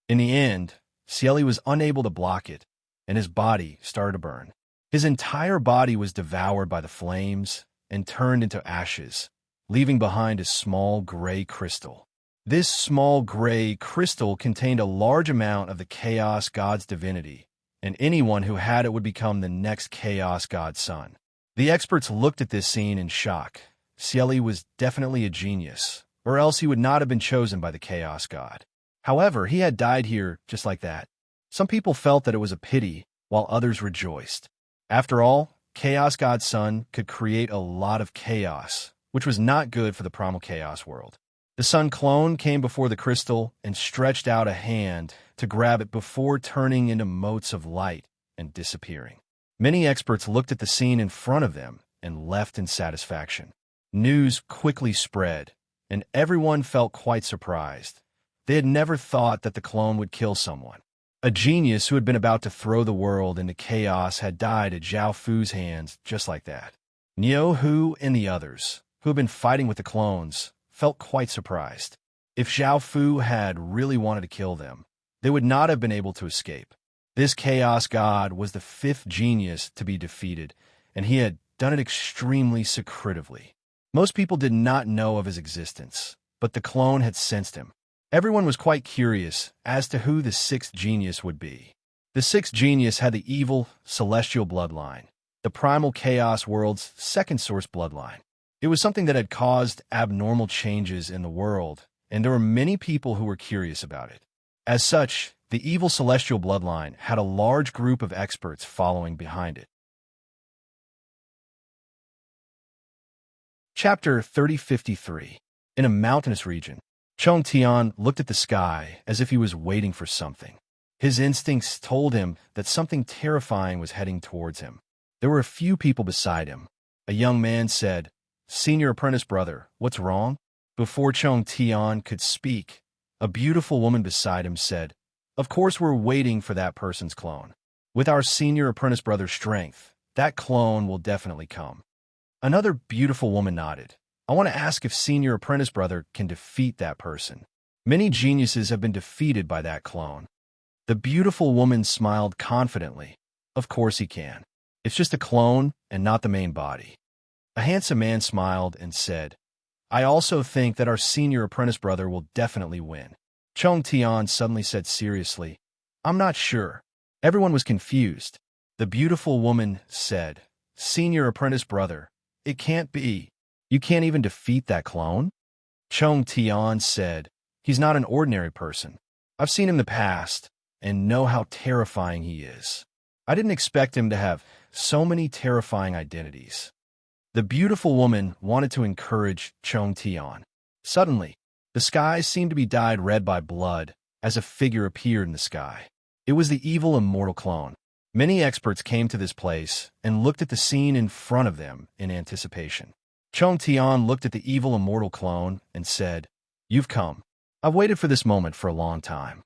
In the end, Xie Li was unable to block it, and his body started to burn. His entire body was devoured by the flames and turned into ashes, leaving behind a small gray crystal. This small gray crystal contained a large amount of the Chaos God's divinity, and anyone who had it would become the next Chaos God's son. The experts looked at this scene in shock. Xie Li was definitely a genius, or else he would not have been chosen by the Chaos God. However, he had died here just like that. Some people felt that it was a pity, while others rejoiced. After all, Chaos God's son could create a lot of chaos, which was not good for the primal chaos world. The Sun Clone came before the crystal and stretched out a hand to grab it before turning into motes of light and disappearing. Many experts looked at the scene in front of them and left in satisfaction. News quickly spread, and everyone felt quite surprised. They had never thought that the clone would kill someone. A genius who had been about to throw the world into chaos had died at Zhao Fu's hands just like that. Niu Hu and the others, who had been fighting with the clones, felt quite surprised. If Zhao Fu had really wanted to kill them, they would not have been able to escape. This Chaos God was the fifth genius to be defeated, and he had done it extremely secretively. Most people did not know of his existence, but the clone had sensed him. Everyone was quite curious as to who the sixth genius would be. The sixth genius had the evil, celestial bloodline, the primal chaos world's second source bloodline. It was something that had caused abnormal changes in the world, and there were many people who were curious about it. As such, the evil celestial bloodline had a large group of experts following behind it. Chapter 3053. In a mountainous region, Chong Tian looked at the sky as if he was waiting for something. His instincts told him that something terrifying was heading towards him. There were a few people beside him, A young man said, "Senior apprentice brother, what's wrong?" Before Chong Tian could speak, a beautiful woman beside him said, "Of course we're waiting for that person's clone. With our senior apprentice brother's strength, that clone will definitely come." Another beautiful woman nodded. "I want to ask if senior apprentice brother can defeat that person. Many geniuses have been defeated by that clone." The beautiful woman smiled confidently. "Of course he can. It's just a clone and not the main body." A handsome man smiled and said, "I also think that our senior apprentice brother will definitely win." Chong Tian suddenly said seriously, "I'm not sure." Everyone was confused. The beautiful woman said, "Senior apprentice brother, it can't be. You can't even defeat that clone?" Chong Tian said, "He's not an ordinary person. I've seen him in the past and know how terrifying he is. I didn't expect him to have so many terrifying identities." The beautiful woman wanted to encourage Chong Tian. Suddenly, the sky seemed to be dyed red by blood as a figure appeared in the sky. It was the evil immortal clone. Many experts came to this place and looked at the scene in front of them in anticipation. Chong Tian looked at the evil immortal clone and said, "You've come. I've waited for this moment for a long time."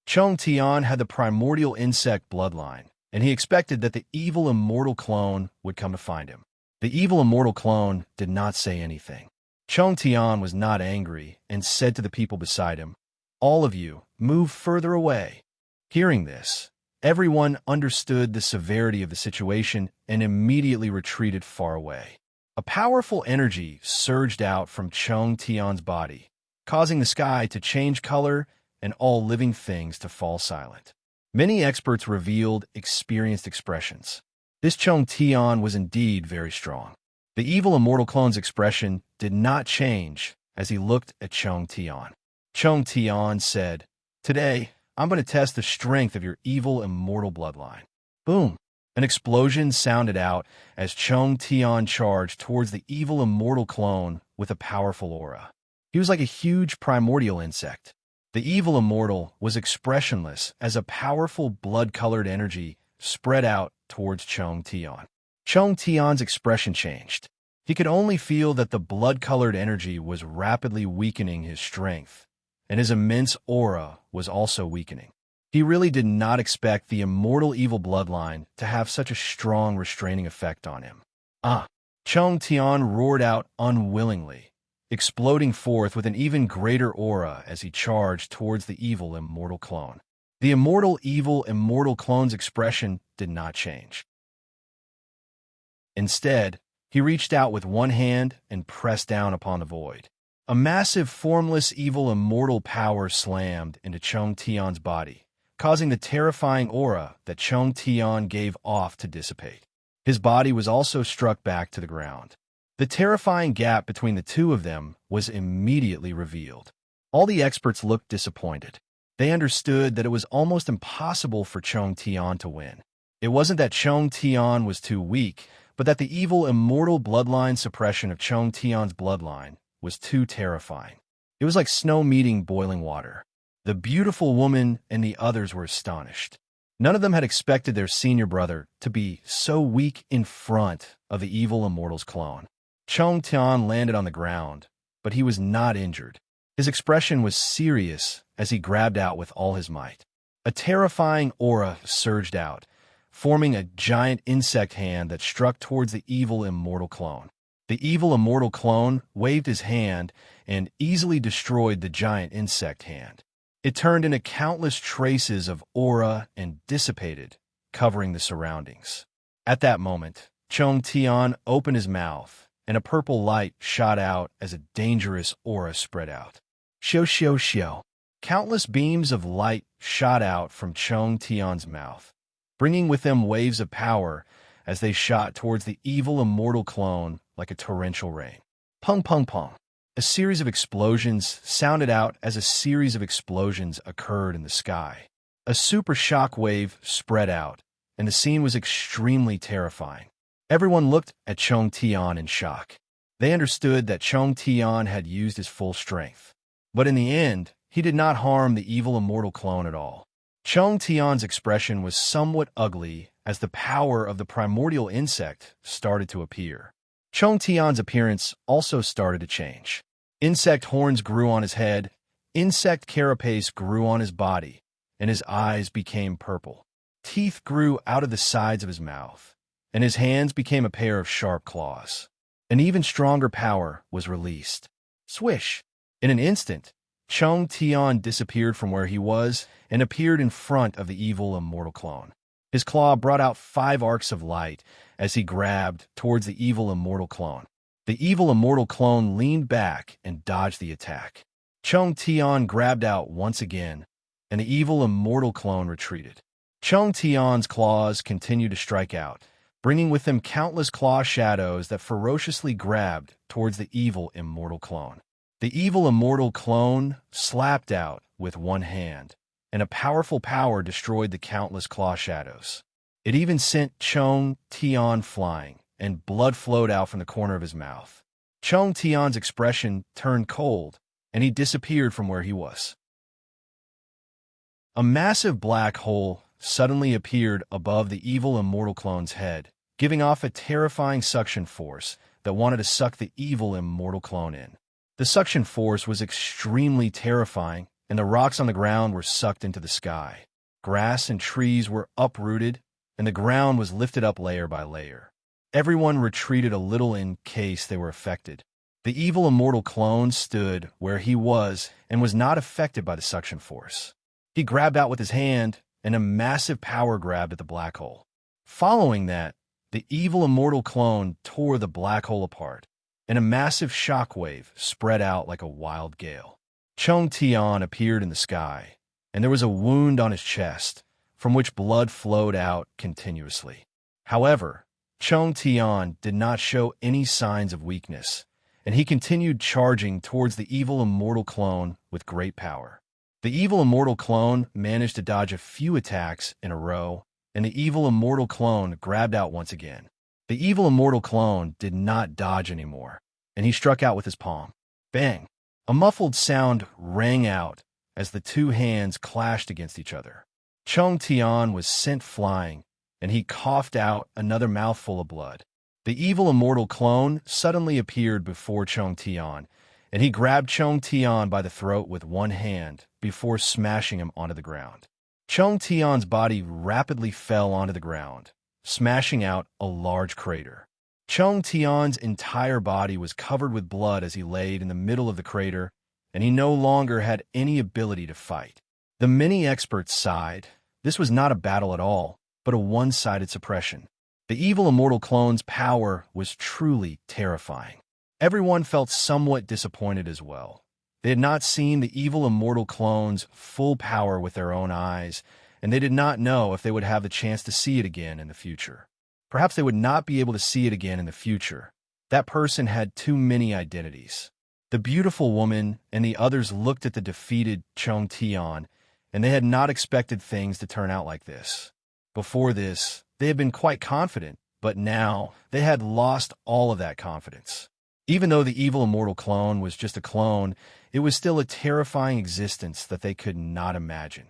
Chong Tian had the primordial insect bloodline, and he expected that the evil immortal clone would come to find him. The evil immortal clone did not say anything. Chong Tian was not angry and said to the people beside him, "All of you, move further away." Hearing this, everyone understood the severity of the situation and immediately retreated far away. A powerful energy surged out from Chong Tian's body, causing the sky to change color and all living things to fall silent. Many experts revealed experienced expressions. This Chong Tian was indeed very strong. The evil immortal clone's expression did not change as he looked at Chong Tian. Chong Tian said, "Today, I'm going to test the strength of your evil immortal bloodline." Boom! An explosion sounded out as Chong Tian charged towards the evil immortal clone with a powerful aura. He was like a huge primordial insect. The evil immortal was expressionless as a powerful blood-colored energy spread out towards Chong Tian. Chong Tian's expression changed. He could only feel that the blood-colored energy was rapidly weakening his strength, and his immense aura was also weakening. He really did not expect the immortal evil bloodline to have such a strong restraining effect on him. "Ah!" Chong Tian roared out unwillingly, exploding forth with an even greater aura as he charged towards the evil immortal clone. The evil immortal clone's expression did not change. Instead, he reached out with one hand and pressed down upon the void. A massive, formless, evil immortal power slammed into Chong Tian's body, causing the terrifying aura that Chong Tian gave off to dissipate. His body was also struck back to the ground. The terrifying gap between the two of them was immediately revealed. All the experts looked disappointed. They understood that it was almost impossible for Chong Tian to win. It wasn't that Chong Tian was too weak, but that the evil immortal bloodline suppression of Chong Tian's bloodline was too terrifying. It was like snow meeting boiling water. The beautiful woman and the others were astonished. None of them had expected their senior brother to be so weak in front of the evil immortal's clone. Chong Tian landed on the ground, but he was not injured. His expression was serious as he grabbed out with all his might. A terrifying aura surged out, forming a giant insect hand that struck towards the evil immortal clone. The evil immortal clone waved his hand and easily destroyed the giant insect hand. It turned into countless traces of aura and dissipated, covering the surroundings. At that moment, Chong Tian opened his mouth, and a purple light shot out as a dangerous aura spread out. Xiao xiao xiao. Countless beams of light shot out from Chong Tian's mouth, bringing with them waves of power as they shot towards the evil immortal clone like a torrential rain. Pung pung pung. A series of explosions sounded out as a series of explosions occurred in the sky. A super shock wave spread out, and the scene was extremely terrifying. Everyone looked at Chong Tian in shock. They understood that Chong Tian had used his full strength. But in the end, he did not harm the evil immortal clone at all. Chong Tian's expression was somewhat ugly as the power of the primordial insect started to appear. Chong Tian's appearance also started to change. Insect horns grew on his head, insect carapace grew on his body, and his eyes became purple. Teeth grew out of the sides of his mouth, and his hands became a pair of sharp claws. An even stronger power was released. Swish! In an instant, Chong Tian disappeared from where he was and appeared in front of the evil immortal clone. His claw brought out 5 arcs of light as he grabbed towards the evil immortal clone. The evil immortal clone leaned back and dodged the attack. Chong Tian grabbed out once again, and the evil immortal clone retreated. Chong Tian's claws continued to strike out, bringing with them countless claw shadows that ferociously grabbed towards the evil immortal clone. The evil immortal clone slapped out with one hand, and a powerful power destroyed the countless claw shadows. It even sent Chong Tian flying, and blood flowed out from the corner of his mouth. Chong Tian's expression turned cold, and he disappeared from where he was. A massive black hole suddenly appeared above the evil immortal clone's head, giving off a terrifying suction force that wanted to suck the evil immortal clone in. The suction force was extremely terrifying, and the rocks on the ground were sucked into the sky. Grass and trees were uprooted, and the ground was lifted up layer by layer. Everyone retreated a little in case they were affected. The evil immortal clone stood where he was and was not affected by the suction force. He grabbed out with his hand, and a massive power grabbed at the black hole. Following that, the evil immortal clone tore the black hole apart, and a massive shockwave spread out like a wild gale. Chong Tian appeared in the sky, and there was a wound on his chest, from which blood flowed out continuously. However, Chong Tian did not show any signs of weakness, and he continued charging towards the evil immortal clone with great power. The evil immortal clone managed to dodge a few attacks in a row, and the evil immortal clone grabbed out once again. The evil immortal clone did not dodge anymore, and he struck out with his palm. Bang! A muffled sound rang out as the two hands clashed against each other. Chong Tian was sent flying, and he coughed out another mouthful of blood. The evil immortal clone suddenly appeared before Chong Tian, and he grabbed Chong Tian by the throat with one hand before smashing him onto the ground. Chong Tian's body rapidly fell onto the ground, smashing out a large crater. Chong Tian's entire body was covered with blood as he laid in the middle of the crater, and he no longer had any ability to fight. The many experts sighed. This was not a battle at all, but a one-sided suppression. The evil immortal clone's power was truly terrifying. Everyone felt somewhat disappointed as well. They had not seen the evil immortal clone's full power with their own eyes, and they did not know if they would have the chance to see it again in the future. Perhaps they would not be able to see it again in the future. That person had too many identities. The beautiful woman and the others looked at the defeated Chong Tian, and they had not expected things to turn out like this. Before this, they had been quite confident, but now they had lost all of that confidence. Even though the evil immortal clone was just a clone, it was still a terrifying existence that they could not imagine.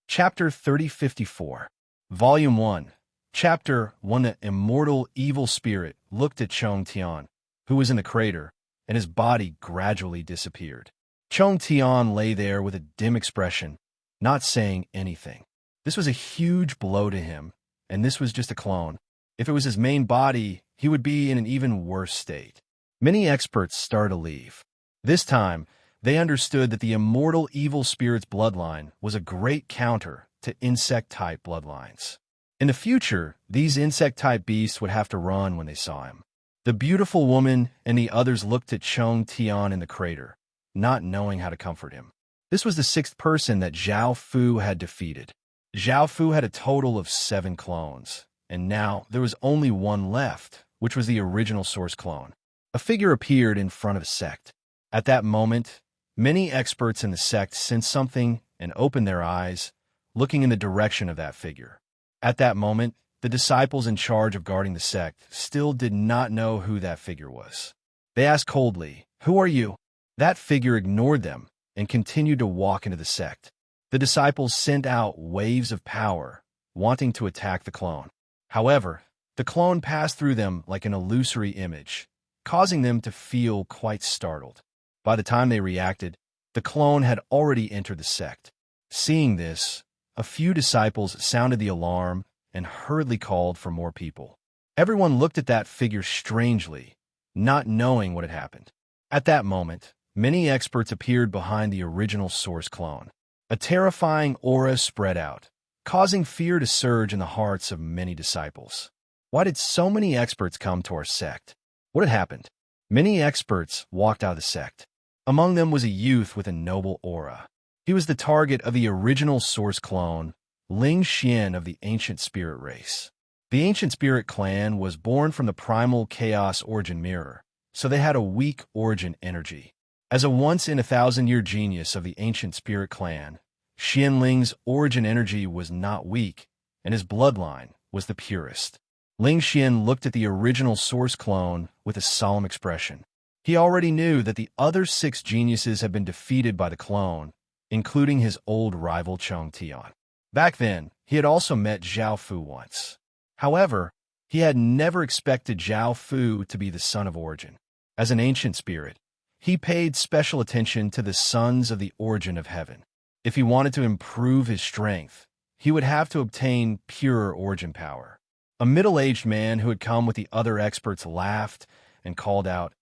Chapter 3054, Volume 1, Chapter 1. The immortal evil spirit looked at Chong Tian, who was in the crater, and his body gradually disappeared. Chong Tian lay there with a dim expression, not saying anything. This was a huge blow to him, and this was just a clone. If it was his main body, he would be in an even worse state. Many experts started to leave. This time, they understood that the immortal evil spirit's bloodline was a great counter to insect-type bloodlines. In the future, these insect-type beasts would have to run when they saw him. The beautiful woman and the others looked at Chong Tian in the crater, not knowing how to comfort him. This was the 6th person that Zhao Fu had defeated. Zhao Fu had a total of 7 clones, and now there was only one left, which was the original source clone. A figure appeared in front of the sect. At that moment, many experts in the sect sensed something and opened their eyes, looking in the direction of that figure. At that moment, the disciples in charge of guarding the sect still did not know who that figure was. They asked coldly, "Who are you?" That figure ignored them and continued to walk into the sect. The disciples sent out waves of power, wanting to attack the clone. However, the clone passed through them like an illusory image, causing them to feel quite startled. By the time they reacted, the clone had already entered the sect. Seeing this, a few disciples sounded the alarm and hurriedly called for more people. Everyone looked at that figure strangely, not knowing what had happened. At that moment, many experts appeared behind the original source clone. A terrifying aura spread out, causing fear to surge in the hearts of many disciples. Why did so many experts come to our sect? What had happened? Many experts walked out of the sect. Among them was a youth with a noble aura. He was the target of the original source clone, Ling Xian of the ancient spirit race. The ancient spirit clan was born from the primal chaos origin mirror, so they had a weak origin energy. As a once-in-a-thousand-year genius of the ancient spirit clan, Xian Ling's origin energy was not weak, and his bloodline was the purest. Ling Xian looked at the original source clone with a solemn expression. He already knew that the other 6 geniuses had been defeated by the clone, including his old rival Cheng Tian. Back then, he had also met Zhao Fu once. However, he had never expected Zhao Fu to be the son of origin. As an ancient spirit, he paid special attention to the sons of the origin of heaven. If he wanted to improve his strength, he would have to obtain pure origin power. A middle-aged man who had come with the other experts laughed and called out,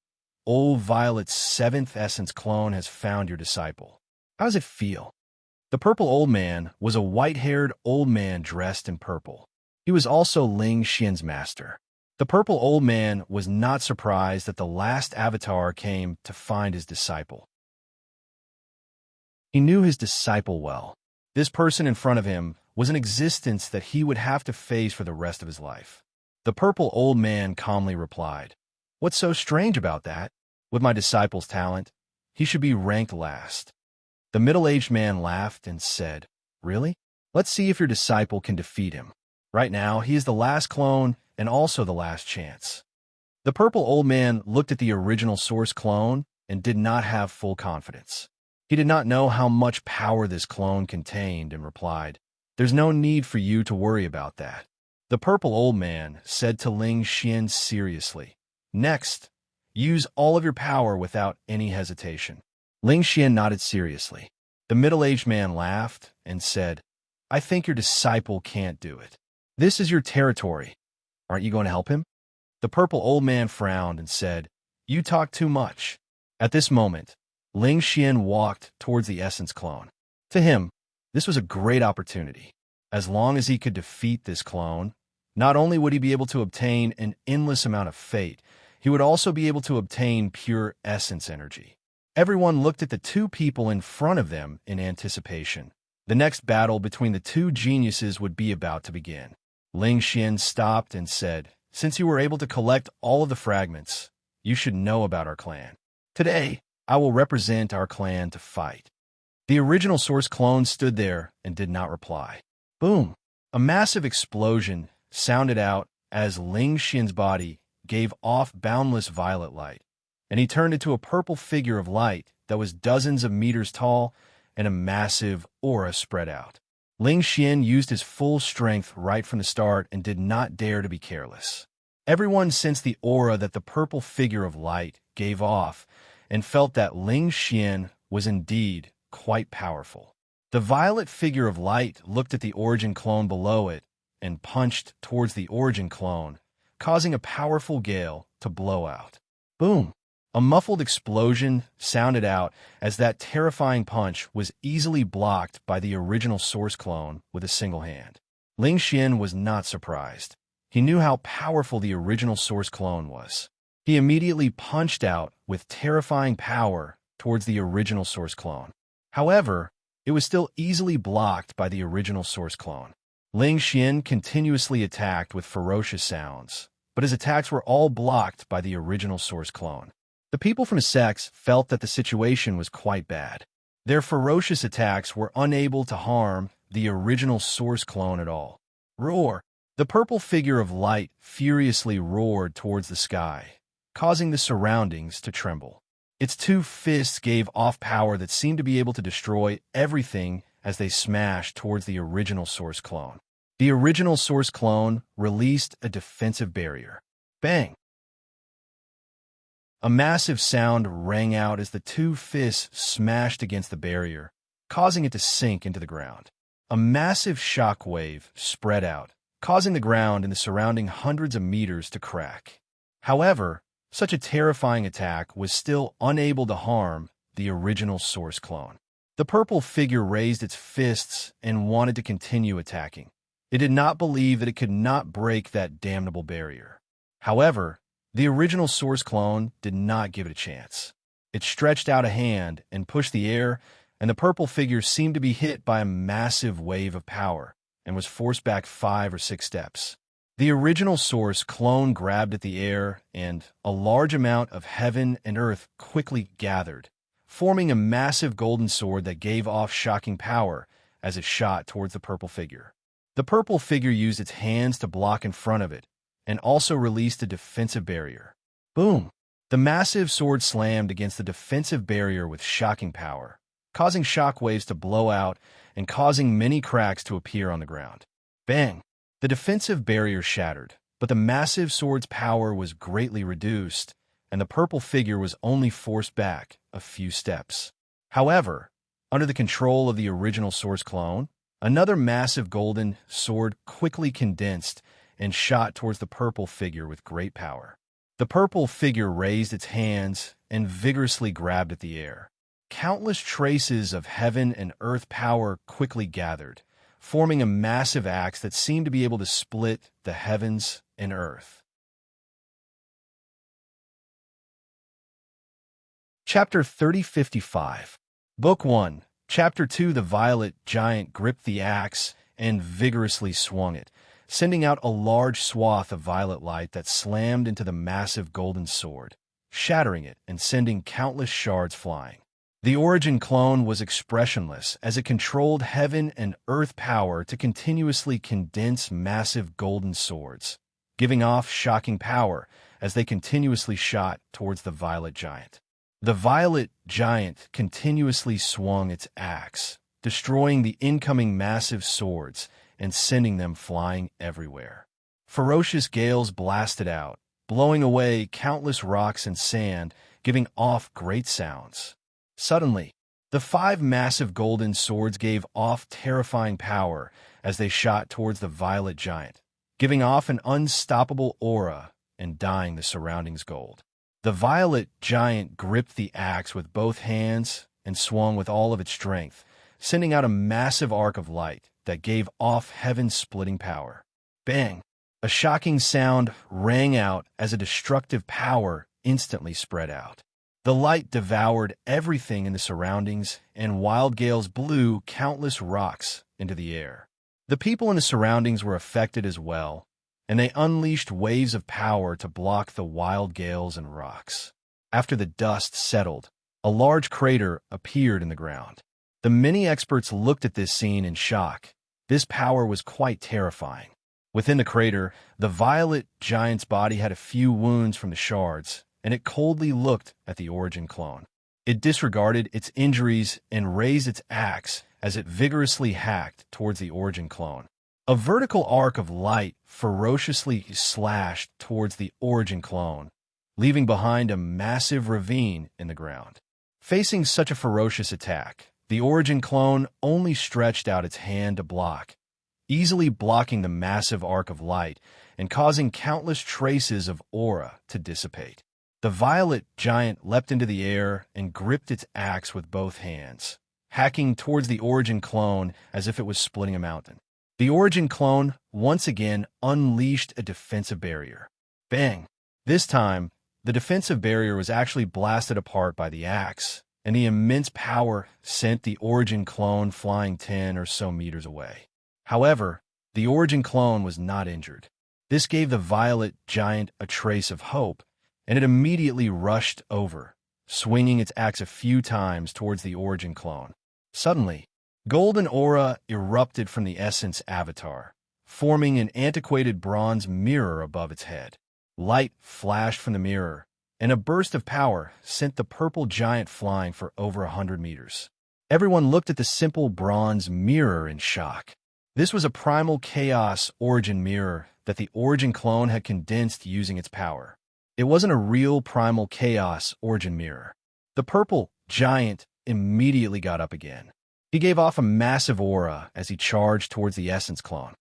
"Old Violet's 7th essence clone has found your disciple. How does it feel?" The purple old man was a white-haired old man dressed in purple. He was also Ling Xian's master. The purple old man was not surprised that the last avatar came to find his disciple. He knew his disciple well. This person in front of him was an existence that he would have to face for the rest of his life. The purple old man calmly replied, "What's so strange about that? With my disciple's talent, he should be ranked last." The middle-aged man laughed and said, "Really? Let's see if your disciple can defeat him. Right now, he is the last clone and also the last chance." The purple old man looked at the original source clone and did not have full confidence. He did not know how much power this clone contained and replied, "There's no need for you to worry about that." The purple old man said to Ling Xian seriously, "Next, use all of your power without any hesitation." Ling Xian nodded seriously. The middle-aged man laughed and said, "I think your disciple can't do it. This is your territory. Aren't you going to help him?" The purple old man frowned and said, "You talk too much." At this moment, Ling Xian walked towards the essence clone. To him, this was a great opportunity. As long as he could defeat this clone, not only would he be able to obtain an endless amount of fate, he would also be able to obtain pure essence energy. Everyone looked at the 2 people in front of them in anticipation. The next battle between the 2 geniuses would be about to begin. Ling Xian stopped and said, "Since you were able to collect all of the fragments, you should know about our clan. Today, I will represent our clan to fight." The original source clone stood there and did not reply. Boom! A massive explosion sounded out as Ling Xian's body gave off boundless violet light, and he turned into a purple figure of light that was dozens of meters tall, and a massive aura spread out. Ling Xian used his full strength right from the start and did not dare to be careless. Everyone sensed the aura that the purple figure of light gave off and felt that Ling Xian was indeed quite powerful. The violet figure of light looked at the origin clone below it and punched towards the origin clone, causing a powerful gale to blow out. Boom! A muffled explosion sounded out as that terrifying punch was easily blocked by the original source clone with a single hand. Ling Xian was not surprised. He knew how powerful the original source clone was. He immediately punched out with terrifying power towards the original source clone. However, it was still easily blocked by the original source clone. Ling Xian continuously attacked with ferocious sounds, but his attacks were all blocked by the original source clone. The people from his sects felt that the situation was quite bad. Their ferocious attacks were unable to harm the original source clone at all. Roar! The purple figure of light furiously roared towards the sky, causing the surroundings to tremble. Its 2 fists gave off power that seemed to be able to destroy everything as they smashed towards the original source clone. The original source clone released a defensive barrier. Bang! A massive sound rang out as the two fists smashed against the barrier, causing it to sink into the ground. A massive shock wave spread out, causing the ground and the surrounding hundreds of meters to crack. However, such a terrifying attack was still unable to harm the original source clone. The purple figure raised its fists and wanted to continue attacking. It did not believe that it could not break that damnable barrier. However, the original source clone did not give it a chance. It stretched out a hand and pushed the air, and the purple figure seemed to be hit by a massive wave of power and was forced back 5 or 6 steps. The original source clone grabbed at the air, and a large amount of heaven and earth quickly gathered, forming a massive golden sword that gave off shocking power as it shot towards the purple figure. The purple figure used its hands to block in front of it, and also released a defensive barrier. Boom! The massive sword slammed against the defensive barrier with shocking power, causing shockwaves to blow out and causing many cracks to appear on the ground. Bang! The defensive barrier shattered, but the massive sword's power was greatly reduced, and the purple figure was only forced back a few steps. However, under the control of the original source clone, another massive golden sword quickly condensed and shot towards the purple figure with great power. The purple figure raised its hands and vigorously grabbed at the air. Countless traces of heaven and earth power quickly gathered, forming a massive axe that seemed to be able to split the heavens and earth. Chapter 3055. Book 1. Chapter 2. The violet giant gripped the axe and vigorously swung it, sending out a large swath of violet light that slammed into the massive golden sword, shattering it and sending countless shards flying. The origin clone was expressionless as it controlled heaven and earth power to continuously condense massive golden swords, giving off shocking power as they continuously shot towards the violet giant. The violet giant continuously swung its axe, destroying the incoming massive swords and sending them flying everywhere. Ferocious gales blasted out, blowing away countless rocks and sand, giving off great sounds. Suddenly, the 5 massive golden swords gave off terrifying power as they shot towards the violet giant, giving off an unstoppable aura and dyeing the surroundings gold. The violet giant gripped the axe with both hands and swung with all of its strength, sending out a massive arc of light that gave off heaven-splitting power. Bang! A shocking sound rang out as a destructive power instantly spread out. The light devoured everything in the surroundings, and wild gales blew countless rocks into the air. The people in the surroundings were affected as well, and they unleashed waves of power to block the wild gales and rocks. After the dust settled, a large crater appeared in the ground. The many experts looked at this scene in shock. This power was quite terrifying. Within the crater, the violet giant's body had a few wounds from the shards, and it coldly looked at the origin clone. It disregarded its injuries and raised its axe as it vigorously hacked towards the origin clone. A vertical arc of light ferociously slashed towards the origin clone, leaving behind a massive ravine in the ground. Facing such a ferocious attack, the origin clone only stretched out its hand to block, easily blocking the massive arc of light and causing countless traces of aura to dissipate. The violet giant leapt into the air and gripped its axe with both hands, hacking towards the origin clone as if it was splitting a mountain. The origin clone once again unleashed a defensive barrier. Bang! This time, the defensive barrier was actually blasted apart by the axe, and the immense power sent the origin clone flying 10 or so meters away. However, the origin clone was not injured. This gave the violet giant a trace of hope, and it immediately rushed over, swinging its axe a few times towards the origin clone. Suddenly, golden aura erupted from the essence avatar, forming an antiquated bronze mirror above its head. Light flashed from the mirror, and a burst of power sent the purple giant flying for over 100 meters. Everyone looked at the simple bronze mirror in shock. This was a primal chaos origin mirror that the origin clone had condensed using its power. It wasn't a real primal chaos origin mirror. The purple giant immediately got up again. He gave off a massive aura as he charged towards the essence clone.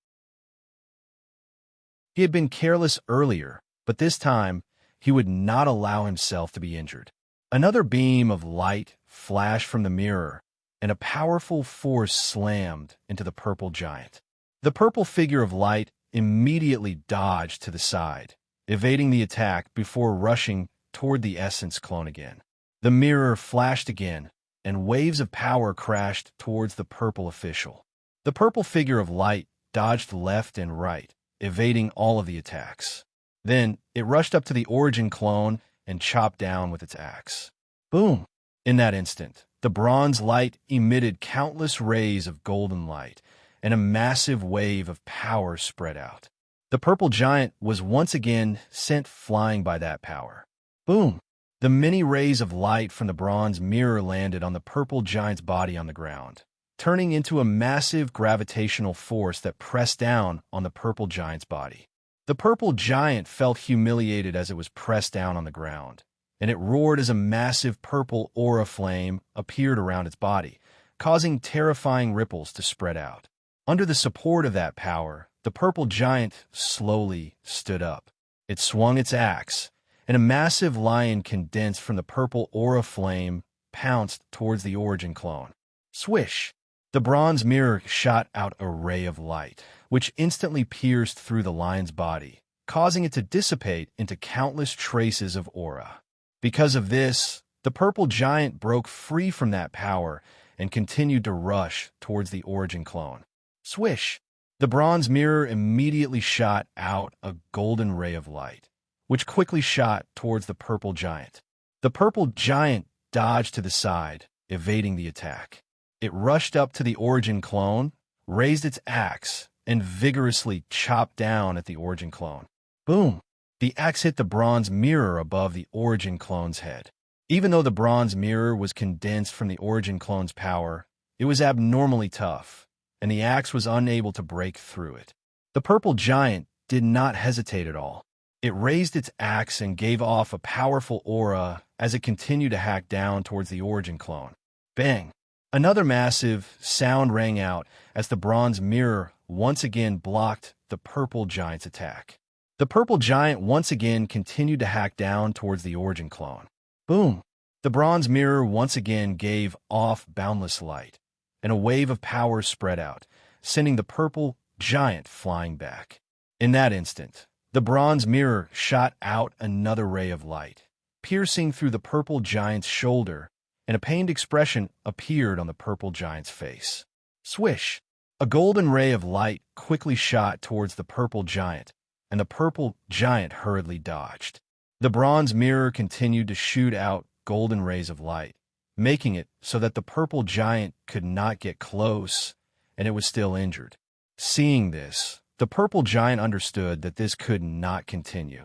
He had been careless earlier, but this time he would not allow himself to be injured. Another beam of light flashed from the mirror, and a powerful force slammed into the purple giant. The purple figure of light immediately dodged to the side, evading the attack before rushing toward the essence clone again. The mirror flashed again, and waves of power crashed towards the purple official. The purple figure of light dodged left and right, evading all of the attacks. Then it rushed up to the origin clone and chopped down with its axe. Boom! In that instant, the bronze light emitted countless rays of golden light, and a massive wave of power spread out. The purple giant was once again sent flying by that power. Boom! The many rays of light from the bronze mirror landed on the purple giant's body on the ground, turning into a massive gravitational force that pressed down on the purple giant's body. The purple giant felt humiliated as it was pressed down on the ground, and it roared as a massive purple aura flame appeared around its body, causing terrifying ripples to spread out. Under the support of that power, the purple giant slowly stood up. It swung its axe, and a massive lion condensed from the purple aura flame pounced towards the origin clone. Swish! The bronze mirror shot out a ray of light, which instantly pierced through the lion's body, causing it to dissipate into countless traces of aura. Because of this, the purple giant broke free from that power and continued to rush towards the origin clone. Swish! The bronze mirror immediately shot out a golden ray of light, which quickly shot towards the purple giant. The purple giant dodged to the side, evading the attack. It rushed up to the origin clone, raised its axe, and vigorously chopped down at the origin clone. Boom! The axe hit the bronze mirror above the origin clone's head. Even though the bronze mirror was condensed from the origin clone's power, it was abnormally tough, and the axe was unable to break through it. The purple giant did not hesitate at all. It raised its axe and gave off a powerful aura as it continued to hack down towards the origin clone. Bang! Another massive sound rang out as the bronze mirror once again blocked the purple giant's attack. The purple giant once again continued to hack down towards the origin clone. Boom! The bronze mirror once again gave off boundless light, and a wave of power spread out, sending the purple giant flying back. In that instant, the bronze mirror shot out another ray of light, piercing through the purple giant's shoulder, and a pained expression appeared on the purple giant's face. Swish! A golden ray of light quickly shot towards the purple giant, and the purple giant hurriedly dodged. The bronze mirror continued to shoot out golden rays of light, making it so that the purple giant could not get close, and it was still injured. Seeing this, the purple giant understood that this could not continue.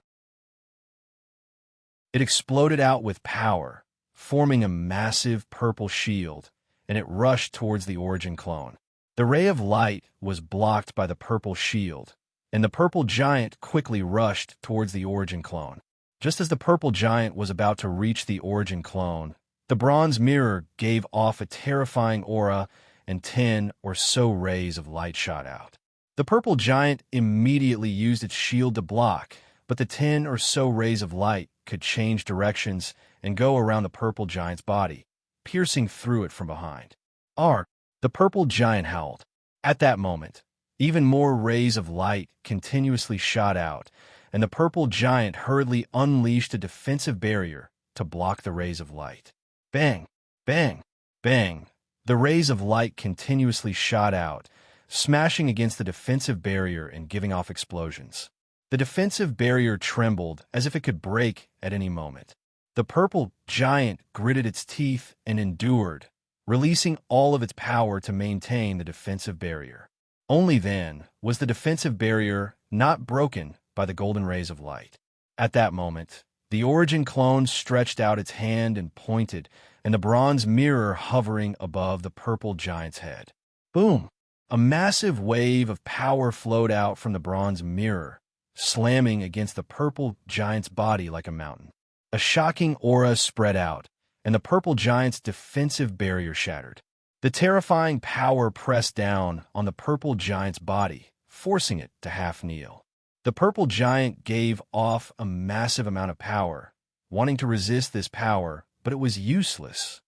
It exploded out with power, forming a massive purple shield, and it rushed towards the origin clone. The ray of light was blocked by the purple shield, and the purple giant quickly rushed towards the origin clone. Just as the purple giant was about to reach the origin clone, the bronze mirror gave off a terrifying aura, and 10 or so rays of light shot out. The purple giant immediately used its shield to block, but the 10 or so rays of light could change directions and go around the purple giant's body, piercing through it from behind. Arg! The purple giant howled. At that moment, even more rays of light continuously shot out, and the purple giant hurriedly unleashed a defensive barrier to block the rays of light. Bang! Bang! Bang! The rays of light continuously shot out, smashing against the defensive barrier and giving off explosions. The defensive barrier trembled as if it could break at any moment. The purple giant gritted its teeth and endured, releasing all of its power to maintain the defensive barrier. Only then was the defensive barrier not broken by the golden rays of light. At that moment, the origin clone stretched out its hand and pointed, and the bronze mirror hovering above the purple giant's head. Boom! A massive wave of power flowed out from the bronze mirror, slamming against the purple giant's body like a mountain. A shocking aura spread out, and the purple giant's defensive barrier shattered. The terrifying power pressed down on the purple giant's body, forcing it to half kneel. The purple giant gave off a massive amount of power, wanting to resist this power, but it was useless.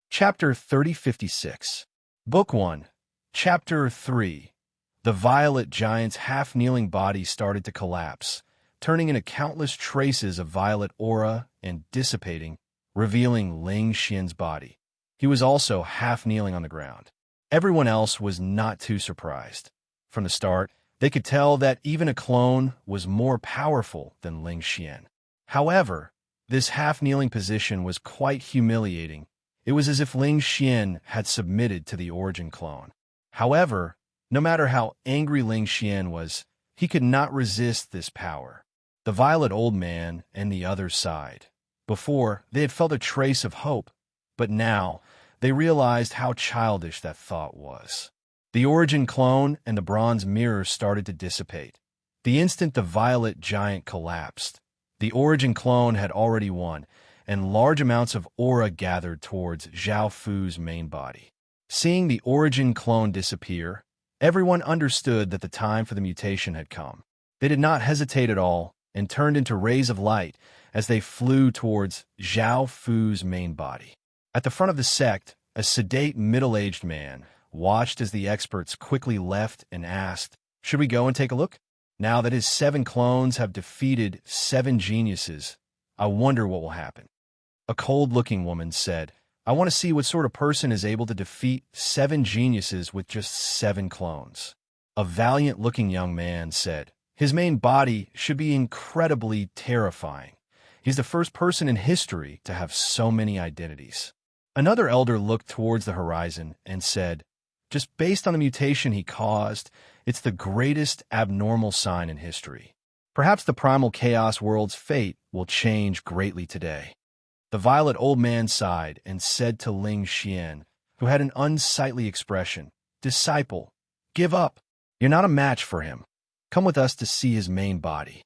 Chapter 3056, Book 1, Chapter 3. The violet giant's half-kneeling body started to collapse, turning into countless traces of violet aura and dissipating, revealing Ling Xian's body. He was also half-kneeling on the ground. Everyone else was not too surprised. From the start, they could tell that even a clone was more powerful than Ling Xian. However, this half-kneeling position was quite humiliating. It was as if Ling Xian had submitted to the origin clone. However, no matter how angry Ling Xian was, he could not resist this power. The violet old man and the other sighed. Before, they had felt a trace of hope, but now they realized how childish that thought was. The origin clone and the bronze mirror started to dissipate. The instant the violet giant collapsed, the origin clone had already won, and large amounts of aura gathered towards Zhao Fu's main body. Seeing the origin clone disappear, everyone understood that the time for the mutation had come. They did not hesitate at all and turned into rays of light as they flew towards Zhao Fu's main body. At the front of the sect, a sedate middle-aged man watched as the experts quickly left and asked, "Should we go and take a look? Now that his 7 clones have defeated 7 geniuses, I wonder what will happen." A cold-looking woman said, "I want to see what sort of person is able to defeat 7 geniuses with just 7 clones." A valiant-looking young man said, "His main body should be incredibly terrifying. He's the first person in history to have so many identities." Another elder looked towards the horizon and said, "Just based on the mutation he caused, it's the greatest abnormal sign in history. Perhaps the primal chaos world's fate will change greatly today." The violet old man sighed and said to Ling Xian, who had an unsightly expression, "Disciple, give up. You're not a match for him. Come with us to see his main body."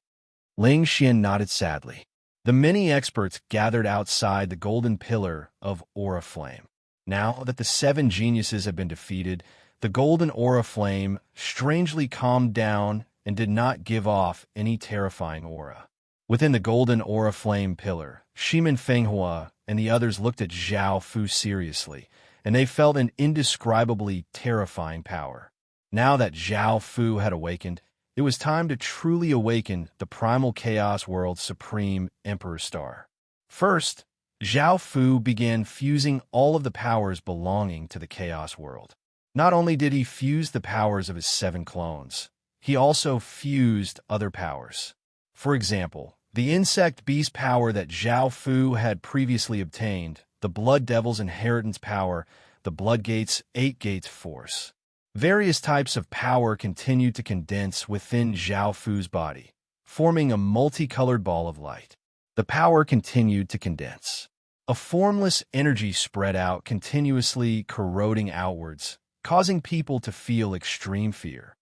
Ling Xian nodded sadly. The many experts gathered outside the golden pillar of aura flame. Now that the 7 geniuses had been defeated, the golden aura flame strangely calmed down and did not give off any terrifying aura. Within the golden aura flame pillar, Shimin Fenghua and the others looked at Zhao Fu seriously, and they felt an indescribably terrifying power. Now that Zhao Fu had awakened, it was time to truly awaken the primal chaos world's supreme Emperor Star. First, Zhao Fu began fusing all of the powers belonging to the chaos world. Not only did he fuse the powers of his 7 clones, he also fused other powers. For example, the insect beast power that Zhao Fu had previously obtained, the Blood Devil's inheritance power, the Bloodgate's 8 Gates force. Various types of power continued to condense within Zhao Fu's body, forming a multicolored ball of light. The power continued to condense. A formless energy spread out, continuously corroding outwards, causing people to feel extreme fear.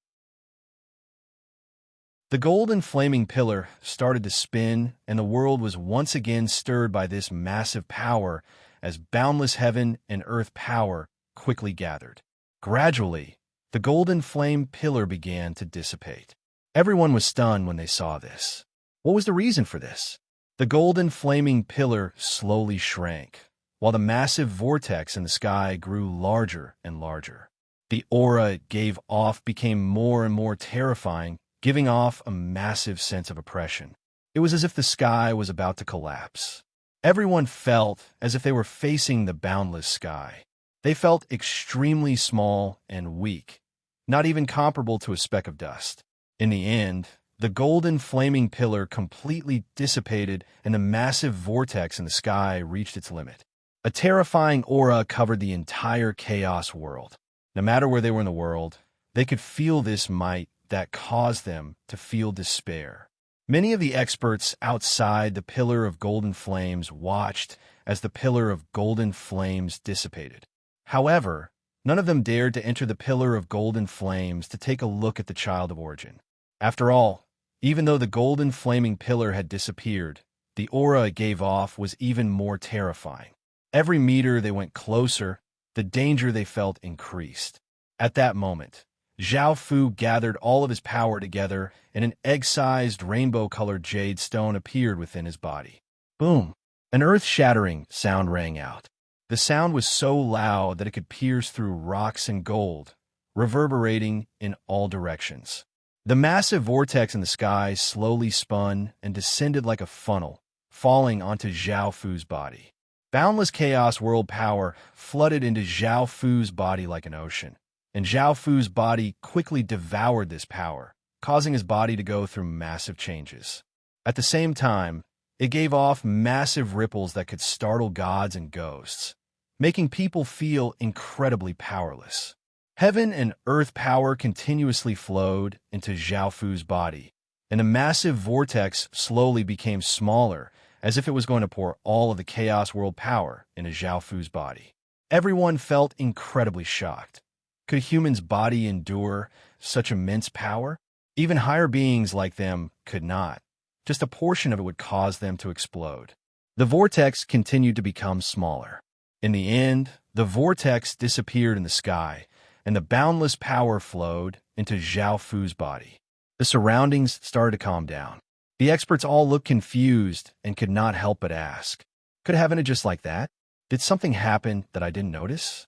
The golden flaming pillar started to spin, and the world was once again stirred by this massive power as boundless heaven and earth power quickly gathered. Gradually, the golden flame pillar began to dissipate. Everyone was stunned when they saw this. What was the reason for this? The golden flaming pillar slowly shrank, while the massive vortex in the sky grew larger and larger. The aura it gave off became more and more terrifying, giving off a massive sense of oppression. It was as if the sky was about to collapse. Everyone felt as if they were facing the boundless sky. They felt extremely small and weak, not even comparable to a speck of dust. In the end, the golden flaming pillar completely dissipated and the massive vortex in the sky reached its limit. A terrifying aura covered the entire chaos world. No matter where they were in the world, they could feel this might that caused them to feel despair. Many of the experts outside the pillar of golden flames watched as the pillar of golden flames dissipated. However, none of them dared to enter the pillar of golden flames to take a look at the child of origin. After all, even though the golden flaming pillar had disappeared, the aura it gave off was even more terrifying. Every meter they went closer, the danger they felt increased. At that moment, Zhao Fu gathered all of his power together, and an egg-sized rainbow-colored jade stone appeared within his body. Boom! An earth-shattering sound rang out. The sound was so loud that it could pierce through rocks and gold, reverberating in all directions. The massive vortex in the sky slowly spun and descended like a funnel, falling onto Zhao Fu's body. Boundless chaos world power flooded into Zhao Fu's body like an ocean, and Zhao Fu's body quickly devoured this power, causing his body to go through massive changes. At the same time, it gave off massive ripples that could startle gods and ghosts, making people feel incredibly powerless. Heaven and earth power continuously flowed into Zhao Fu's body, and a massive vortex slowly became smaller, as if it was going to pour all of the Chaos World power into Zhao Fu's body. Everyone felt incredibly shocked. Could a human's body endure such immense power? Even higher beings like them could not. Just a portion of it would cause them to explode. The vortex continued to become smaller. In the end, the vortex disappeared in the sky, and the boundless power flowed into Zhao Fu's body. The surroundings started to calm down. The experts all looked confused and could not help but ask, could it have ended just like that? Did something happen that I didn't notice?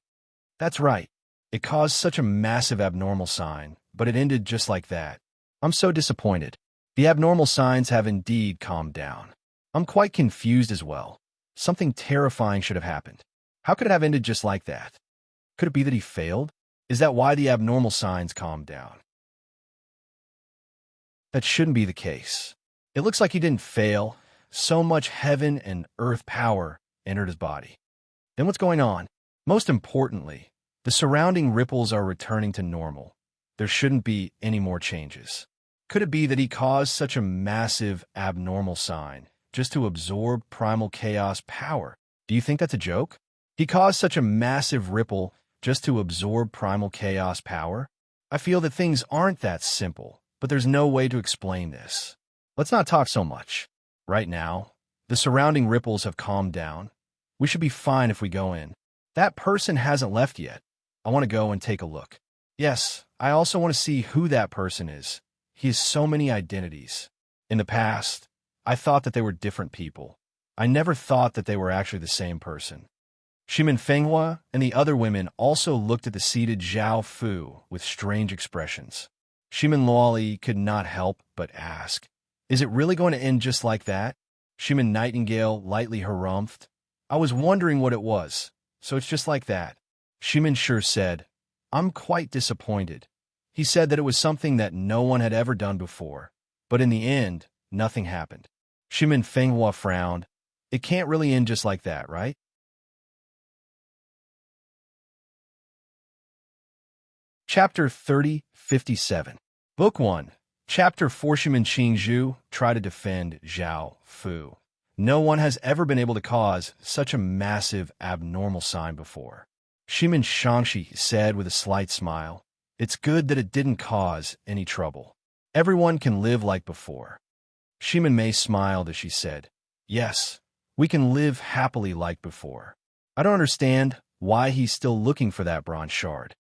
That's right. It caused such a massive abnormal sign, but it ended just like that. I'm so disappointed. The abnormal signs have indeed calmed down. I'm quite confused as well. Something terrifying should have happened. How could it have ended just like that? Could it be that he failed? Is that why the abnormal signs calmed down? That shouldn't be the case. It looks like he didn't fail. So much heaven and earth power entered his body. Then what's going on? Most importantly, the surrounding ripples are returning to normal. There shouldn't be any more changes. Could it be that he caused such a massive abnormal sign just to absorb primal chaos power? Do you think that's a joke? He caused such a massive ripple just to absorb primal chaos power? I feel that things aren't that simple, but there's no way to explain this. Let's not talk so much. Right now, the surrounding ripples have calmed down. We should be fine if we go in. That person hasn't left yet. I want to go and take a look. Yes, I also want to see who that person is. He has so many identities. In the past, I thought that they were different people. I never thought that they were actually the same person. Shimin Fenghua and the other women also looked at the seated Zhao Fu with strange expressions. Shimin Luoli could not help but ask, is it really going to end just like that? Shimin Nightingale lightly harumphed. I was wondering what it was, so it's just like that. Shimin Sure said, I'm quite disappointed. He said that it was something that no one had ever done before, but in the end, nothing happened. Shimin Fenghua frowned. It can't really end just like that, right? Chapter 3057. Book 1. Chapter 4. Shimin Qingzhu tried to defend Zhao Fu. No one has ever been able to cause such a massive abnormal sign before. Shimin Shangshi said with a slight smile, it's good that it didn't cause any trouble. Everyone can live like before. Shimin Mei smiled as she said, yes, we can live happily like before. I don't understand why he's still looking for that bronze shard.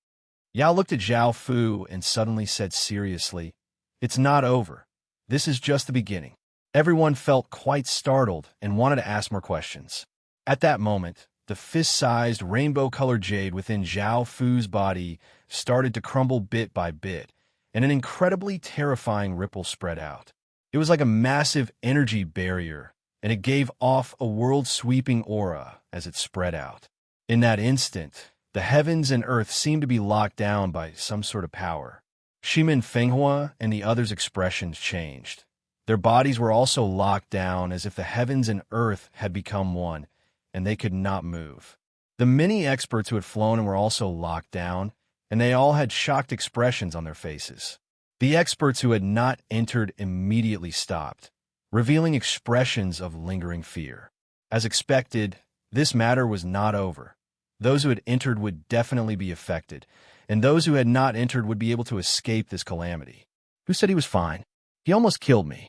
Yao looked at Zhao Fu and suddenly said seriously, it's not over. This is just the beginning. Everyone felt quite startled and wanted to ask more questions. At that moment, the fist-sized rainbow-colored jade within Zhao Fu's body started to crumble bit by bit, and an incredibly terrifying ripple spread out. It was like a massive energy barrier, and it gave off a world-sweeping aura as it spread out. In that instant, the heavens and earth seemed to be locked down by some sort of power. Shimin Fenghua and the others' expressions changed. Their bodies were also locked down as if the heavens and earth had become one, and they could not move. The many experts who had flown were also locked down, and they all had shocked expressions on their faces. The experts who had not entered immediately stopped, revealing expressions of lingering fear. As expected, This matter was not over. Those who had entered would definitely be affected, and those who had not entered would be able to escape this calamity. Who said he was fine? He almost killed me.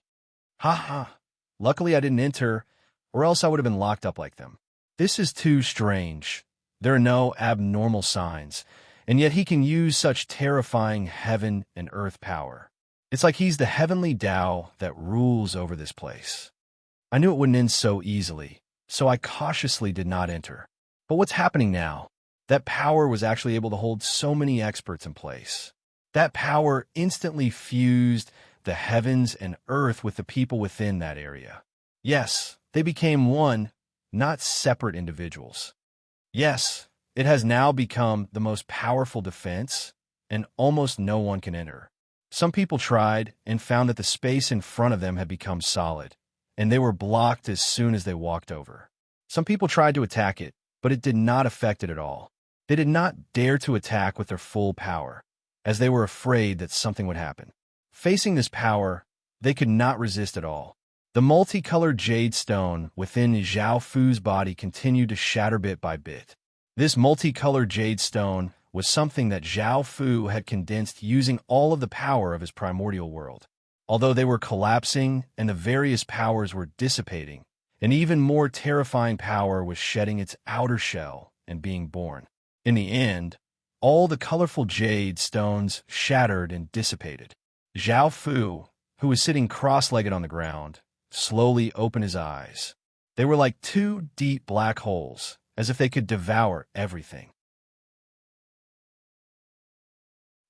Ha ha. Luckily I didn't enter, or else I would have been locked up like them. This is too strange. There are no abnormal signs, and yet he can use such terrifying heaven and earth power. It's like he's the heavenly Tao that rules over this place. I knew it wouldn't end so easily, so I cautiously did not enter. But what's happening now? That power was actually able to hold so many experts in place. That power instantly fused the heavens and earth with the people within that area. Yes, they became one, not separate individuals. Yes, it has now become the most powerful defense, and almost no one can enter. Some people tried and found that the space in front of them had become solid, and they were blocked as soon as they walked over. Some people tried to attack it, but it did not affect it at all. They did not dare to attack with their full power, as they were afraid that something would happen. Facing this power, they could not resist at all. The multicolored jade stone within Zhao Fu's body continued to shatter bit by bit. This multicolored jade stone was something that Zhao Fu had condensed using all of the power of his primordial world. Although they were collapsing and the various powers were dissipating, an even more terrifying power was shedding its outer shell and being born. In the end, all the colorful jade stones shattered and dissipated. Zhao Fu, who was sitting cross-legged on the ground, slowly opened his eyes. They were like two deep black holes, as if they could devour everything.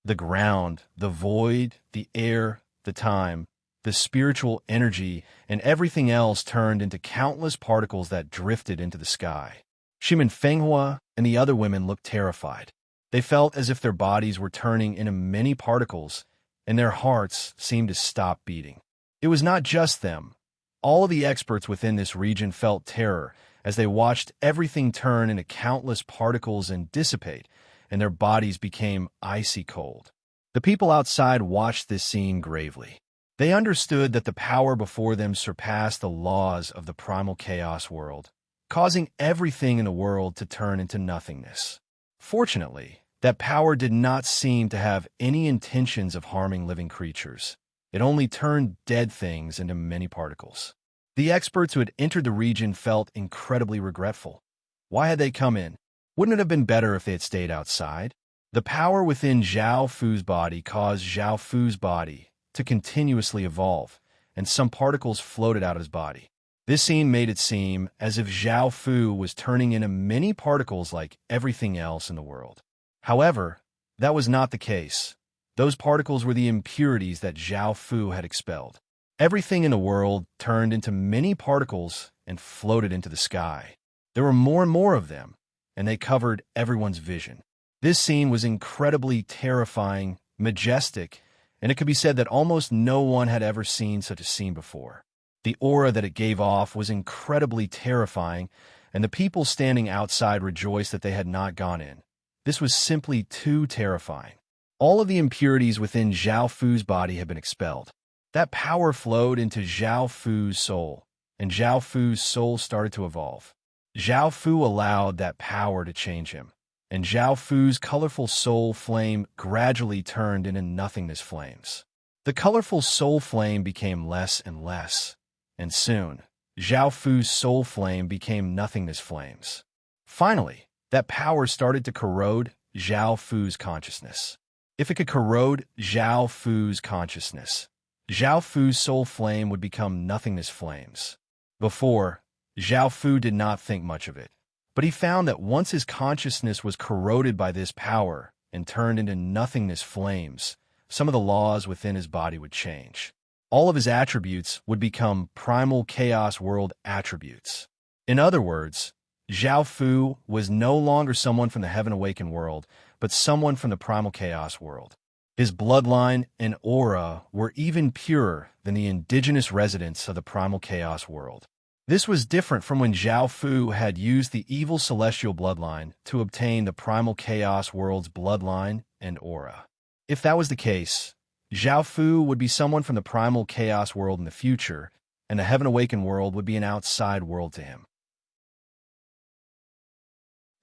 The ground, the void, the air, the time, the spiritual energy, and everything else turned into countless particles that drifted into the sky. Shimin Fenghua and the other women looked terrified. They felt as if their bodies were turning into many particles, and their hearts seemed to stop beating. It was not just them. All of the experts within this region felt terror as they watched everything turn into countless particles and dissipate, and their bodies became icy cold. The people outside watched this scene gravely. They understood that the power before them surpassed the laws of the primal chaos world, causing everything in the world to turn into nothingness. Fortunately, that power did not seem to have any intentions of harming living creatures. It only turned dead things into many particles. The experts who had entered the region felt incredibly regretful. Why had they come in? Wouldn't it have been better if they had stayed outside? The power within Zhao Fu's body caused Zhao Fu's body to continuously evolve, and some particles floated out of his body. This scene made it seem as if Zhao Fu was turning into many particles like everything else in the world. However, that was not the case. Those particles were the impurities that Zhao Fu had expelled. Everything in the world turned into many particles and floated into the sky. There were more and more of them, and they covered everyone's vision. This scene was incredibly terrifying, majestic, and it could be said that almost no one had ever seen such a scene before. The aura that it gave off was incredibly terrifying, and the people standing outside rejoiced that they had not gone in. This was simply too terrifying. All of the impurities within Zhao Fu's body had been expelled. That power flowed into Zhao Fu's soul, and Zhao Fu's soul started to evolve. Zhao Fu allowed that power to change him, and Zhao Fu's colorful soul flame gradually turned into nothingness flames. The colorful soul flame became less and less, and soon, Zhao Fu's soul flame became nothingness flames. Finally, that power started to corrode Zhao Fu's consciousness. If it could corrode Zhao Fu's consciousness, Zhao Fu's soul flame would become nothingness flames. Before, Zhao Fu did not think much of it, but he found that once his consciousness was corroded by this power and turned into nothingness flames, some of the laws within his body would change. All of his attributes would become primal chaos world attributes. In other words, Zhao Fu was no longer someone from the Heaven Awakened world, but someone from the primal chaos world. His bloodline and aura were even purer than the indigenous residents of the primal chaos world. This was different from when Zhao Fu had used the evil celestial bloodline to obtain the primal chaos world's bloodline and aura. If that was the case, Zhao Fu would be someone from the primal chaos world in the future, and the Heaven Awakened world would be an outside world to him.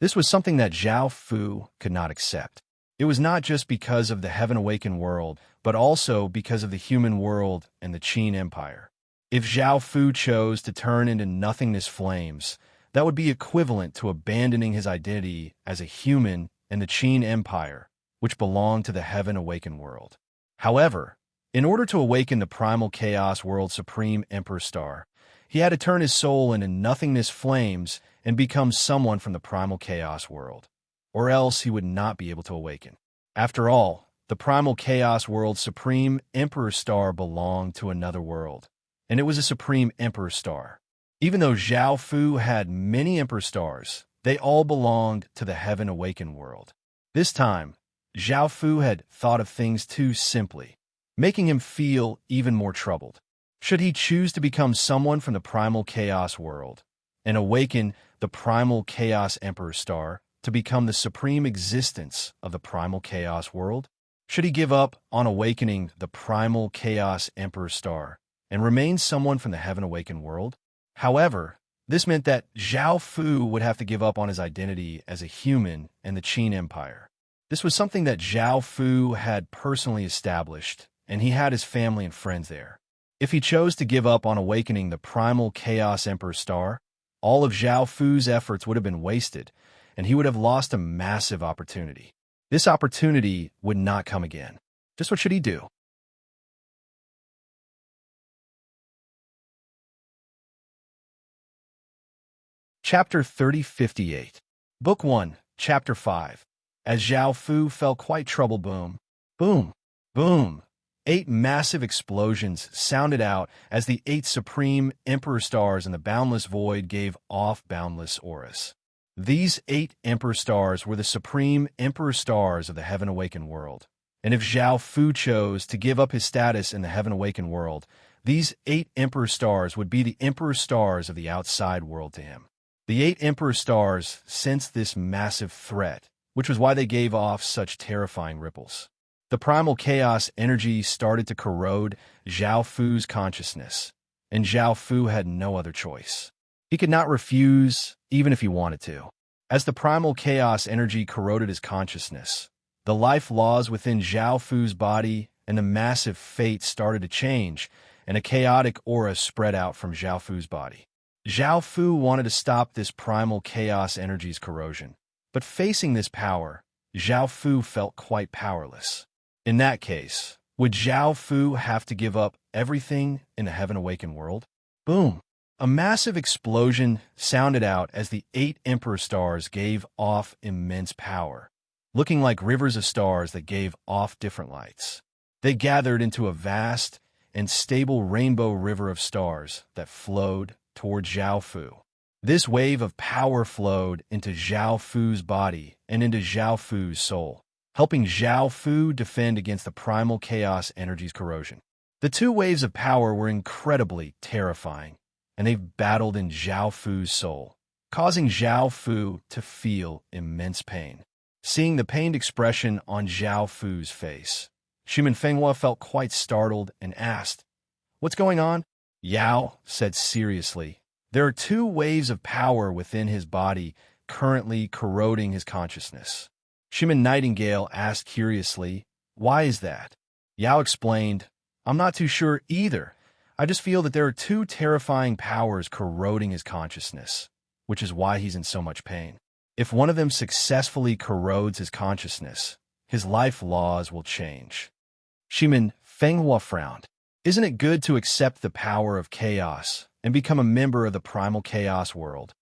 This was something that Zhao Fu could not accept. It was not just because of the heaven-awakened world, but also because of the human world and the Qin Empire. If Zhao Fu chose to turn into nothingness flames, that would be equivalent to abandoning his identity as a human in the Qin Empire, which belonged to the heaven-awakened world. However, in order to awaken the primal chaos world's supreme Emperor Star, he had to turn his soul into nothingness flames and become someone from the primal chaos world, or else he would not be able to awaken. After all, the primal chaos world's supreme Emperor Star belonged to another world, and it was a supreme Emperor Star. Even though Zhao Fu had many Emperor Stars, they all belonged to the heaven-awakened world. This time, Zhao Fu had thought of things too simply, making him feel even more troubled. Should he choose to become someone from the primal chaos world and awaken the primal chaos Emperor Star to become the supreme existence of the primal chaos world? Should he give up on awakening the primal chaos Emperor Star and remain someone from the heaven-awakened world? However, this meant that Zhao Fu would have to give up on his identity as a human in the Qin Empire. This was something that Zhao Fu had personally established, and he had his family and friends there. If he chose to give up on awakening the primal chaos Emperor Star, all of Zhao Fu's efforts would have been wasted, and he would have lost a massive opportunity. This opportunity would not come again. Just what should he do? Chapter 3058. Book 1, Chapter 5. As Zhao Fu felt quite troubled, boom, boom, boom. 8 massive explosions sounded out as the 8 supreme Emperor Stars in the boundless void gave off boundless auras. These 8 Emperor Stars were the supreme Emperor Stars of the heaven-awakened world. And if Zhao Fu chose to give up his status in the heaven-awakened world, these 8 Emperor Stars would be the Emperor Stars of the outside world to him. The 8 Emperor Stars sensed this massive threat, which was why they gave off such terrifying ripples. The primal chaos energy started to corrode Zhao Fu's consciousness, and Zhao Fu had no other choice. He could not refuse, even if he wanted to. As the primal chaos energy corroded his consciousness, the life laws within Zhao Fu's body and the massive fate started to change, and a chaotic aura spread out from Zhao Fu's body. Zhao Fu wanted to stop this primal chaos energy's corrosion, but facing this power, Zhao Fu felt quite powerless. In that case, would Zhao Fu have to give up everything in the heaven-awakened world? Boom! A massive explosion sounded out as the 8 Emperor Stars gave off immense power, looking like rivers of stars that gave off different lights. They gathered into a vast and stable rainbow river of stars that flowed toward Zhao Fu. This wave of power flowed into Zhao Fu's body and into Zhao Fu's soul, helping Zhao Fu defend against the primal chaos energy's corrosion. The 2 waves of power were incredibly terrifying, and they battled in Zhao Fu's soul, causing Zhao Fu to feel immense pain. Seeing the pained expression on Zhao Fu's face, Shimin Fenghua felt quite startled and asked, "What's going on?" Yao said seriously, "There are 2 waves of power within his body currently corroding his consciousness." Shimin Nightingale asked curiously, "Why is that?" Yao explained, "I'm not too sure either. I just feel that there are 2 terrifying powers corroding his consciousness, which is why he's in so much pain. If one of them successfully corrodes his consciousness, his life laws will change." Shimin Fenghua frowned. "Isn't it good to accept the power of chaos and become a member of the primal chaos world?"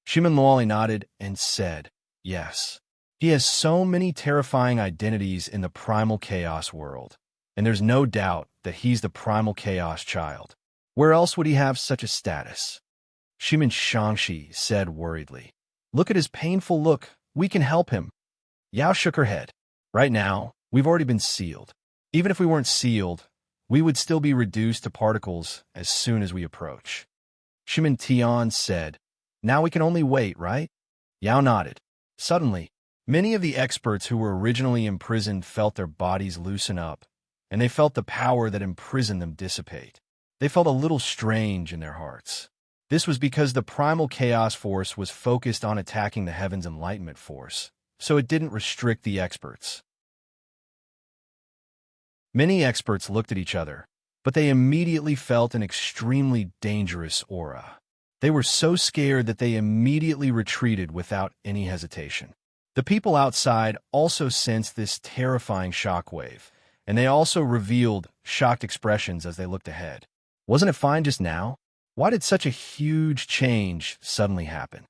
Shimin Luoli nodded and said, "Yes. He has so many terrifying identities in the primal chaos world, and there's no doubt that he's the primal chaos child. Where else would he have such a status?" Shimin Shangshi said worriedly, "Look at his painful look. We can help him." Yao shook her head. "Right now, we've already been sealed. Even if we weren't sealed, we would still be reduced to particles as soon as we approach." Shimin Tian said, "Now we can only wait, right?" Yao nodded. Suddenly, many of the experts who were originally imprisoned felt their bodies loosen up, and they felt the power that imprisoned them dissipate. They felt a little strange in their hearts. This was because the primal chaos force was focused on attacking the heaven's enlightenment force, so it didn't restrict the experts. Many experts looked at each other, but they immediately felt an extremely dangerous aura. They were so scared that they immediately retreated without any hesitation. The people outside also sensed this terrifying shockwave, and they also revealed shocked expressions as they looked ahead. Wasn't it fine just now? Why did such a huge change suddenly happen?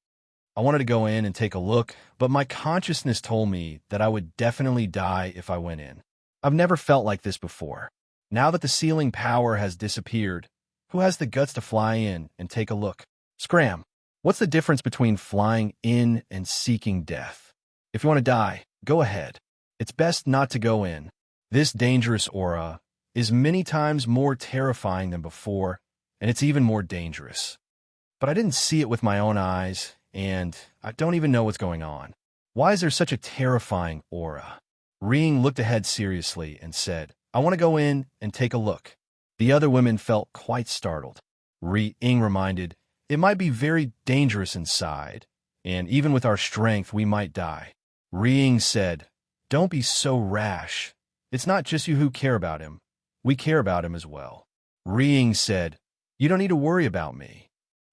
I wanted to go in and take a look, but my consciousness told me that I would definitely die if I went in. I've never felt like this before. Now that the sealing power has disappeared, who has the guts to fly in and take a look? Scram! What's the difference between flying in and seeking death? If you want to die, go ahead. It's best not to go in. This dangerous aura is many times more terrifying than before, and it's even more dangerous. But I didn't see it with my own eyes, and I don't even know what's going on. Why is there such a terrifying aura? Ring looked ahead seriously and said, I want to go in and take a look. The other women felt quite startled. Ring reminded, it might be very dangerous inside, and even with our strength, we might die. Ring said, don't be so rash. It's not just you who care about him. We care about him as well. Ring said, you don't need to worry about me.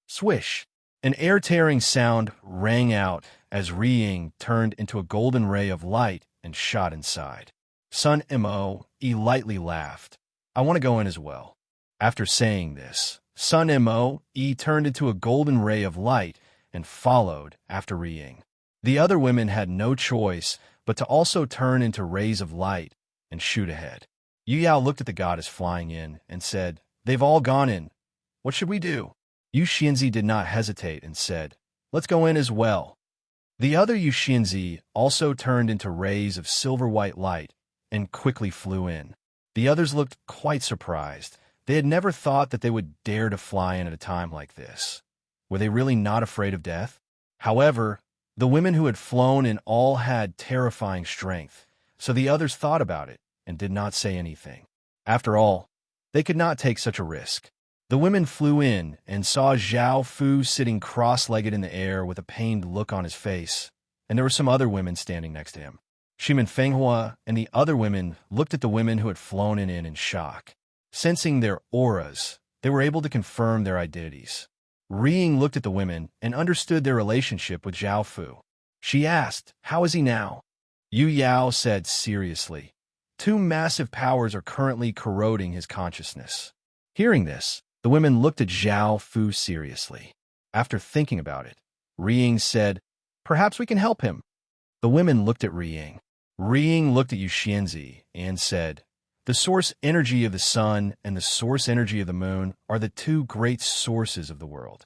Swish! An air-tearing sound rang out as Ring turned into a golden ray of light and shot inside. Sun Mo lightly laughed. I want to go in as well. After saying this, Sun Mo turned into a golden ray of light and followed after Ring. The other women had no choice but to also turn into rays of light and shoot ahead. Yu Yao looked at the goddess flying in and said, they've all gone in. What should we do? Yu Xianzi did not hesitate and said, let's go in as well. The other Yu Xianzi also turned into rays of silver-white light and quickly flew in. The others looked quite surprised. They had never thought that they would dare to fly in at a time like this. Were they really not afraid of death? However, the women who had flown in all had terrifying strength, so the others thought about it and did not say anything. After all, they could not take such a risk. The women flew in and saw Zhao Fu sitting cross-legged in the air with a pained look on his face, and there were some other women standing next to him. Shimin Fenghua and the other women looked at the women who had flown in shock. Sensing their auras, they were able to confirm their identities. Ring looked at the women and understood their relationship with Zhao Fu. She asked, how is he now? Yu Yao said seriously, 2 massive powers are currently corroding his consciousness. Hearing this, the women looked at Zhao Fu seriously. After thinking about it, Ring said, perhaps we can help him. The women looked at Ring. Ring looked at Yu Xianzi and said, the source energy of the sun and the source energy of the moon are the 2 great sources of the world.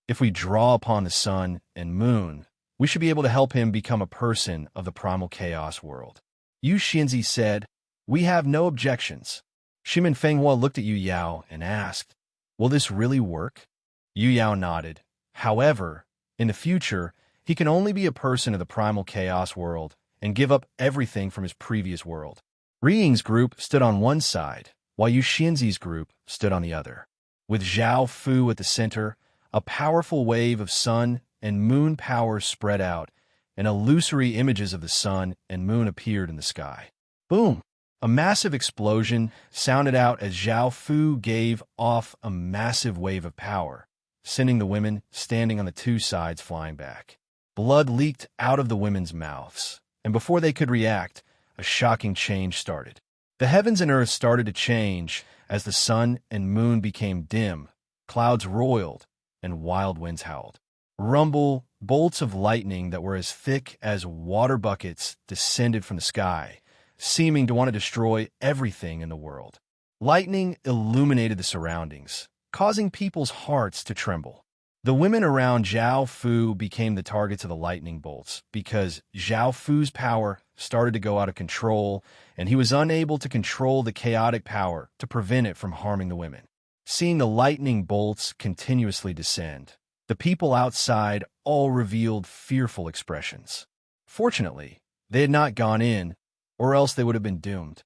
If we draw upon the sun and moon, we should be able to help him become a person of the primal chaos world. Yu Xianzi said, we have no objections. Shimin Fenghua looked at Yu Yao and asked, will this really work? Yu Yao nodded. However, in the future, he can only be a person of the primal chaos world and give up everything from his previous world. Ring's group stood on one side, while Yu Xianzi's group stood on the other. With Zhao Fu at the center, a powerful wave of sun and moon power spread out, and illusory images of the sun and moon appeared in the sky. Boom! A massive explosion sounded out as Zhao Fu gave off a massive wave of power, sending the women standing on the 2 sides flying back. Blood leaked out of the women's mouths, and before they could react, a shocking change started. The heavens and earth started to change as the sun and moon became dim, clouds roiled, and wild winds howled. Rumble, bolts of lightning that were as thick as water buckets descended from the sky, seeming to want to destroy everything in the world. Lightning illuminated the surroundings, causing people's hearts to tremble. The women around Zhao Fu became the targets of the lightning bolts because Zhao Fu's power started to go out of control, and he was unable to control the chaotic power to prevent it from harming the women. Seeing the lightning bolts continuously descend, the people outside all revealed fearful expressions. Fortunately, they had not gone in, or else they would have been doomed.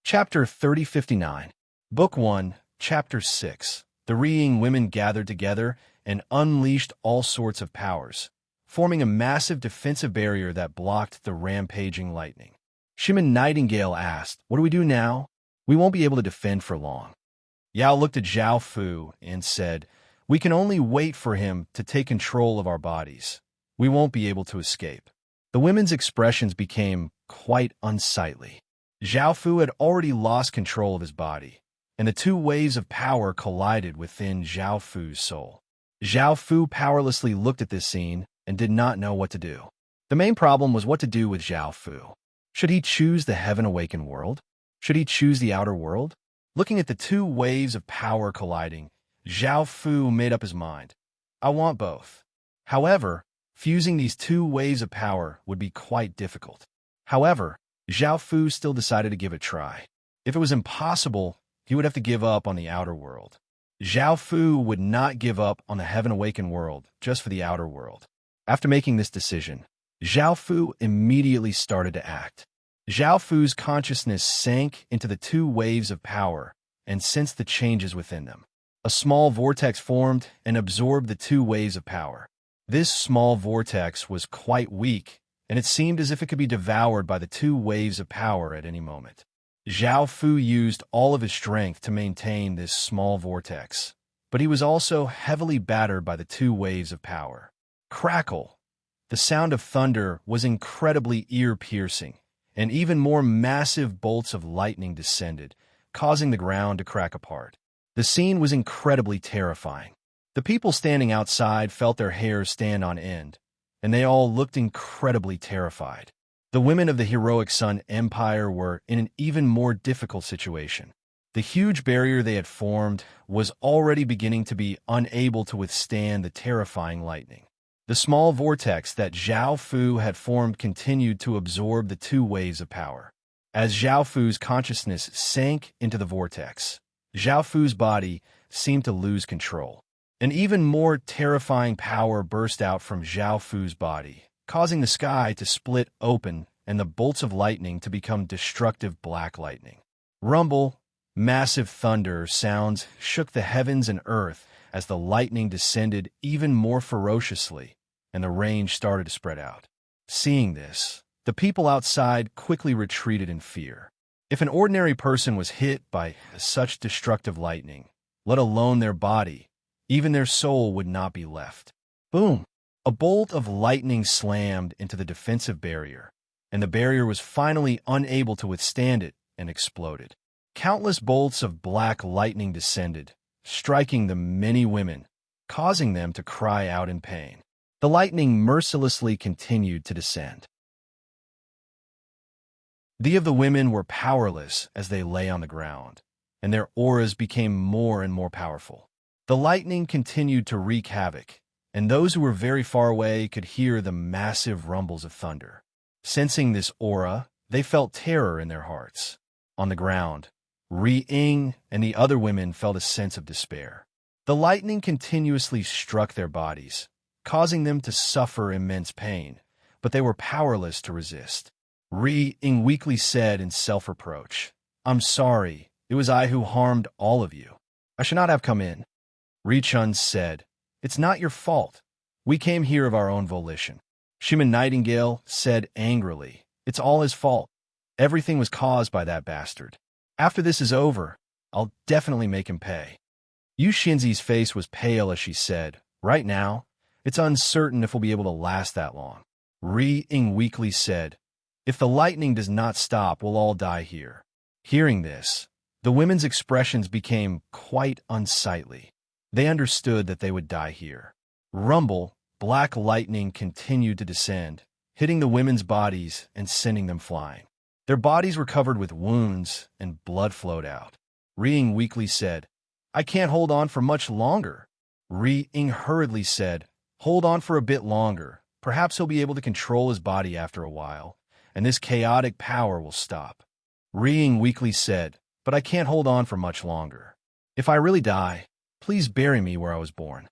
Chapter 3059, Book 1, Chapter 6. The Reeing women gathered together and unleashed all sorts of powers, forming a massive defensive barrier that blocked the rampaging lightning. Shimon Nightingale asked, "What do we do now? We won't be able to defend for long." Yao looked at Zhao Fu and said, "We can only wait for him to take control of our bodies. We won't be able to escape." The women's expressions became quite unsightly. Zhao Fu had already lost control of his body, and the two waves of power collided within Zhao Fu's soul. Zhao Fu powerlessly looked at this scene and did not know what to do. The main problem was what to do with Zhao Fu. Should he choose the heaven-awakened world? Should he choose the outer world? Looking at the two waves of power colliding, Zhao Fu made up his mind. I want both. However, fusing these two waves of power would be quite difficult. However, Zhao Fu still decided to give it a try. If it was impossible, he would have to give up on the outer world. Zhao Fu would not give up on the heaven-awakened world just for the outer world. After making this decision, Zhao Fu immediately started to act. Zhao Fu's consciousness sank into the two waves of power and sensed the changes within them. A small vortex formed and absorbed the two waves of power. This small vortex was quite weak, and it seemed as if it could be devoured by the two waves of power at any moment. Zhao Fu used all of his strength to maintain this small vortex, but he was also heavily battered by the two waves of power. Crackle! The sound of thunder was incredibly ear-piercing, and even more massive bolts of lightning descended, causing the ground to crack apart. The scene was incredibly terrifying. The people standing outside felt their hair stand on end, and they all looked incredibly terrified. The women of the heroic Sun Empire were in an even more difficult situation. The huge barrier they had formed was already beginning to be unable to withstand the terrifying lightning. The small vortex that Zhao Fu had formed continued to absorb the two waves of power. As Zhao Fu's consciousness sank into the vortex, Zhao Fu's body seemed to lose control. An even more terrifying power burst out from Zhao Fu's body, causing the sky to split open and the bolts of lightning to become destructive black lightning. Rumble, massive thunder sounds shook the heavens and earth as the lightning descended even more ferociously, and the range started to spread out. Seeing this, the people outside quickly retreated in fear. If an ordinary person was hit by such destructive lightning, let alone their body, even their soul would not be left. Boom! A bolt of lightning slammed into the defensive barrier, and the barrier was finally unable to withstand it and exploded. Countless bolts of black lightning descended, striking the many women, causing them to cry out in pain. The lightning mercilessly continued to descend. The women were powerless as they lay on the ground, and their auras became more and more powerful. The lightning continued to wreak havoc, and those who were very far away could hear the massive rumbles of thunder. Sensing this aura, they felt terror in their hearts. On the ground, Ri-Ying and the other women felt a sense of despair. The lightning continuously struck their bodies, causing them to suffer immense pain, but they were powerless to resist. Ri-Ying weakly said in self-reproach, "I'm sorry, it was I who harmed all of you. I should not have come in." Ri-Chun said, "It's not your fault. We came here of our own volition." Shimon Nightingale said angrily, "It's all his fault. Everything was caused by that bastard. After this is over, I'll definitely make him pay." Yu Xinzi's face was pale as she said, "Right now, it's uncertain if we'll be able to last that long." Ri-Ying weakly said, "If the lightning does not stop, we'll all die here." Hearing this, the women's expressions became quite unsightly. They understood that they would die here. Rumble, black lightning continued to descend, hitting the women's bodies and sending them flying. Their bodies were covered with wounds and blood flowed out. Ri-Ying weakly said, "I can't hold on for much longer." Ri-Ying hurriedly said, "Hold on for a bit longer. Perhaps he'll be able to control his body after a while, and this chaotic power will stop." Ri-Ying weakly said, "But I can't hold on for much longer. If I really die, please bury me where I was born."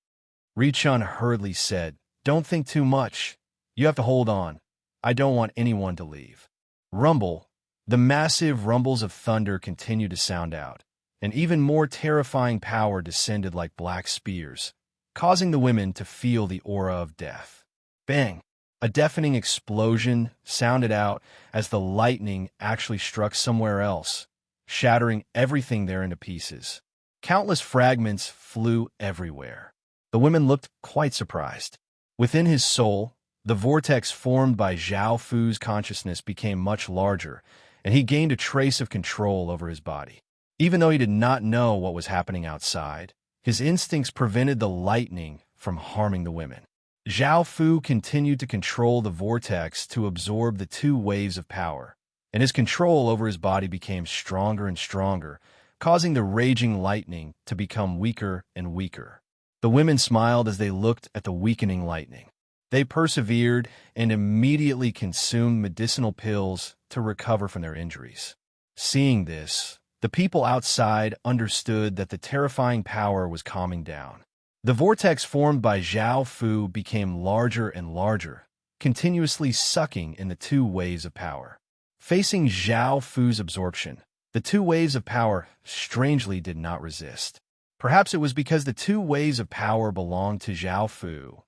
Ri-Chun hurriedly said, "Don't think too much. You have to hold on. I don't want anyone to leave." Rumble, The massive rumbles of thunder continued to sound out, and even more terrifying power descended like black spears, causing the women to feel the aura of death. Bang! A deafening explosion sounded out as the lightning actually struck somewhere else, shattering everything there into pieces. Countless fragments flew everywhere. The women looked quite surprised. Within his soul, the vortex formed by Zhao Fu's consciousness became much larger, and he gained a trace of control over his body. Even though he did not know what was happening outside, his instincts prevented the lightning from harming the women. Zhao Fu continued to control the vortex to absorb the 2 waves of power, and his control over his body became stronger and stronger, causing the raging lightning to become weaker and weaker. The women smiled as they looked at the weakening lightning. They persevered and immediately consumed medicinal pills to recover from their injuries. Seeing this, the people outside understood that the terrifying power was calming down. The vortex formed by Zhao Fu became larger and larger, continuously sucking in the 2 waves of power. Facing Zhao Fu's absorption, the 2 waves of power strangely did not resist. Perhaps it was because the 2 waves of power belonged to Zhao Fu,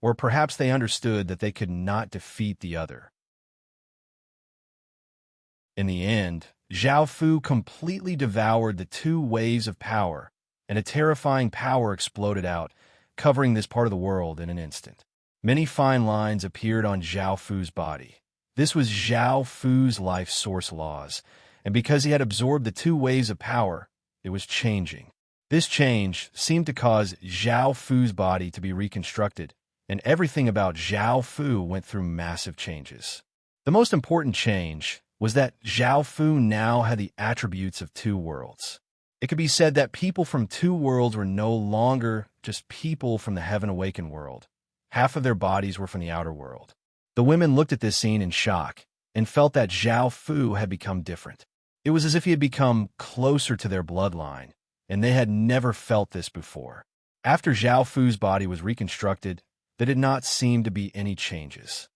or perhaps they understood that they could not defeat the other. In the end, Zhao Fu completely devoured the 2 waves of power, and a terrifying power exploded out, covering this part of the world in an instant. Many fine lines appeared on Zhao Fu's body. This was Zhao Fu's life source laws, and because he had absorbed the 2 waves of power, it was changing. This change seemed to cause Zhao Fu's body to be reconstructed, and everything about Zhao Fu went through massive changes. The most important change was that Zhao Fu now had the attributes of 2 worlds. It could be said that people from 2 worlds were no longer just people from the Heaven Awakened world. Half of their bodies were from the outer world. The women looked at this scene in shock and felt that Zhao Fu had become different. It was as if he had become closer to their bloodline, and they had never felt this before. After Zhao Fu's body was reconstructed, there did not seem to be any changes.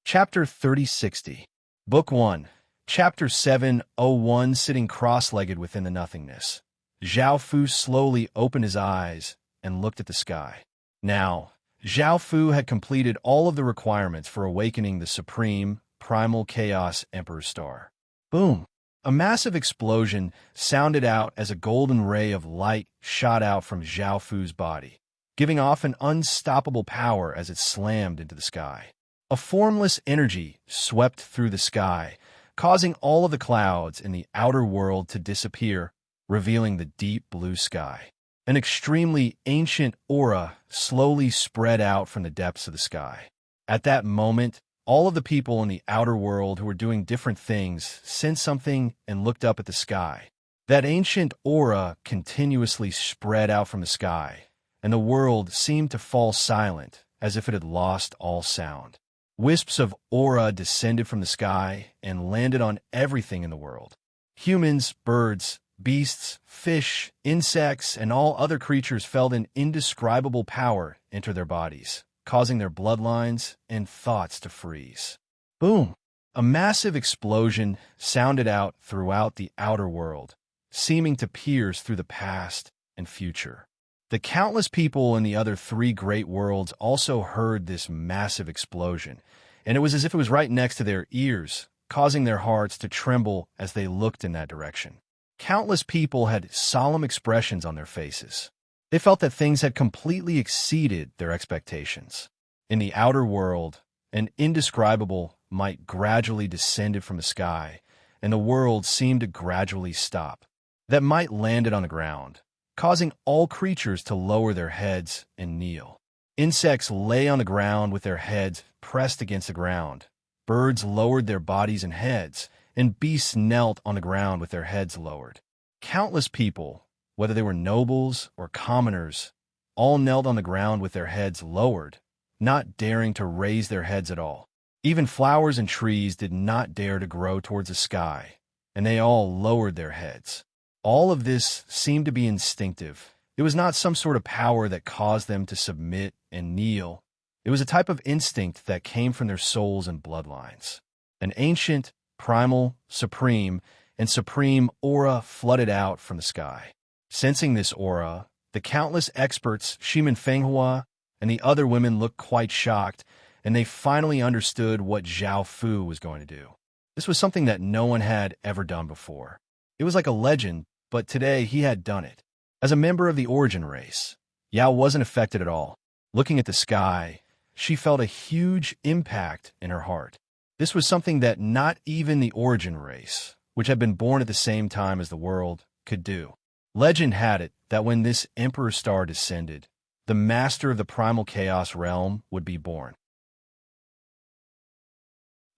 Chapter 3060, Book 1, Chapter 701, Sitting cross-legged within the nothingness. Zhao Fu slowly opened his eyes and looked at the sky. Now, Zhao Fu had completed all of the requirements for awakening the supreme, primal chaos Emperor Star. Boom! A massive explosion sounded out as a golden ray of light shot out from Zhao Fu's body, giving off an unstoppable power as it slammed into the sky. A formless energy swept through the sky, causing all of the clouds in the outer world to disappear, revealing the deep blue sky. An extremely ancient aura slowly spread out from the depths of the sky. At that moment, all of the people in the outer world who were doing different things sensed something and looked up at the sky. That ancient aura continuously spread out from the sky, and the world seemed to fall silent, as if it had lost all sound. Wisps of aura descended from the sky and landed on everything in the world. Humans, birds, beasts, fish, insects, and all other creatures felt an indescribable power enter their bodies, causing their bloodlines and thoughts to freeze. Boom! A massive explosion sounded out throughout the outer world, seeming to pierce through the past and future. The countless people in the other 3 great worlds also heard this massive explosion, and it was as if it was right next to their ears, causing their hearts to tremble as they looked in that direction. Countless people had solemn expressions on their faces. They felt that things had completely exceeded their expectations. In the outer world, an indescribable might gradually descended from the sky, and the world seemed to gradually stop. That might landed on the ground, causing all creatures to lower their heads and kneel. Insects lay on the ground with their heads pressed against the ground. Birds lowered their bodies and heads, and beasts knelt on the ground with their heads lowered. Countless people, whether they were nobles or commoners, all knelt on the ground with their heads lowered, not daring to raise their heads at all. Even flowers and trees did not dare to grow towards the sky, and they all lowered their heads. All of this seemed to be instinctive. It was not some sort of power that caused them to submit and kneel. It was a type of instinct that came from their souls and bloodlines. An ancient, primal, supreme, and supreme aura flooded out from the sky. Sensing this aura, the countless experts, Shimin Fenghua, and the other women looked quite shocked, and they finally understood what Zhao Fu was going to do. This was something that no one had ever done before. It was like a legend, but today he had done it. As a member of the origin race, Yao wasn't affected at all. Looking at the sky, she felt a huge impact in her heart. This was something that not even the origin race, which had been born at the same time as the world, could do. Legend had it that when this Emperor Star descended, the master of the primal chaos realm would be born.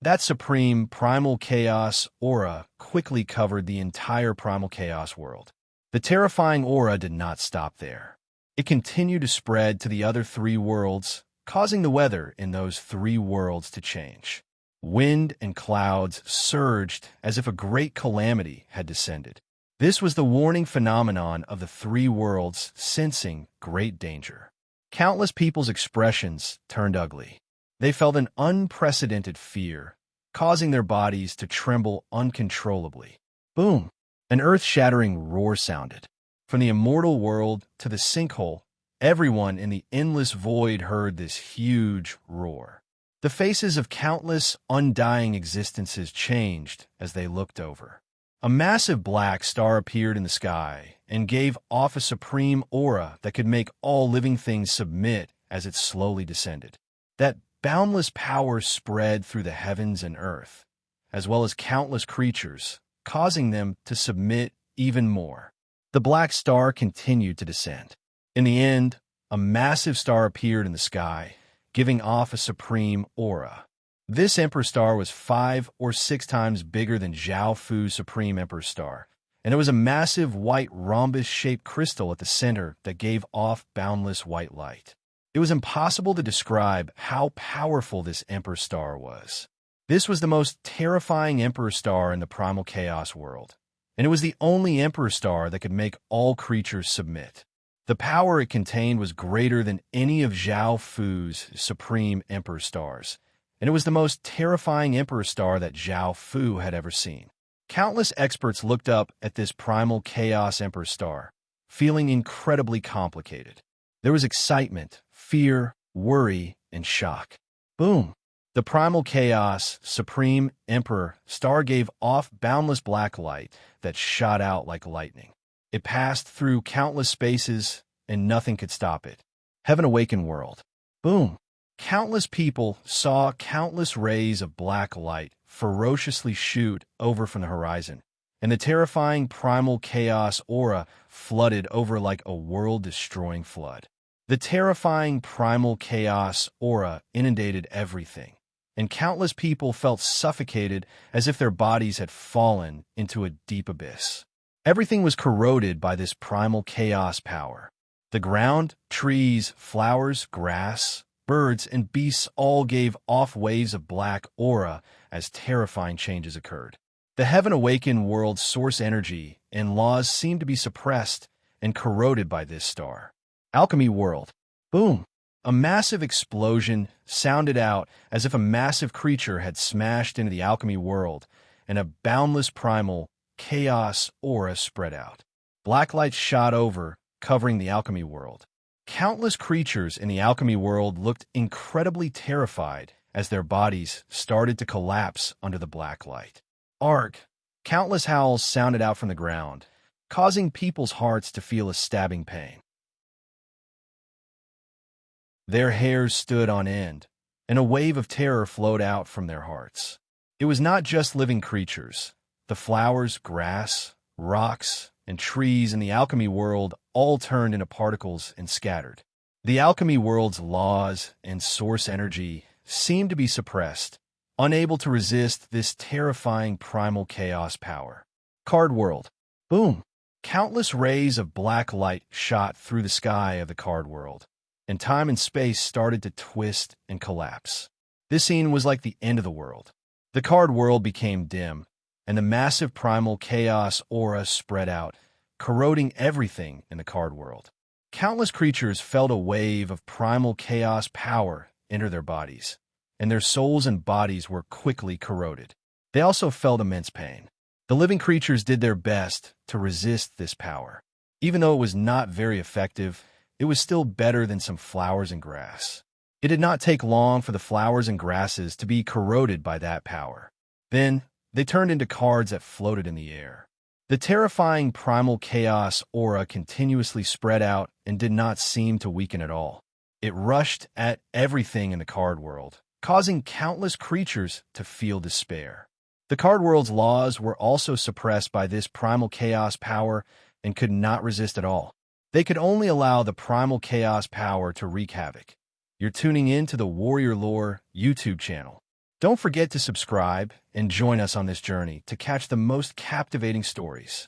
That supreme primal chaos aura quickly covered the entire primal chaos world. The terrifying aura did not stop there. It continued to spread to the other three worlds, causing the weather in those three worlds to change. Wind and clouds surged as if a great calamity had descended. This was the warning phenomenon of the three worlds sensing great danger. Countless people's expressions turned ugly. They felt an unprecedented fear, causing their bodies to tremble uncontrollably. Boom! An earth-shattering roar sounded. From the immortal world to the sinkhole, everyone in the endless void heard this huge roar. The faces of countless undying existences changed as they looked over. A massive black star appeared in the sky and gave off a supreme aura that could make all living things submit as it slowly descended. That boundless power spread through the heavens and earth, as well as countless creatures, causing them to submit even more. The black star continued to descend. In the end, a massive star appeared in the sky, giving off a supreme aura. This Emperor Star was 5 or 6 times bigger than Zhao Fu's Supreme Emperor Star, and it was a massive white rhombus-shaped crystal at the center that gave off boundless white light. It was impossible to describe how powerful this Emperor Star was. This was the most terrifying Emperor Star in the Primal Chaos world, and it was the only Emperor Star that could make all creatures submit. The power it contained was greater than any of Zhao Fu's Supreme Emperor Stars, and it was the most terrifying Emperor Star that Zhao Fu had ever seen. Countless experts looked up at this Primal Chaos Emperor Star, feeling incredibly complicated. There was excitement, fear, worry, and shock. Boom! The Primal Chaos Supreme Emperor Star gave off boundless black light that shot out like lightning. It passed through countless spaces, and nothing could stop it. Heaven Awakened World. Boom! Countless people saw countless rays of black light ferociously shoot over from the horizon, and the terrifying primal chaos aura flooded over like a world-destroying flood. The terrifying primal chaos aura inundated everything, and countless people felt suffocated as if their bodies had fallen into a deep abyss. Everything was corroded by this primal chaos power. The ground, trees, flowers, grass, birds, and beasts all gave off waves of black aura as terrifying changes occurred. The Heaven Awakened world's source energy and laws seemed to be suppressed and corroded by this star. Alchemy World. Boom! A massive explosion sounded out as if a massive creature had smashed into the alchemy world, and a boundless primal chaos aura spread out. Black light shot over, covering the alchemy world. Countless creatures in the alchemy world looked incredibly terrified as their bodies started to collapse under the black light. Arc. Countless howls sounded out from the ground, causing people's hearts to feel a stabbing pain. Their hairs stood on end, and a wave of terror flowed out from their hearts. It was not just living creatures. The flowers, grass, rocks, and trees in the alchemy world all turned into particles and scattered. The alchemy world's laws and source energy seemed to be suppressed, unable to resist this terrifying primal chaos power. Card world. Boom! Countless rays of black light shot through the sky of the card world, and time and space started to twist and collapse. This scene was like the end of the world. The card world became dim, and the massive primal chaos aura spread out, corroding everything in the card world. Countless creatures felt a wave of primal chaos power enter their bodies, and their souls and bodies were quickly corroded. They also felt immense pain. The living creatures did their best to resist this power. Even though it was not very effective, it was still better than some flowers and grass. It did not take long for the flowers and grasses to be corroded by that power. Then, they turned into cards that floated in the air. The terrifying primal chaos aura continuously spread out and did not seem to weaken at all. It rushed at everything in the card world, causing countless creatures to feel despair. The card world's laws were also suppressed by this primal chaos power and could not resist at all. They could only allow the primal chaos power to wreak havoc. You're tuning in to the Warrior Lore YouTube channel. Don't forget to subscribe and join us on this journey to catch the most captivating stories.